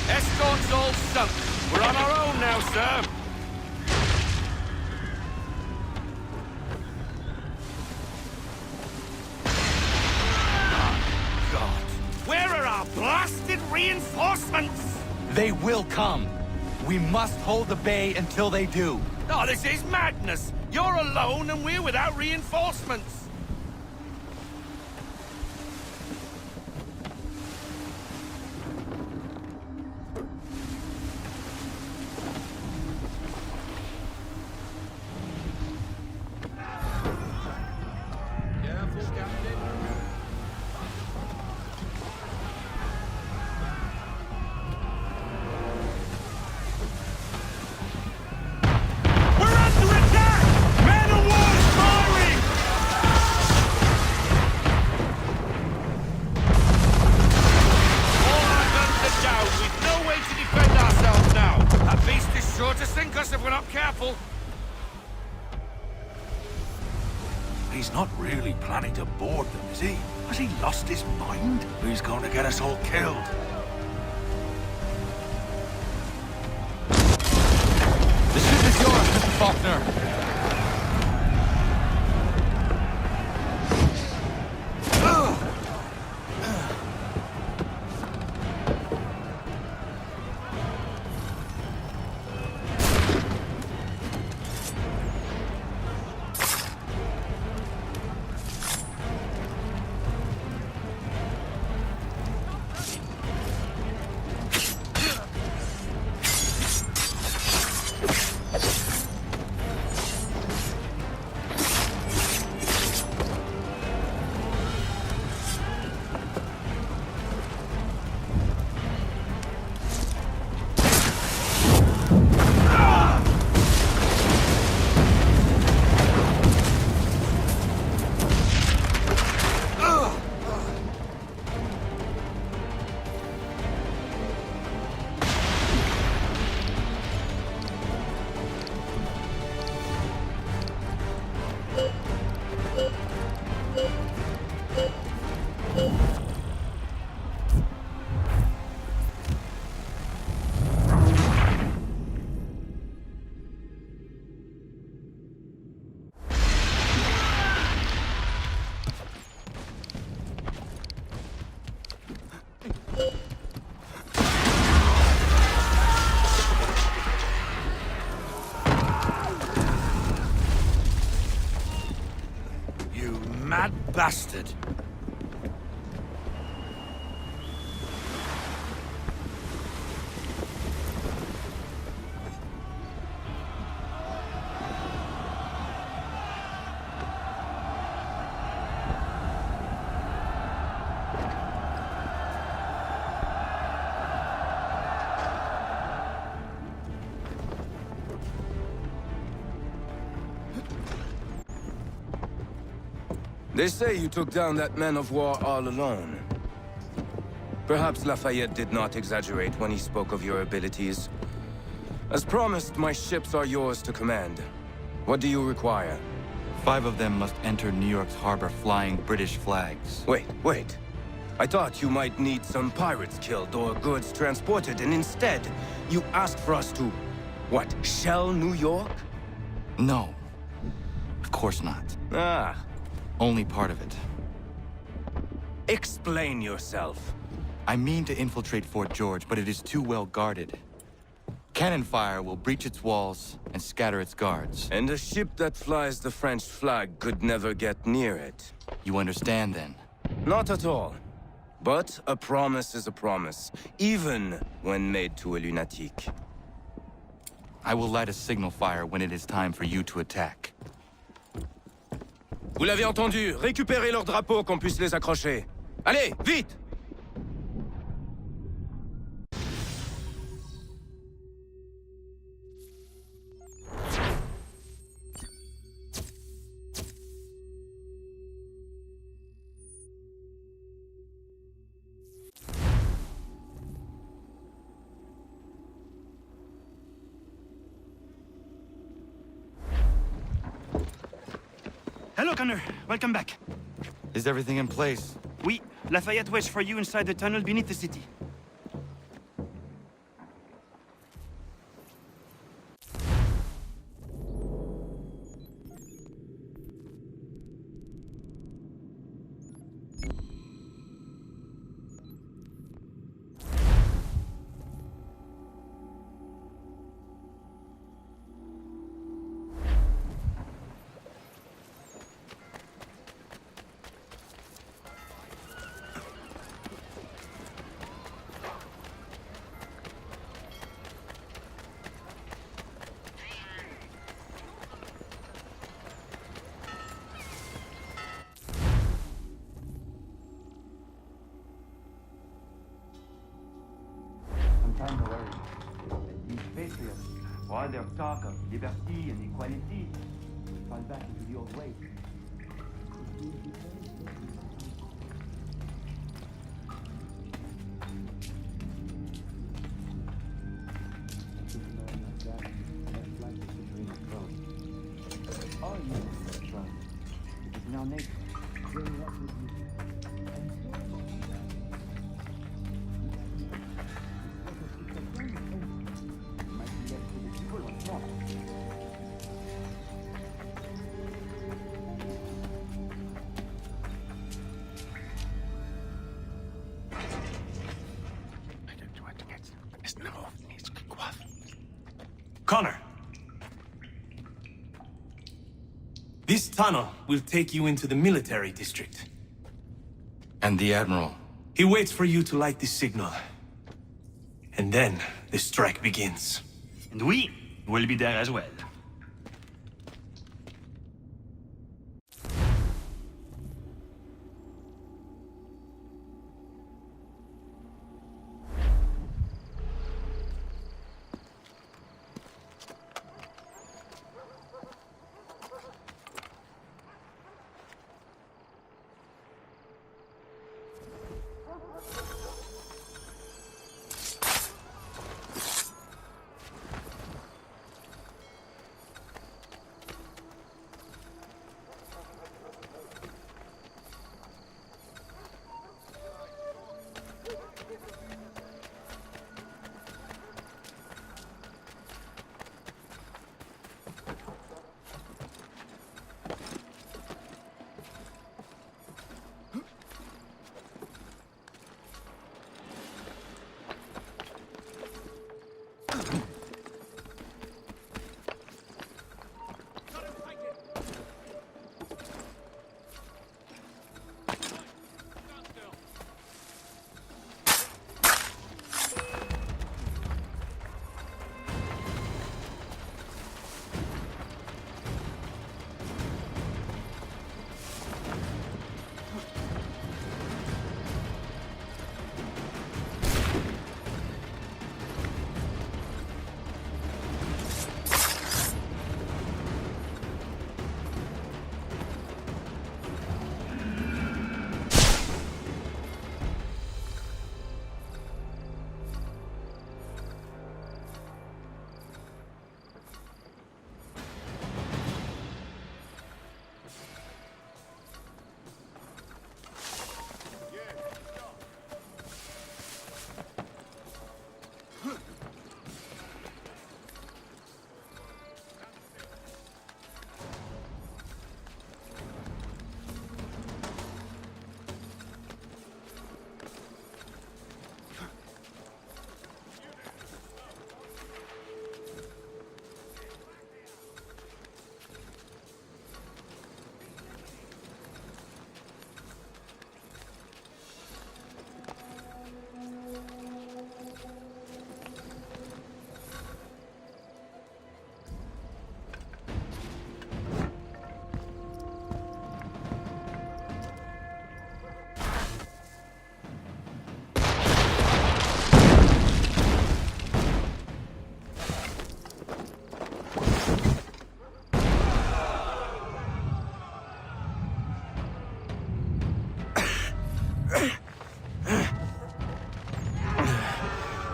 Escort's all sunk. We're on our own now, sir. They will come. We must hold the bay until they do. Oh, this is madness! You're alone and we're without reinforcements! If we're not careful. He's not really planning to board them, is he? Has he lost his mind? He's going to get us all killed. The ship is yours, Mr. Faulkner. Mad bastard. They say you took down that man of war all alone. Perhaps Lafayette did not exaggerate when he spoke of your abilities. As promised, my ships are yours to command. What do you require? 5 of them must enter New York's harbor flying British flags. Wait. I thought you might need some pirates killed or goods transported, and instead, you asked for us to, what, shell New York? No. Of course not. Only part of it. Explain yourself. I mean to infiltrate Fort George, but it is too well guarded. Cannon fire will breach its walls and scatter its guards. And a ship that flies the French flag could never get near it. You understand, then? Not at all. But a promise is a promise, even when made to a lunatic. I will light a signal fire when it is time for you to attack. Vous l'avez entendu, récupérez leurs drapeaux qu'on puisse les accrocher. Allez, vite! Hello, Connor. Welcome back. Is everything in place? Oui. Lafayette waits for you inside the tunnel beneath the city. All their talk of liberty and equality will fall back into the old ways. All humans are trust. It is in our nature. Bring up with you. Connor! This tunnel will take you into the military district. And the Admiral? He waits for you to light the signal. And then the strike begins. And we will be there as well.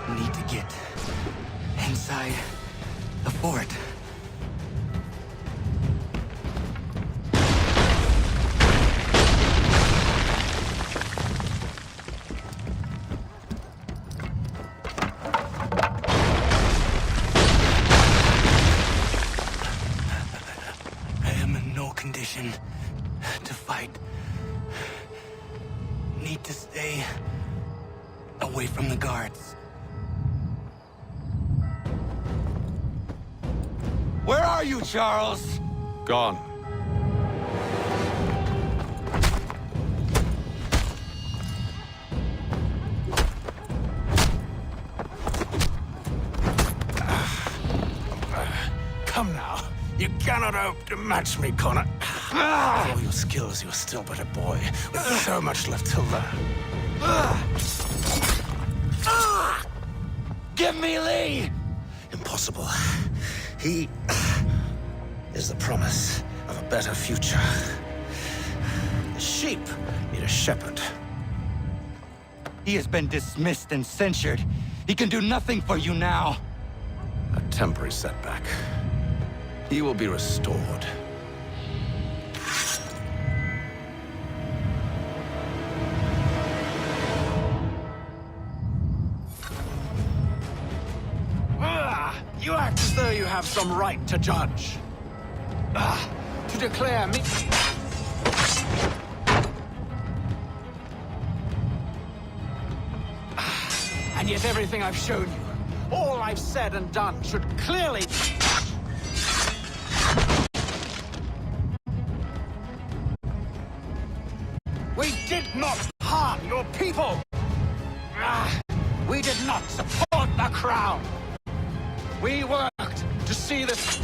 Need to get inside the fort. I am in no condition to fight. Need to stay away from the guards. Where are you, Charles? Gone. Come now. You cannot hope to match me, Connor. With all your skills, you're still but a boy, with so much left to learn. Give me Lee! Impossible. impossible. He is the promise of a better future. The sheep need a shepherd. He has been dismissed and censured. He can do nothing for you now. A temporary setback. He will be restored. You act as though you have some right to judge. To declare me... And yet everything I've shown you, all I've said and done, should clearly... We did not harm your people! We did not support the crown! We worked to see this...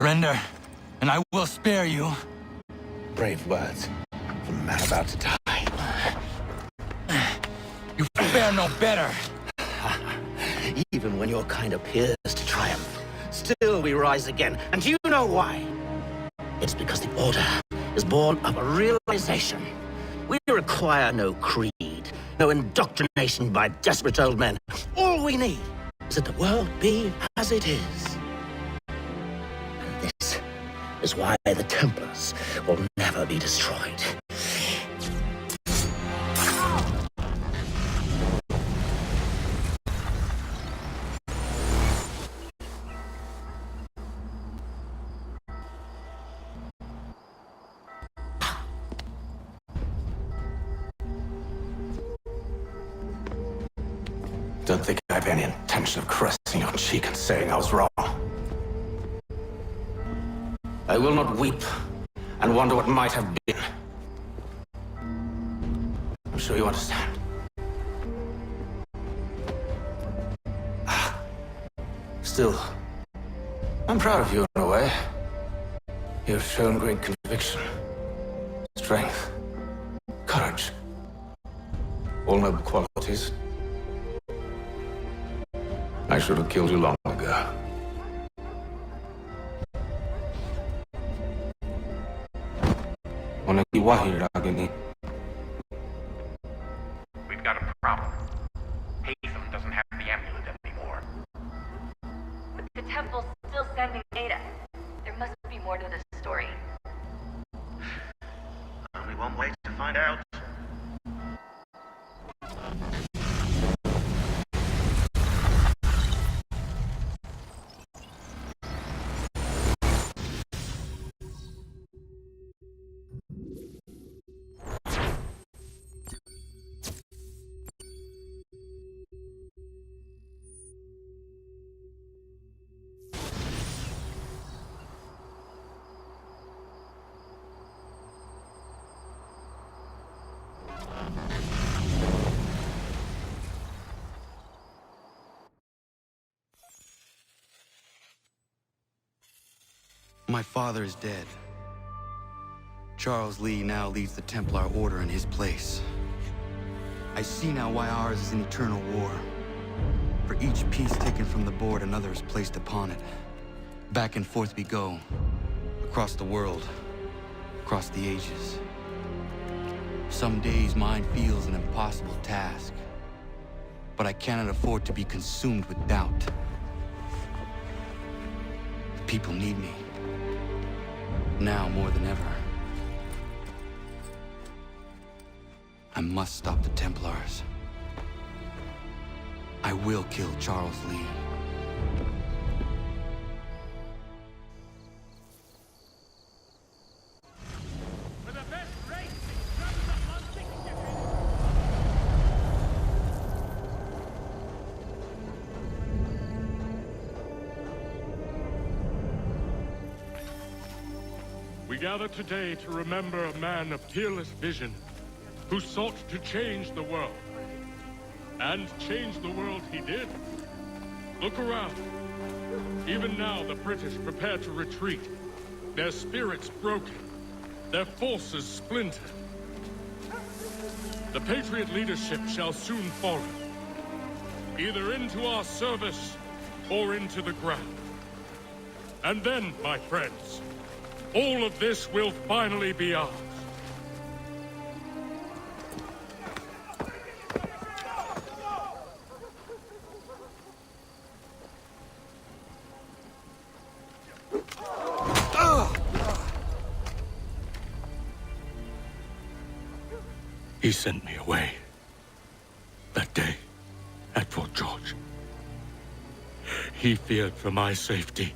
Surrender, and I will spare you. Brave words from a man about to die. You fare no better. Even when your kind appears to triumph, still we rise again. And do you know why? It's because the Order is born of a realization. We require no creed, no indoctrination by desperate old men. All we need is that the world be as it is. And this is why the Templars will never be destroyed. Don't think I have any intention of caressing your cheek and saying I was wrong. I will not weep and wonder what might have been. I'm sure you understand. Still, I'm proud of you in a way. You have shown great conviction, strength, courage. All noble qualities. I should have killed you long ago. We've got a problem. Hatham doesn't have the amulet anymore. But the temple's still sending data. There must be more to this story. Only one way to find out. My father is dead. Charles Lee now leads the Templar Order in his place. I see now why ours is an eternal war. For each piece taken from the board, another is placed upon it. Back and forth we go. Across the world. Across the ages. Some days mine feels an impossible task. But I cannot afford to be consumed with doubt. The people need me. Now more than ever. I must stop the Templars. I will kill Charles Lee. We gather today to remember a man of peerless vision who sought to change the world. And change the world he did. Look around. Even now, the British prepare to retreat. Their spirits broken. Their forces splintered. The Patriot leadership shall soon follow. Either into our service, or into the ground. And then, my friends, all of this will finally be ours. He sent me away. That day, at Fort George. He feared for my safety.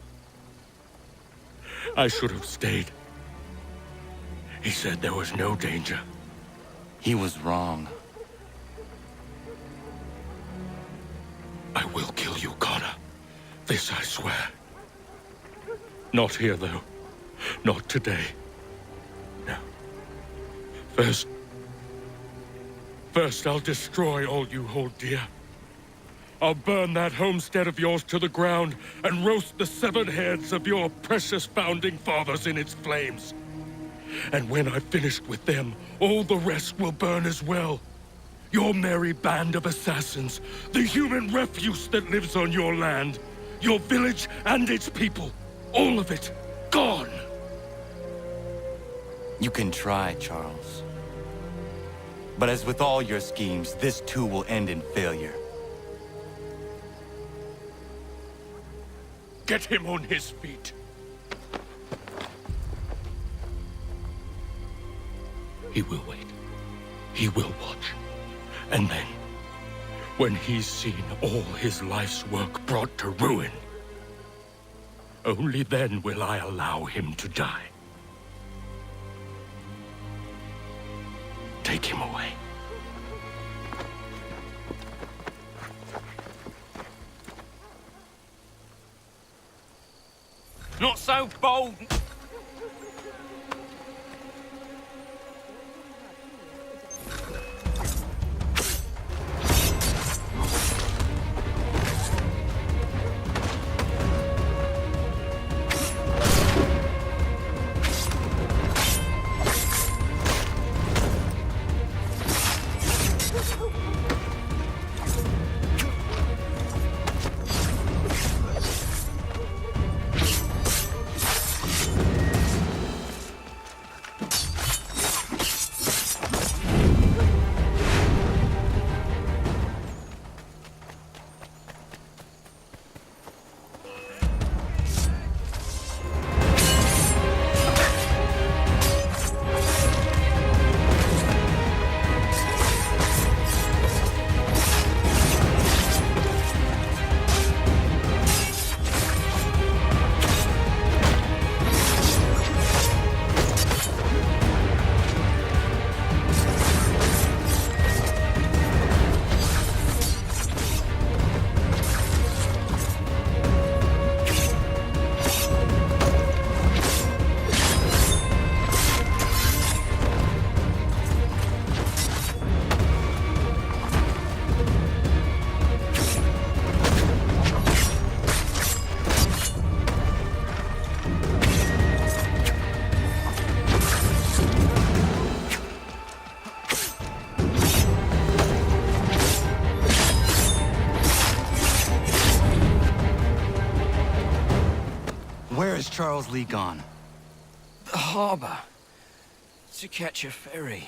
I should have stayed. He said there was no danger. He was wrong. I will kill you, Connor. This I swear. Not here, though. Not today. No. First, I'll destroy all you hold dear. I'll burn that homestead of yours to the ground and roast the severed heads of your precious founding fathers in its flames. And when I've finished with them, all the rest will burn as well. Your merry band of assassins, the human refuse that lives on your land, your village and its people, all of it, gone. You can try, Charles. But as with all your schemes, this too will end in failure. Get him on his feet. He will wait. He will watch. And then, when he's seen all his life's work brought to ruin, only then will I allow him to die. Take him away. Not so bold. Where is Charles Lee gone? The harbor. To catch a ferry.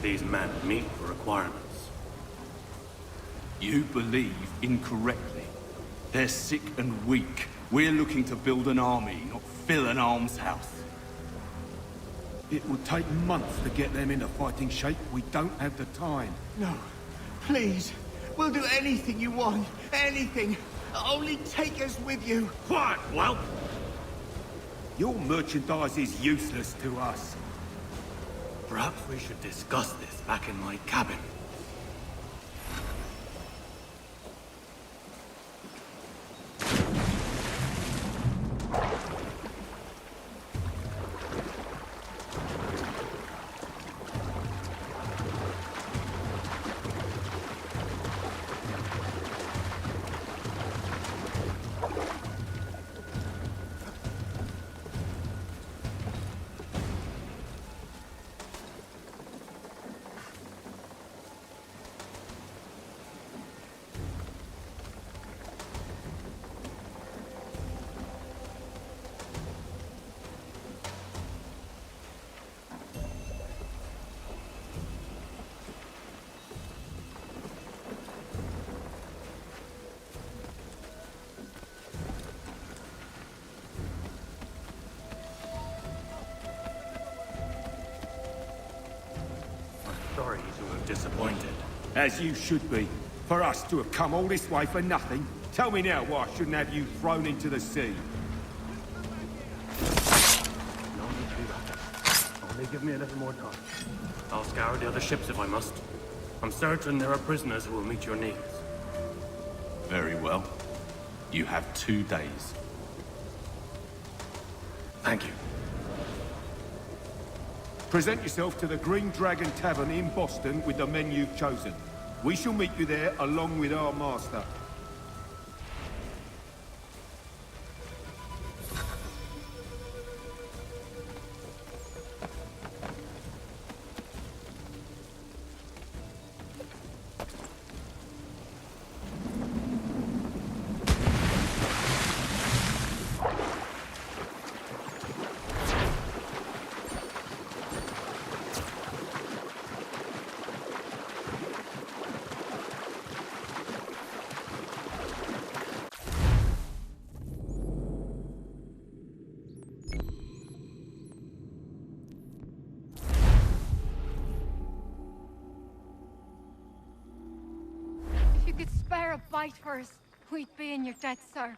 these men meet the requirements. You believe incorrectly. They're sick and weak. We're looking to build an army, not fill an almshouse. It would take months to get them into fighting shape. We don't have the time. No. Please. We'll do anything you want. Anything. Only take us with you. Quiet, whelp! Your merchandise is useless to us. Perhaps we should discuss this back in my cabin. Sorry to have disappointed. As you should be. For us to have come all this way for nothing. Tell me now why I shouldn't have you thrown into the sea. No need to do that. Only give me a little more time. I'll scour the other ships if I must. I'm certain there are prisoners who will meet your needs. Very well. You have 2 days. Thank you. Present yourself to the Green Dragon Tavern in Boston with the men you've chosen. We shall meet you there along with our master. If you could spare a bite for us, we'd be in your debt, sir.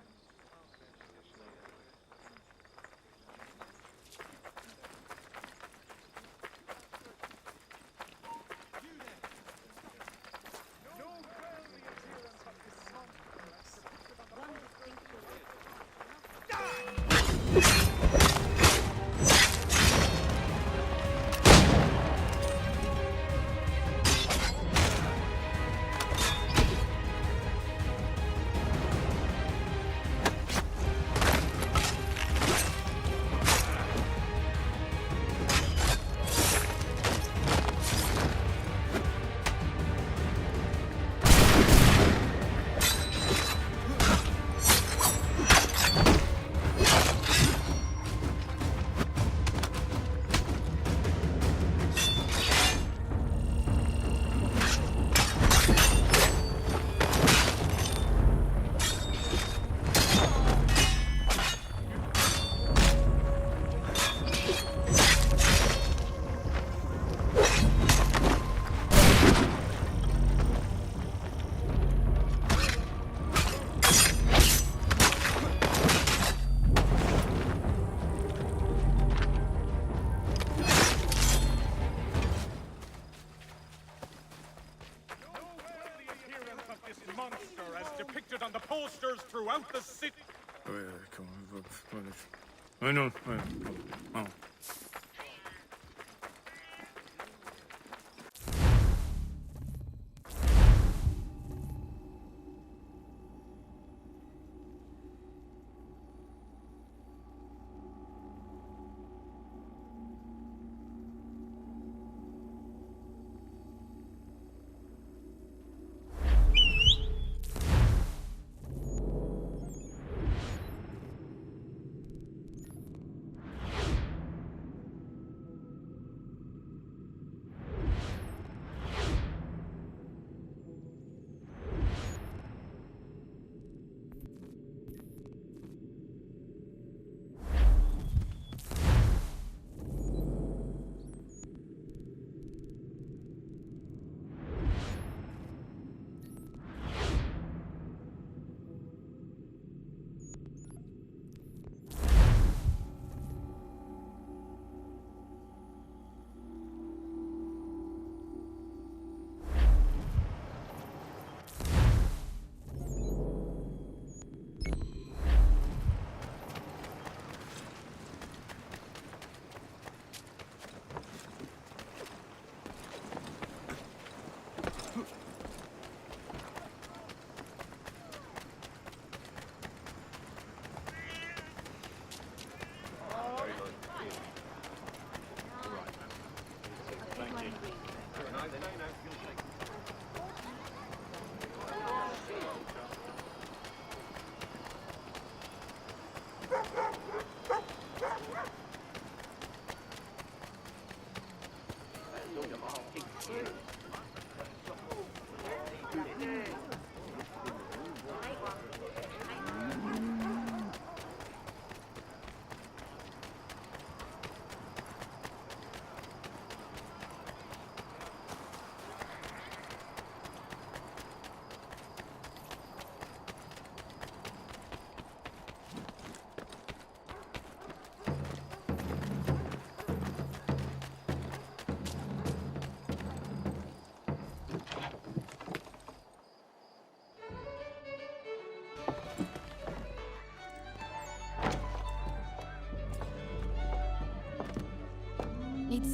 Throughout the city. I know. Oh.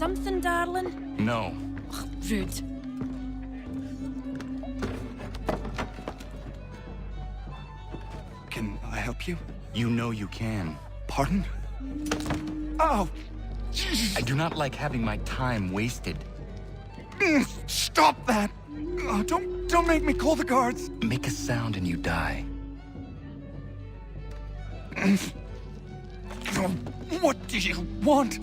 something, darling? No. Ugh, rude. Can I help you? You know you can. Pardon? Oh! I do not like having my time wasted. Stop that! Oh, don't make me call the guards! Make a sound and you die. What do you want?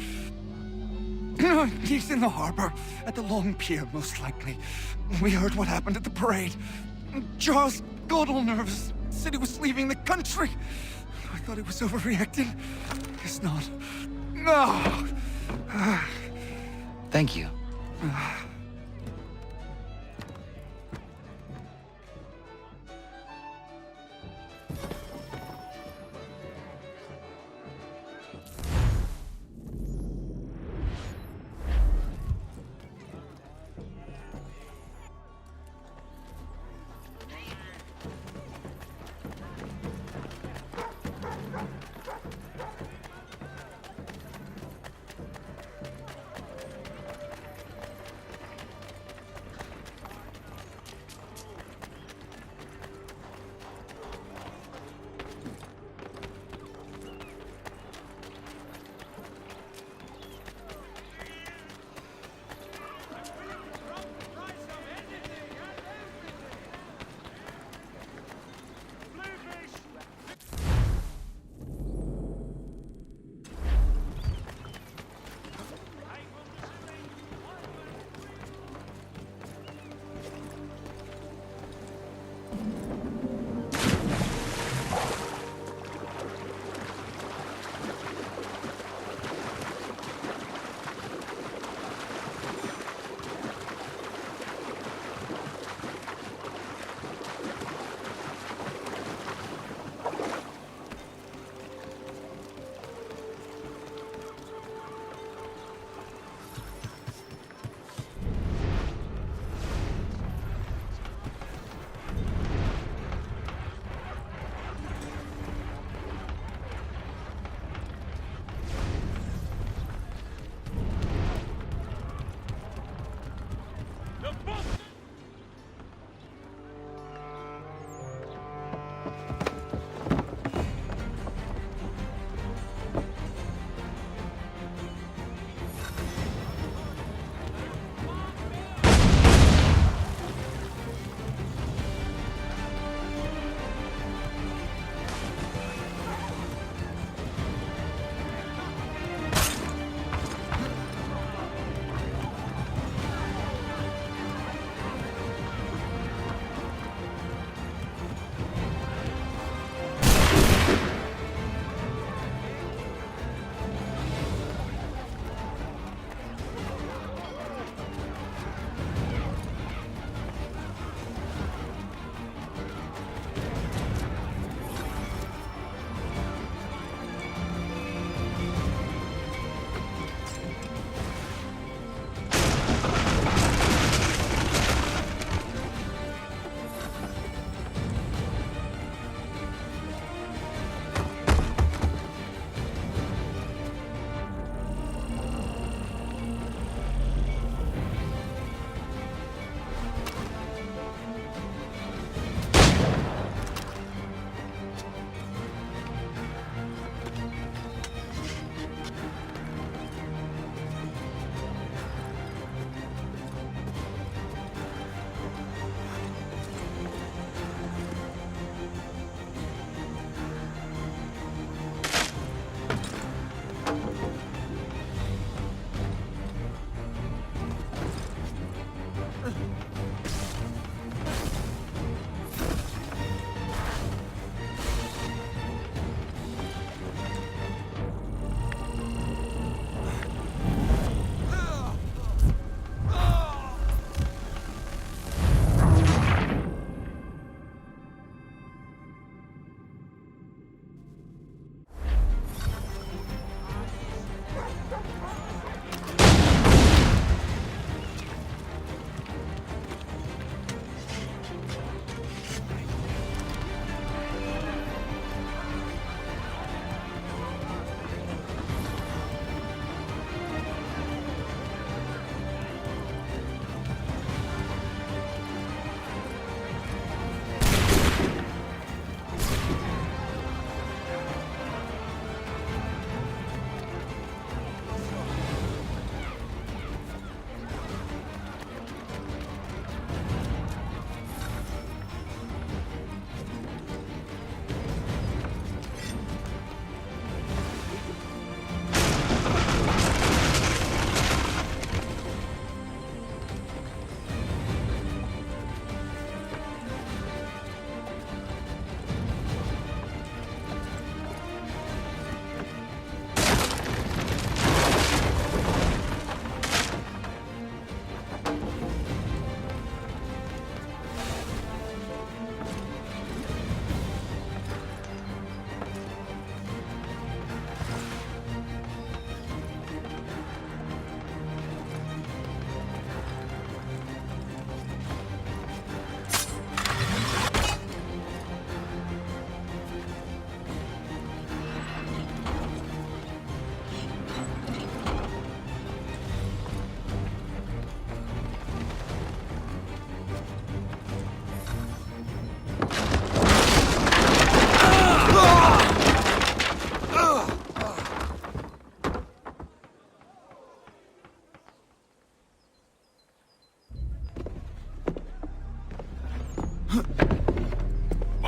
He's in the harbor, at the Long Pier, most likely. We heard what happened at the parade. Charles got all nervous, said he was leaving the country. I thought he was overreacting. Guess not. No! Thank you.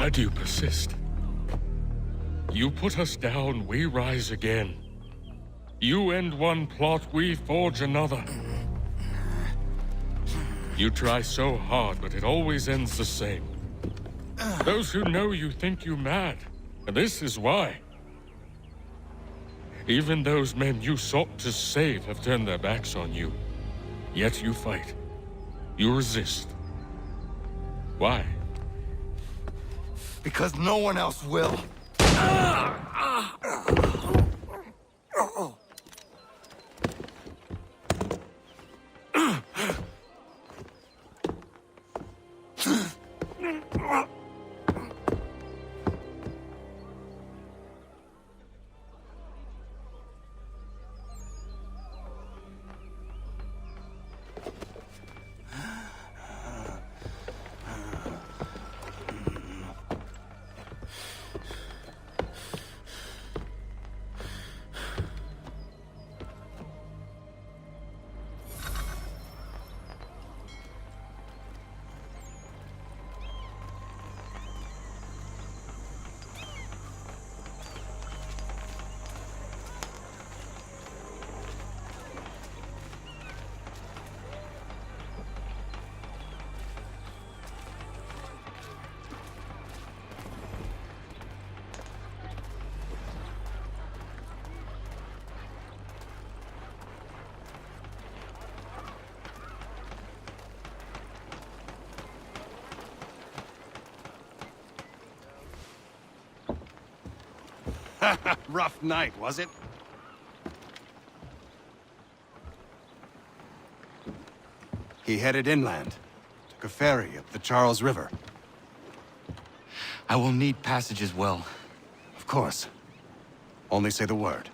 Why do you persist? You put us down, we rise again. You end one plot, we forge another. You try so hard, but it always ends the same. Those who know you think you mad, and this is why. Even those men you sought to save have turned their backs on you. Yet you fight. You resist. Why? Because no one else will. Rough night, was it? He headed inland. Took a ferry up the Charles River. I will need passage as well. Of course. Only say the word.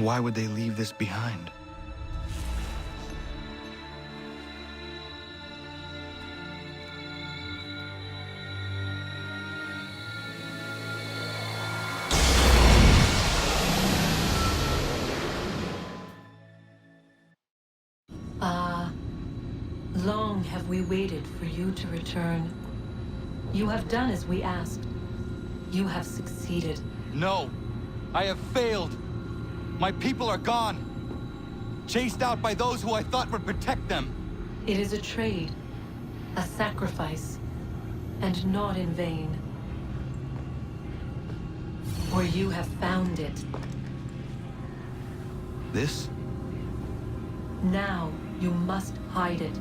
Why would they leave this behind? Long have we waited for you to return. You have done as we asked. You have succeeded. No! I have failed! My people are gone! Chased out by those who I thought would protect them! It is a trade, a sacrifice, and not in vain. For you have found it. This? Now you must hide it,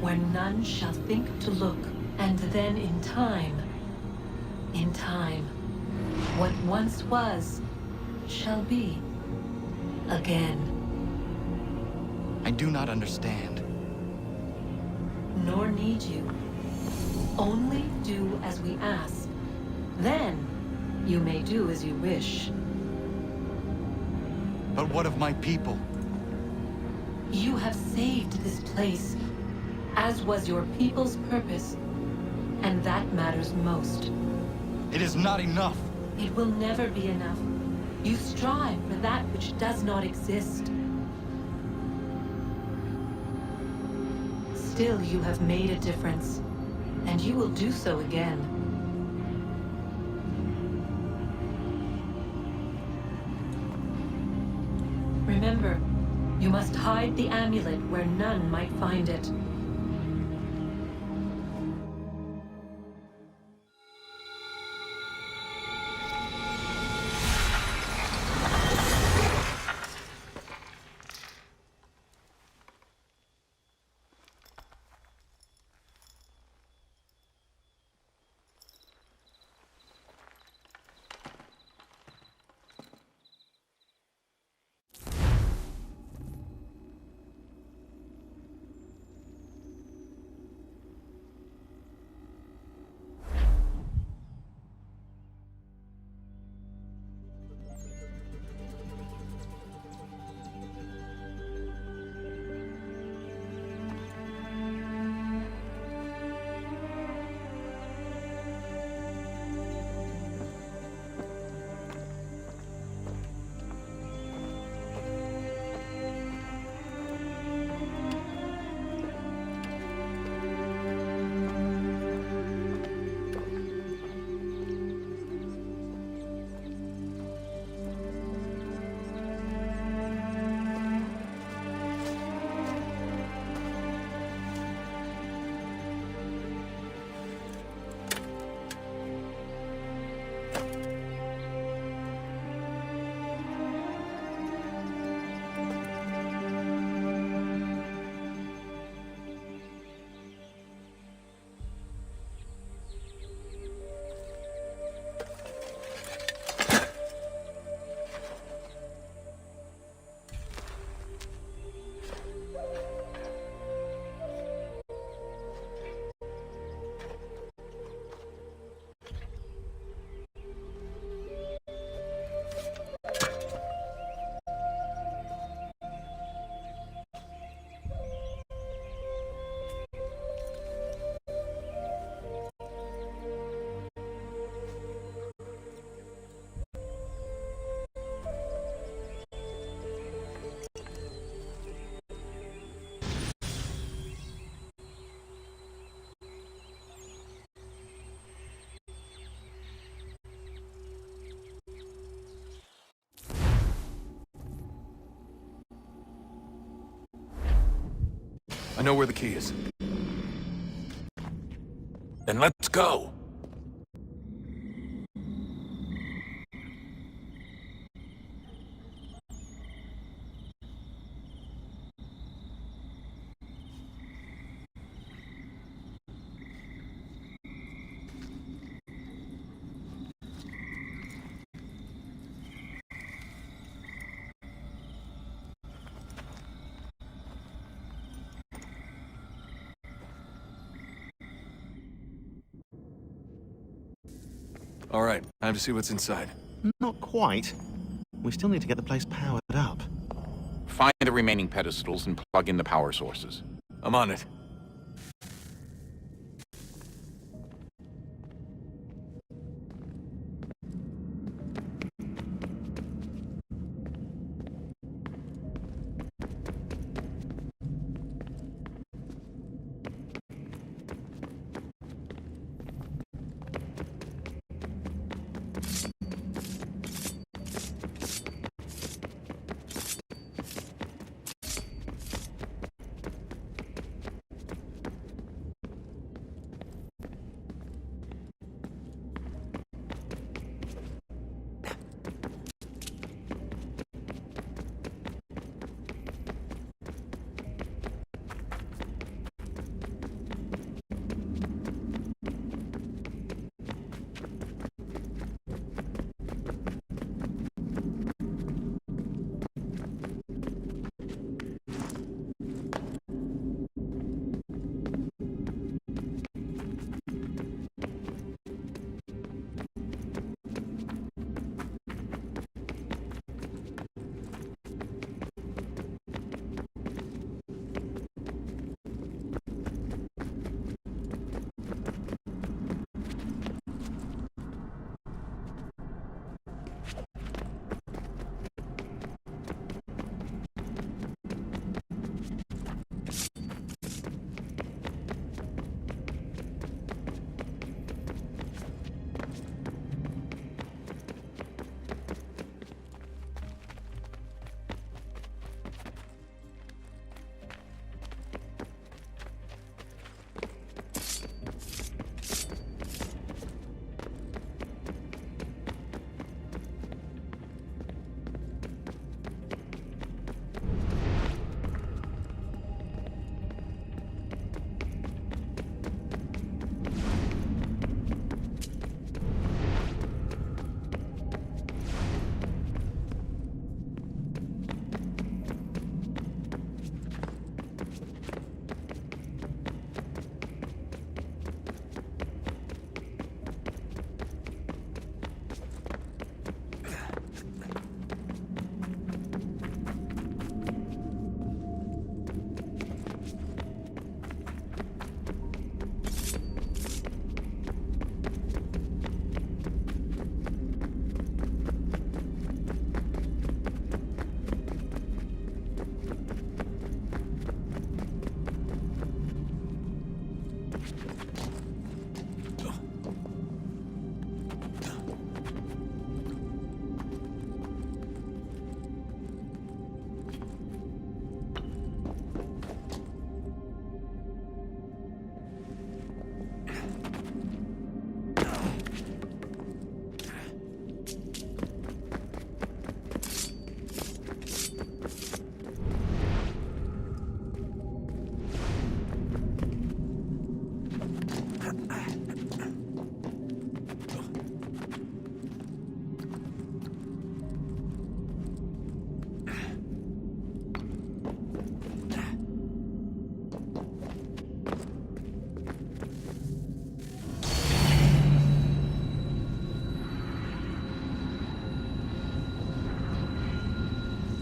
where none shall think to look, and then in time, what once was, shall be again. I do not understand. Nor need you. Only do as we ask. Then, you may do as you wish. But what of my people? You have saved this place, as was your people's purpose, and that matters most. It is not enough. It will never be enough. You strive for that which does not exist. Still, you have made a difference, and you will do so again. Remember, you must hide the amulet where none might find it. I know where the key is. Then let's go! All right, time to see what's inside. Not quite. We still need to get the place powered up. Find the remaining pedestals and plug in the power sources. I'm on it.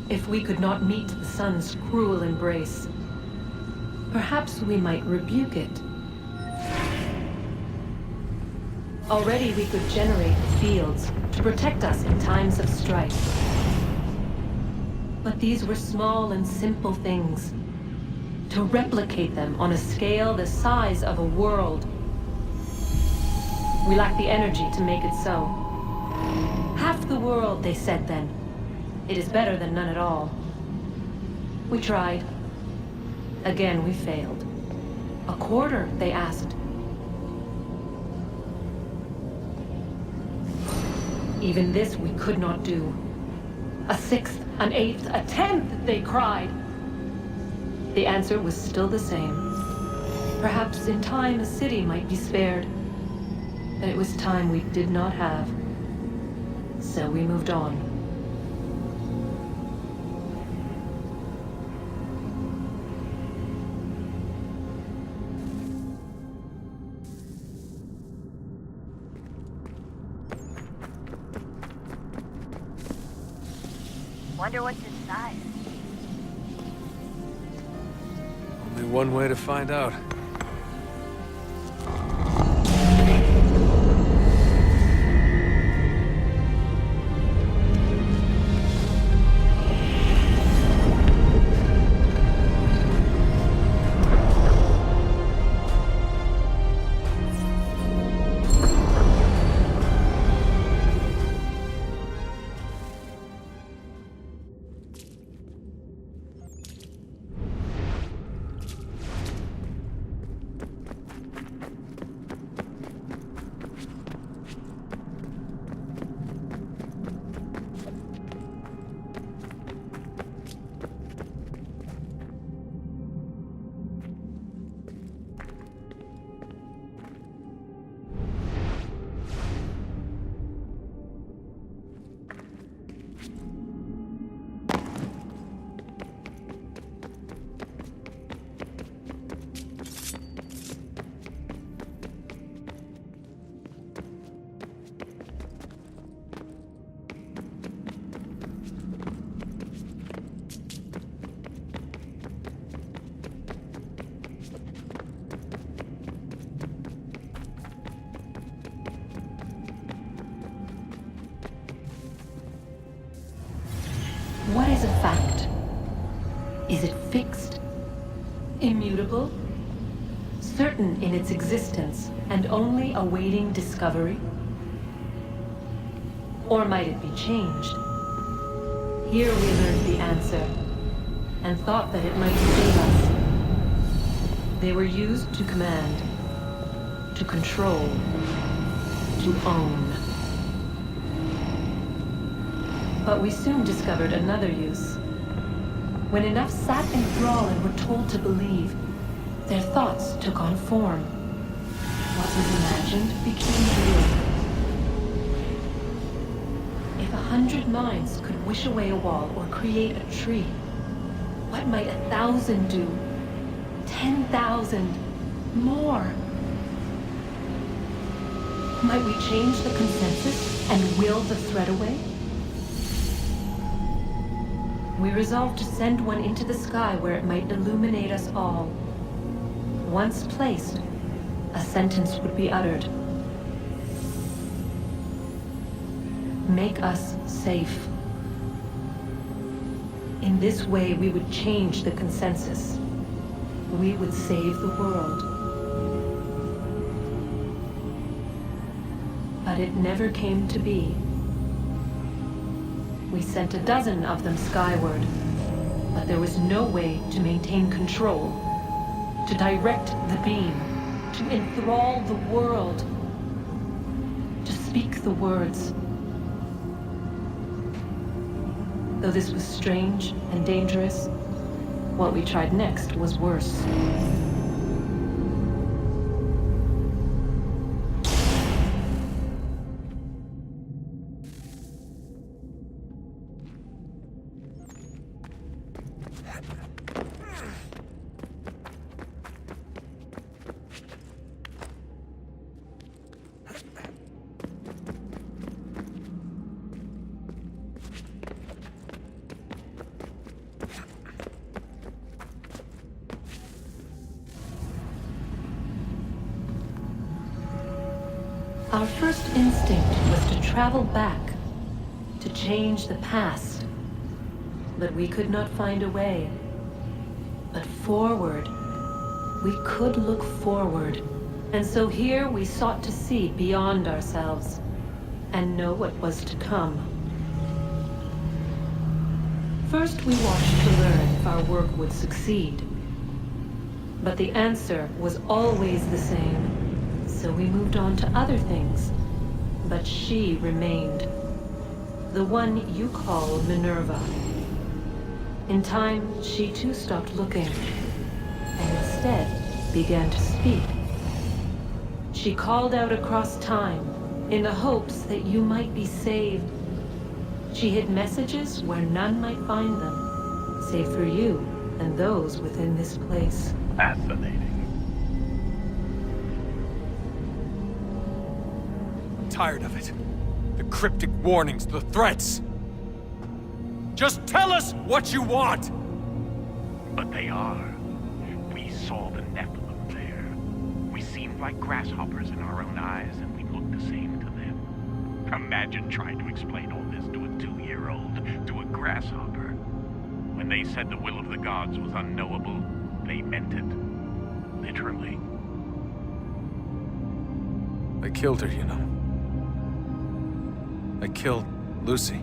If we could not meet the sun's cruel embrace, perhaps we might rebuke it. Already we could generate fields to protect us in times of strife. But these were small and simple things. To replicate them on a scale the size of a world, we lack the energy to make it so. Half the world, they said then. It is better than none at all. We tried. Again, we failed. A quarter, they asked. Even this we could not do. A sixth, an eighth, a tenth, they cried. The answer was still the same. Perhaps in time a city might be spared. But it was time we did not have. So we moved on. Wonder what's inside. Only one way to find out. What is a fact? Is it fixed? Immutable? Certain in its existence and only awaiting discovery? Or might it be changed? Here we learned the answer, and thought that it might save us. They were used to command, to control, to own. But we soon discovered another use. When enough sat in thrall and were told to believe, their thoughts took on form. What was imagined became real. If 100 minds could wish away a wall or create a tree, what might 1,000 do? 10,000? More? Might we change the consensus and will the threat away? We resolved to send one into the sky where it might illuminate us all. Once placed, a sentence would be uttered. Make us safe. In this way, we would change the consensus. We would save the world. But it never came to be. We sent a dozen of them skyward, but there was no way to maintain control, to direct the beam, to enthrall the world, to speak the words. Though this was strange and dangerous, what we tried next was worse. Our first instinct was to travel back, to change the past. But we could not find a way. But forward, we could look forward. And so here we sought to see beyond ourselves, and know what was to come. First we watched to learn if our work would succeed. But the answer was always the same. So we moved on to other things. But she remained. The one you call Minerva. In time, she too stopped looking, and instead began to speak. She called out across time, in the hopes that you might be saved. She hid messages where none might find them, save for you and those within this place. Fascinating. Tired of it. The cryptic warnings, the threats. Just tell us what you want! But they are. We saw the Nephilim there. We seemed like grasshoppers in our own eyes, and we looked the same to them. Imagine trying to explain all this to a 2-year-old, to a grasshopper. When they said the will of the gods was unknowable, they meant it. Literally. I killed her, you know. I killed Lucy.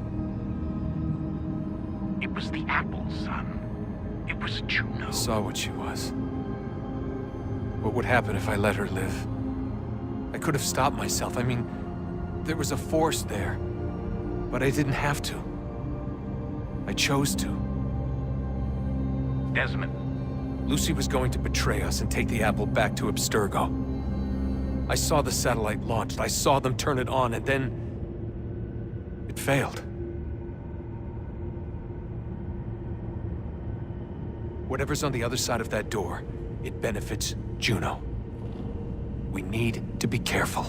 It was the apple, son. It was Juno. I saw what she was. What would happen if I let her live? I could have stopped myself. I mean, there was a force there. But I didn't have to. I chose to. Desmond. Lucy was going to betray us and take the apple back to Abstergo. I saw the satellite launched. I saw them turn it on, and then... it failed. Whatever's on the other side of that door, it benefits Juno. We need to be careful.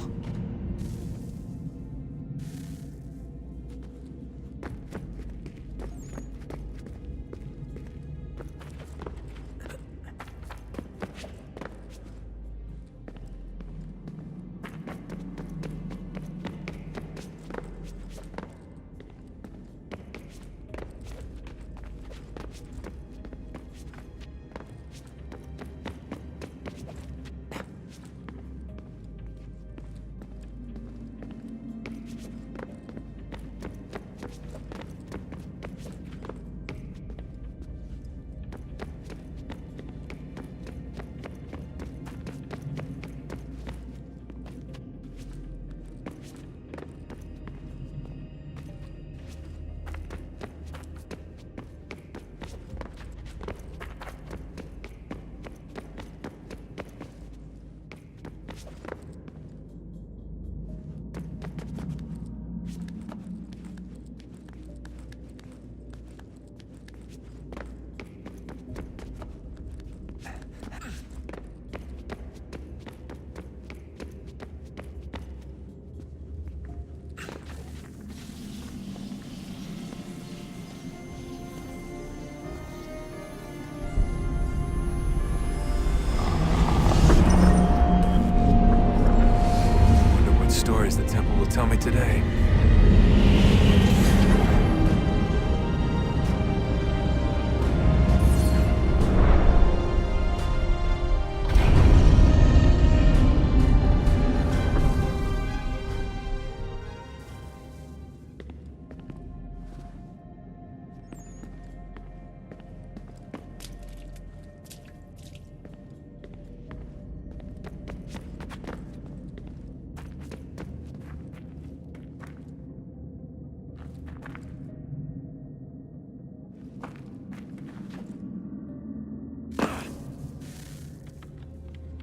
Stories the temple will tell me today.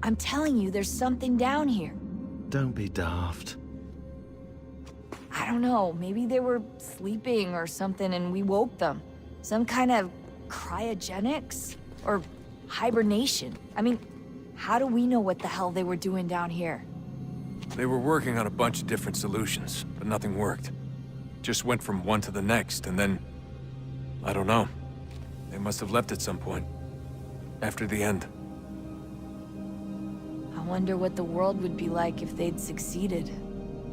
I'm telling you, there's something down here. Don't be daft. I don't know, maybe they were sleeping or something and we woke them. Some kind of cryogenics? Or hibernation. I mean, how do we know what the hell they were doing down here? They were working on a bunch of different solutions, but nothing worked. Just went from one to the next, and then... I don't know. They must have left at some point. After the end. I wonder what the world would be like if they'd succeeded.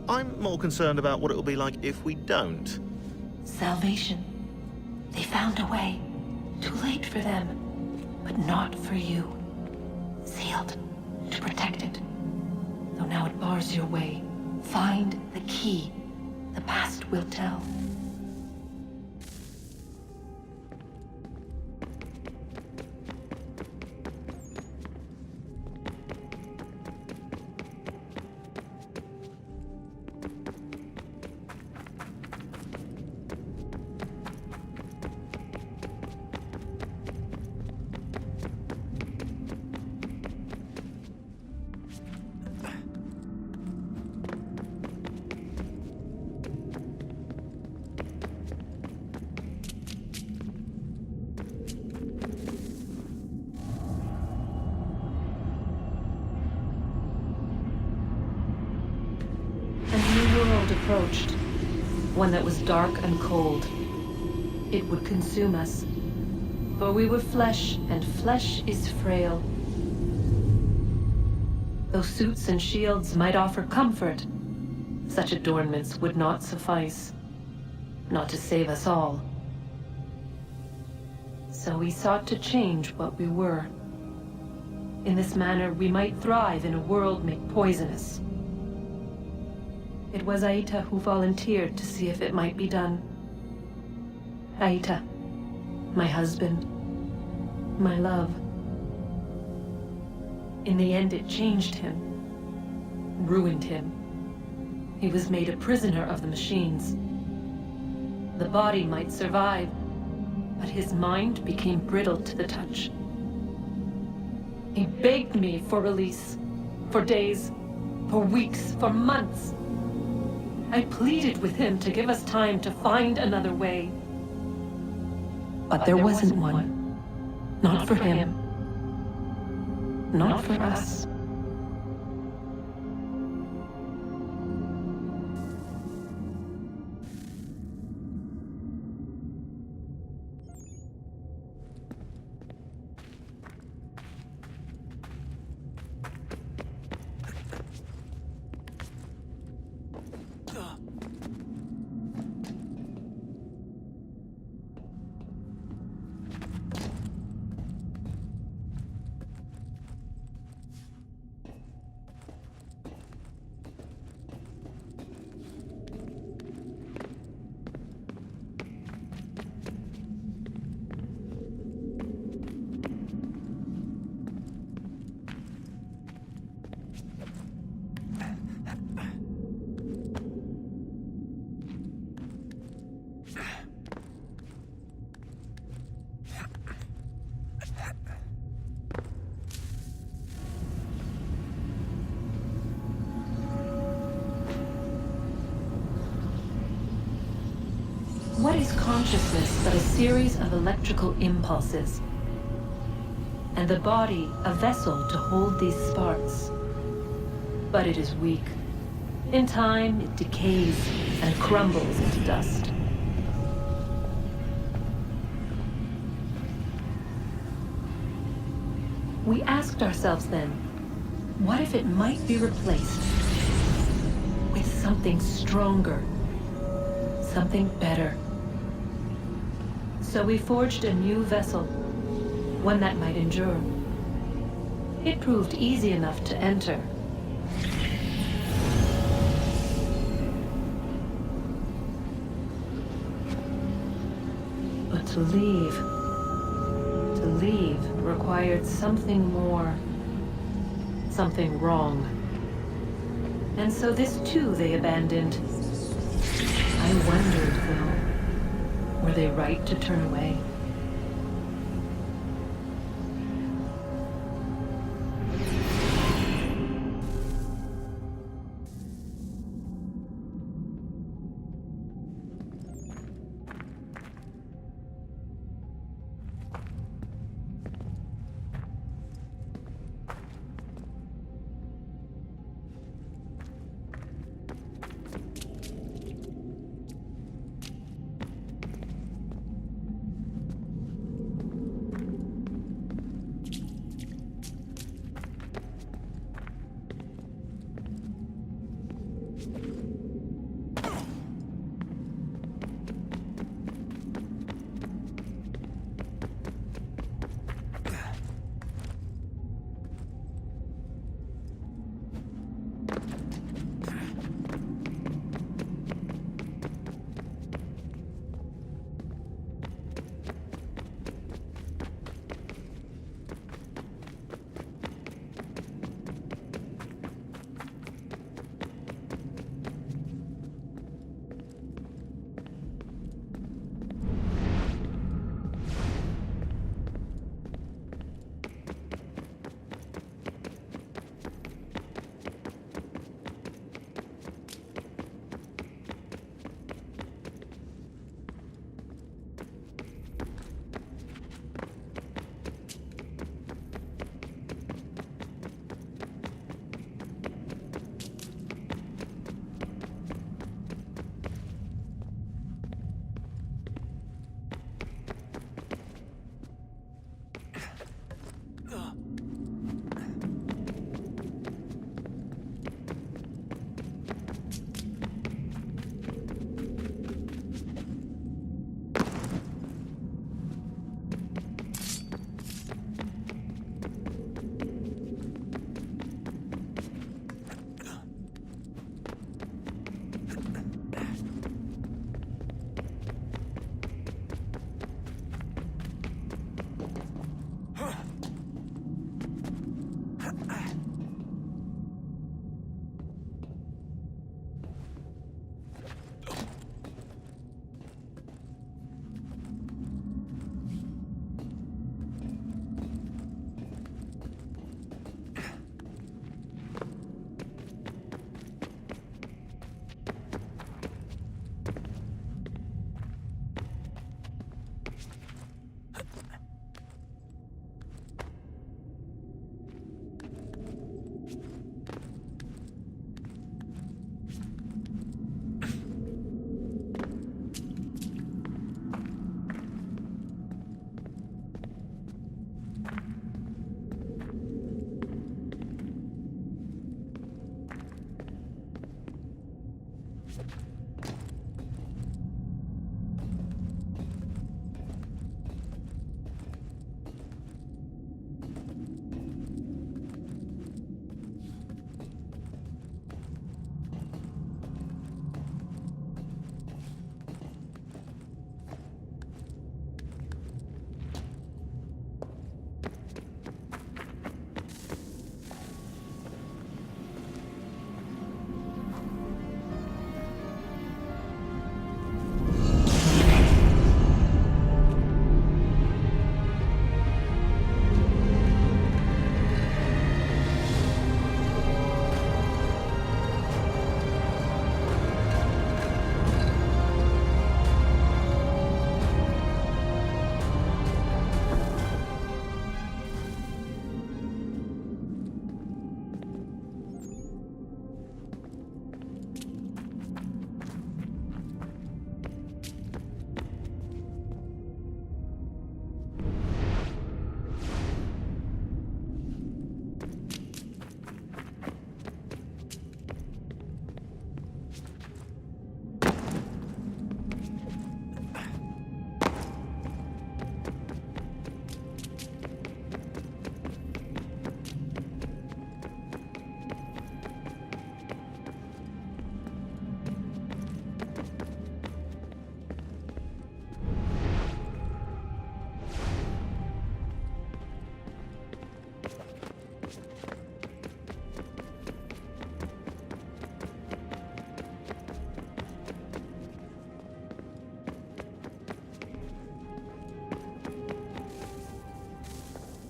I'm more concerned about what it will be like if we don't. Salvation. They found a way. Too late for them, but not for you. Sealed to protect it. Though now it bars your way. Find the key. The past will tell. Approached. One that was dark and cold. it would consume us. For we were flesh, and flesh is frail. Though suits and shields might offer comfort, such adornments would not suffice, not to save us all. So we sought to change what we were. In this manner, we might thrive in a world made poisonous. It was Aita who volunteered to see if it might be done. Aita, my husband, my love. In the end, it changed him, ruined him. He was made a prisoner of the machines. The body might survive, but his mind became brittle to the touch. He begged me for release, for days, for weeks, for months. I pleaded with him to give us time to find another way. But there wasn't one. Not for him. Not for us. What is consciousness but a series of electrical impulses? And the body a vessel to hold these sparks. But it is weak. In time, it decays and crumbles into dust. We asked ourselves then, what if it might be replaced with something stronger, something better? So we forged a new vessel, one that might endure. It proved easy enough to enter. But to leave required something more, something wrong. And so this too they abandoned. I wondered, though, were they right to turn away?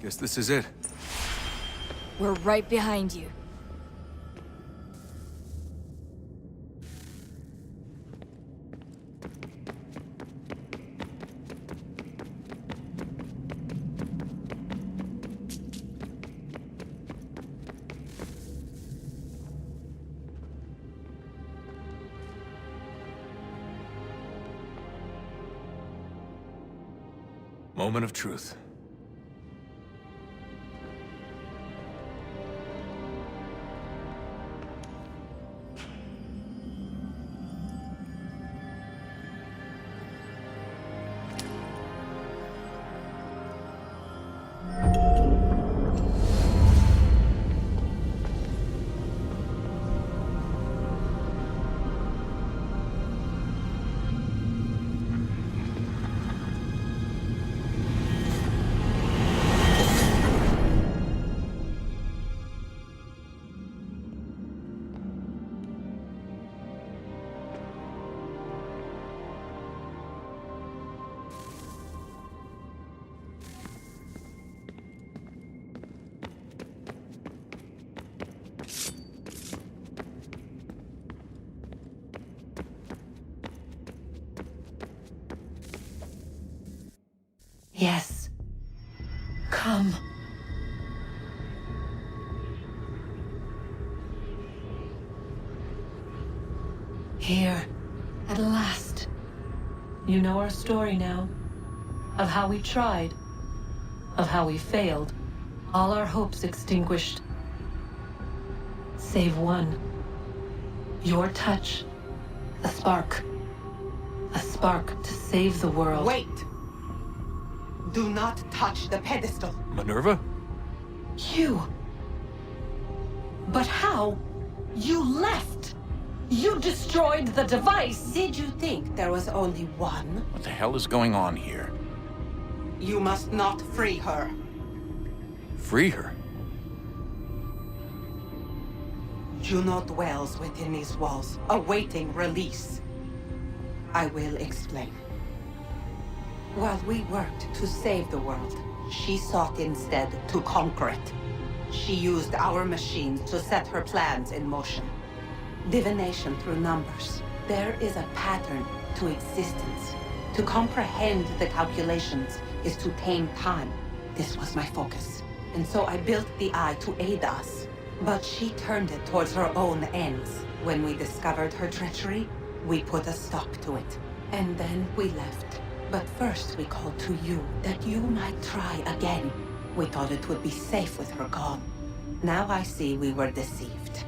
Guess this is it. We're right behind you. Moment of truth. Yes. Come. Here, at last. You know our story now. Of how we tried. Of how we failed. All our hopes extinguished. Save one. Your touch. A spark. A spark to save the world. Wait! Do not touch the pedestal. Minerva? You. But how? You left. You destroyed the device. Did you think there was only one? What the hell is going on here? You must not free her. Free her? Juno dwells within these walls, awaiting release. I will explain. While we worked to save the world, she sought instead to conquer it. She used our machines to set her plans in motion. Divination through numbers. There is a pattern to existence. To comprehend the calculations is to tame time. This was my focus. And so I built the eye to aid us. But she turned it towards her own ends. When we discovered her treachery, we put a stop to it. And then we left. But first we called to you, that you might try again. We thought it would be safe with her gone. Now I see we were deceived.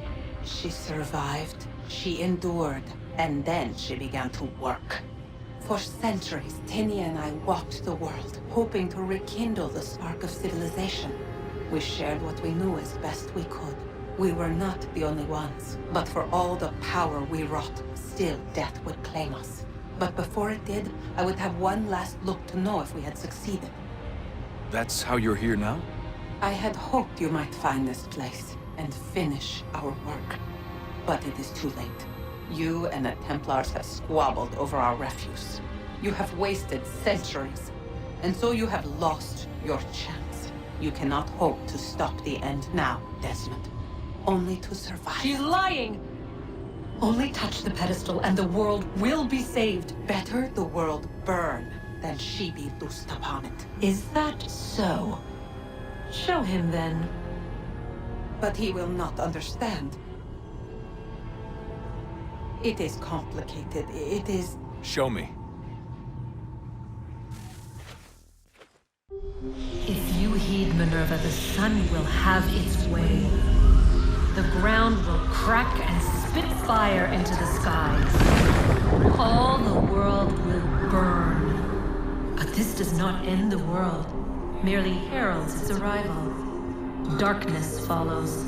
She survived, she endured, and then she began to work. For centuries, Tinia and I walked the world, hoping to rekindle the spark of civilization. We shared what we knew as best we could. We were not the only ones, but for all the power we wrought, still death would claim us. But before it did, I would have one last look to know if we had succeeded. That's how you're here now? I had hoped you might find this place and finish our work. But it is too late. You and the Templars have squabbled over our refuse. You have wasted centuries, and so you have lost your chance. You cannot hope to stop the end now, Desmond. Only to survive. She's lying! Only touch the pedestal and the world will be saved. Better the world burn than she be loosed upon it. Is that so? Show him then. But he will not understand. It is complicated. It is... Show me. If you heed Minerva, the sun will have its way. The ground will crack and spit fire into the skies. All the world will burn. But this does not end the world, merely heralds its arrival. Darkness follows.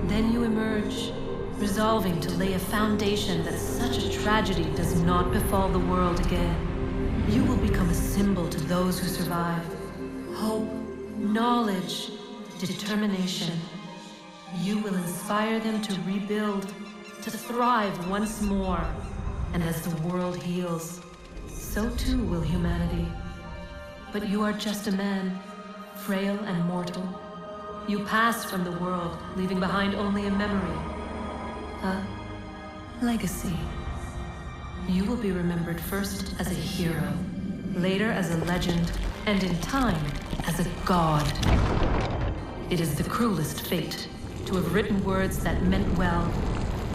Then you emerge, resolving to lay a foundation that such a tragedy does not befall the world again. You will become a symbol to those who survive. Hope, knowledge, determination. You will inspire them to rebuild, to thrive once more. And as the world heals, so too will humanity. But you are just a man, frail and mortal. You pass from the world, leaving behind only a memory. A legacy. You will be remembered first as a hero, later as a legend, and in time, as a god. It is the cruelest fate to have written words that meant well,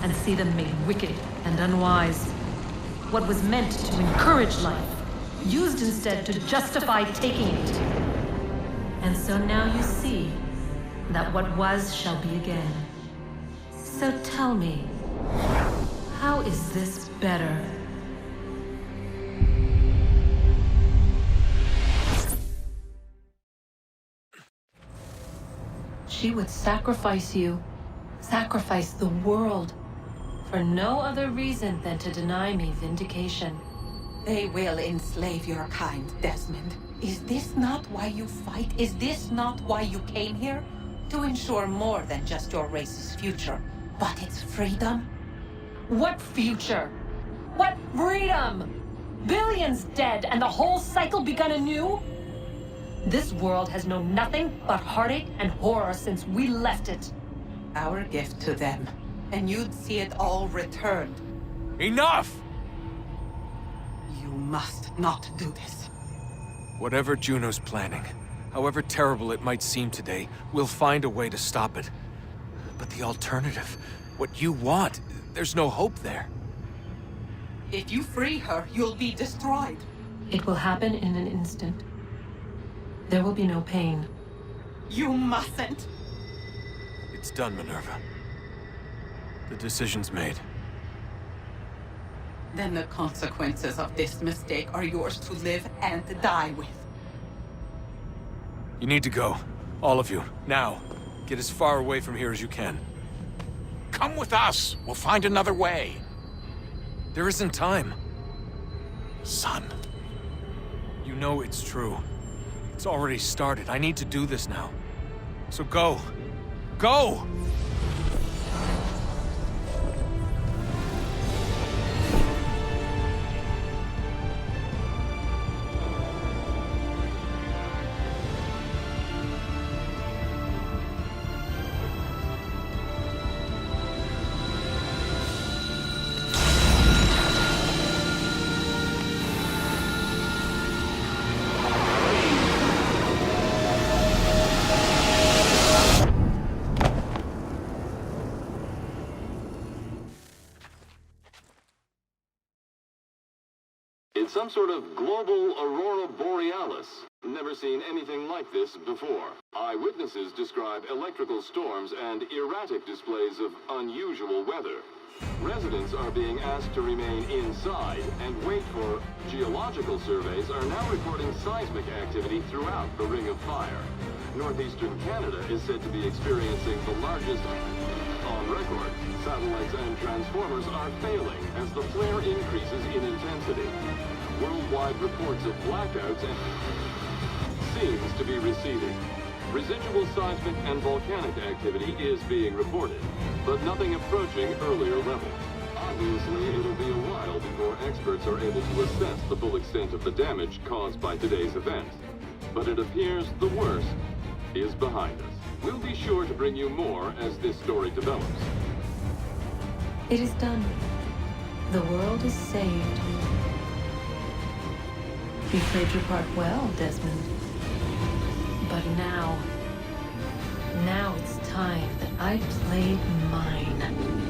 and see them made wicked and unwise. What was meant to encourage life, used instead to justify taking it. And so now you see that what was shall be again. So tell me, how is this better? She would sacrifice you, sacrifice the world, for no other reason than to deny me vindication. They will enslave your kind, Desmond. Is this not why you fight? Is this not why you came here? To ensure more than just your race's future, but its freedom? What future? What freedom? Billions dead and the whole cycle begun anew? This world has known nothing but heartache and horror since we left it. Our gift to them, and you'd see it all returned. Enough! You must not do this. Whatever Juno's planning, however terrible it might seem today, we'll find a way to stop it. But the alternative, what you want, there's no hope there. If you free her, you'll be destroyed. It will happen in an instant. There will be no pain. You mustn't. It's done, Minerva. The decision's made. Then the consequences of this mistake are yours to live and die with. You need to go. All of you. Now. Get as far away from here as you can. Come with us. We'll find another way. There isn't time. Son. You know it's true. It's already started. I need to do this now. So go. Go! It's some sort of global aurora borealis. Never seen anything like this before. Eyewitnesses describe electrical storms and erratic displays of unusual weather. Residents are being asked to remain inside and wait for geological surveys are now reporting seismic activity throughout the Ring of Fire. Northeastern Canada is said to be experiencing the largest on record. Satellites and transformers are failing as the flare increases in intensity. Worldwide reports of blackouts and seems to be receding. Residual seismic and volcanic activity is being reported, but nothing approaching earlier levels. Obviously, it'll be a while before experts are able to assess the full extent of the damage caused by today's event. But it appears the worst is behind us. We'll be sure to bring you more as this story develops. It is done. The world is saved. You played your part well, Desmond. But now it's time that I played mine.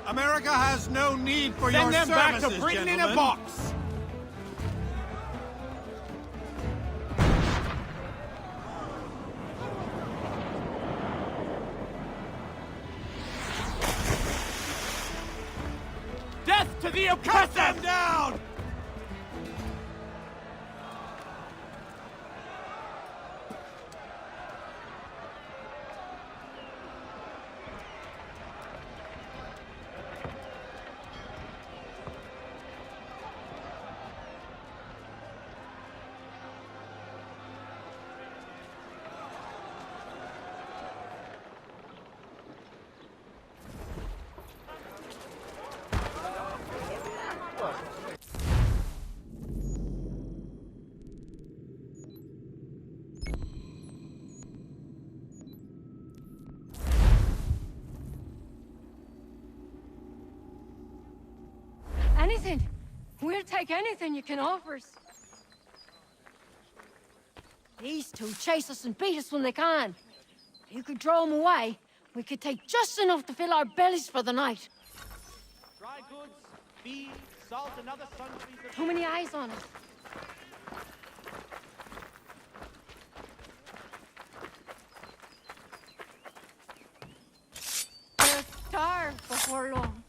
America has no need for your Send them back services, to Britain in a gentlemen. box! Death to the oppressor! Cut them down! Anything. We'll take anything you can offer us. These two chase us and beat us when they can. If you could draw them away, we could take just enough to fill our bellies for the night. Dry goods, feed, salt, and other sundries of... Too many eyes on us. We'll starve before long.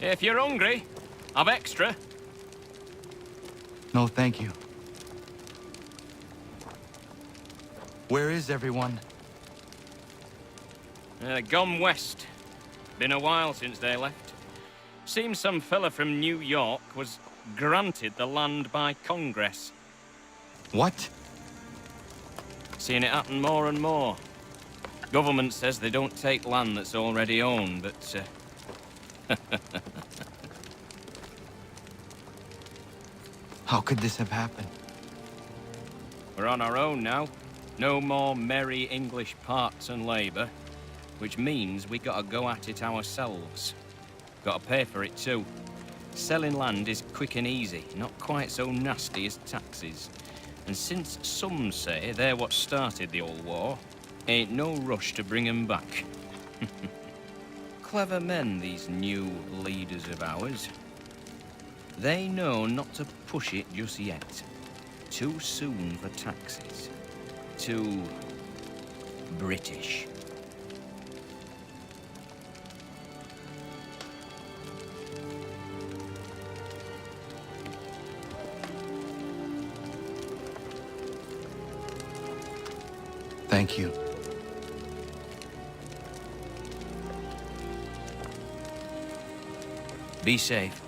If you're hungry, I've extra. No, thank you. Where is everyone? Gone west. Been a while since they left. Seems some fella from New York was granted the land by Congress. What? Seeing it happen more and more. Government says they don't take land that's already owned, but... How could this have happened? We're on our own now. No more merry English parts and labour. Which means we gotta go at it ourselves. Gotta pay for it too. Selling land is quick and easy, not quite so nasty as taxes. And since some say they're what started the old war, ain't no rush to bring 'em back. Clever men, these new leaders of ours. They know not to push it just yet. Too soon for taxes. Too... British. Thank you. Be safe.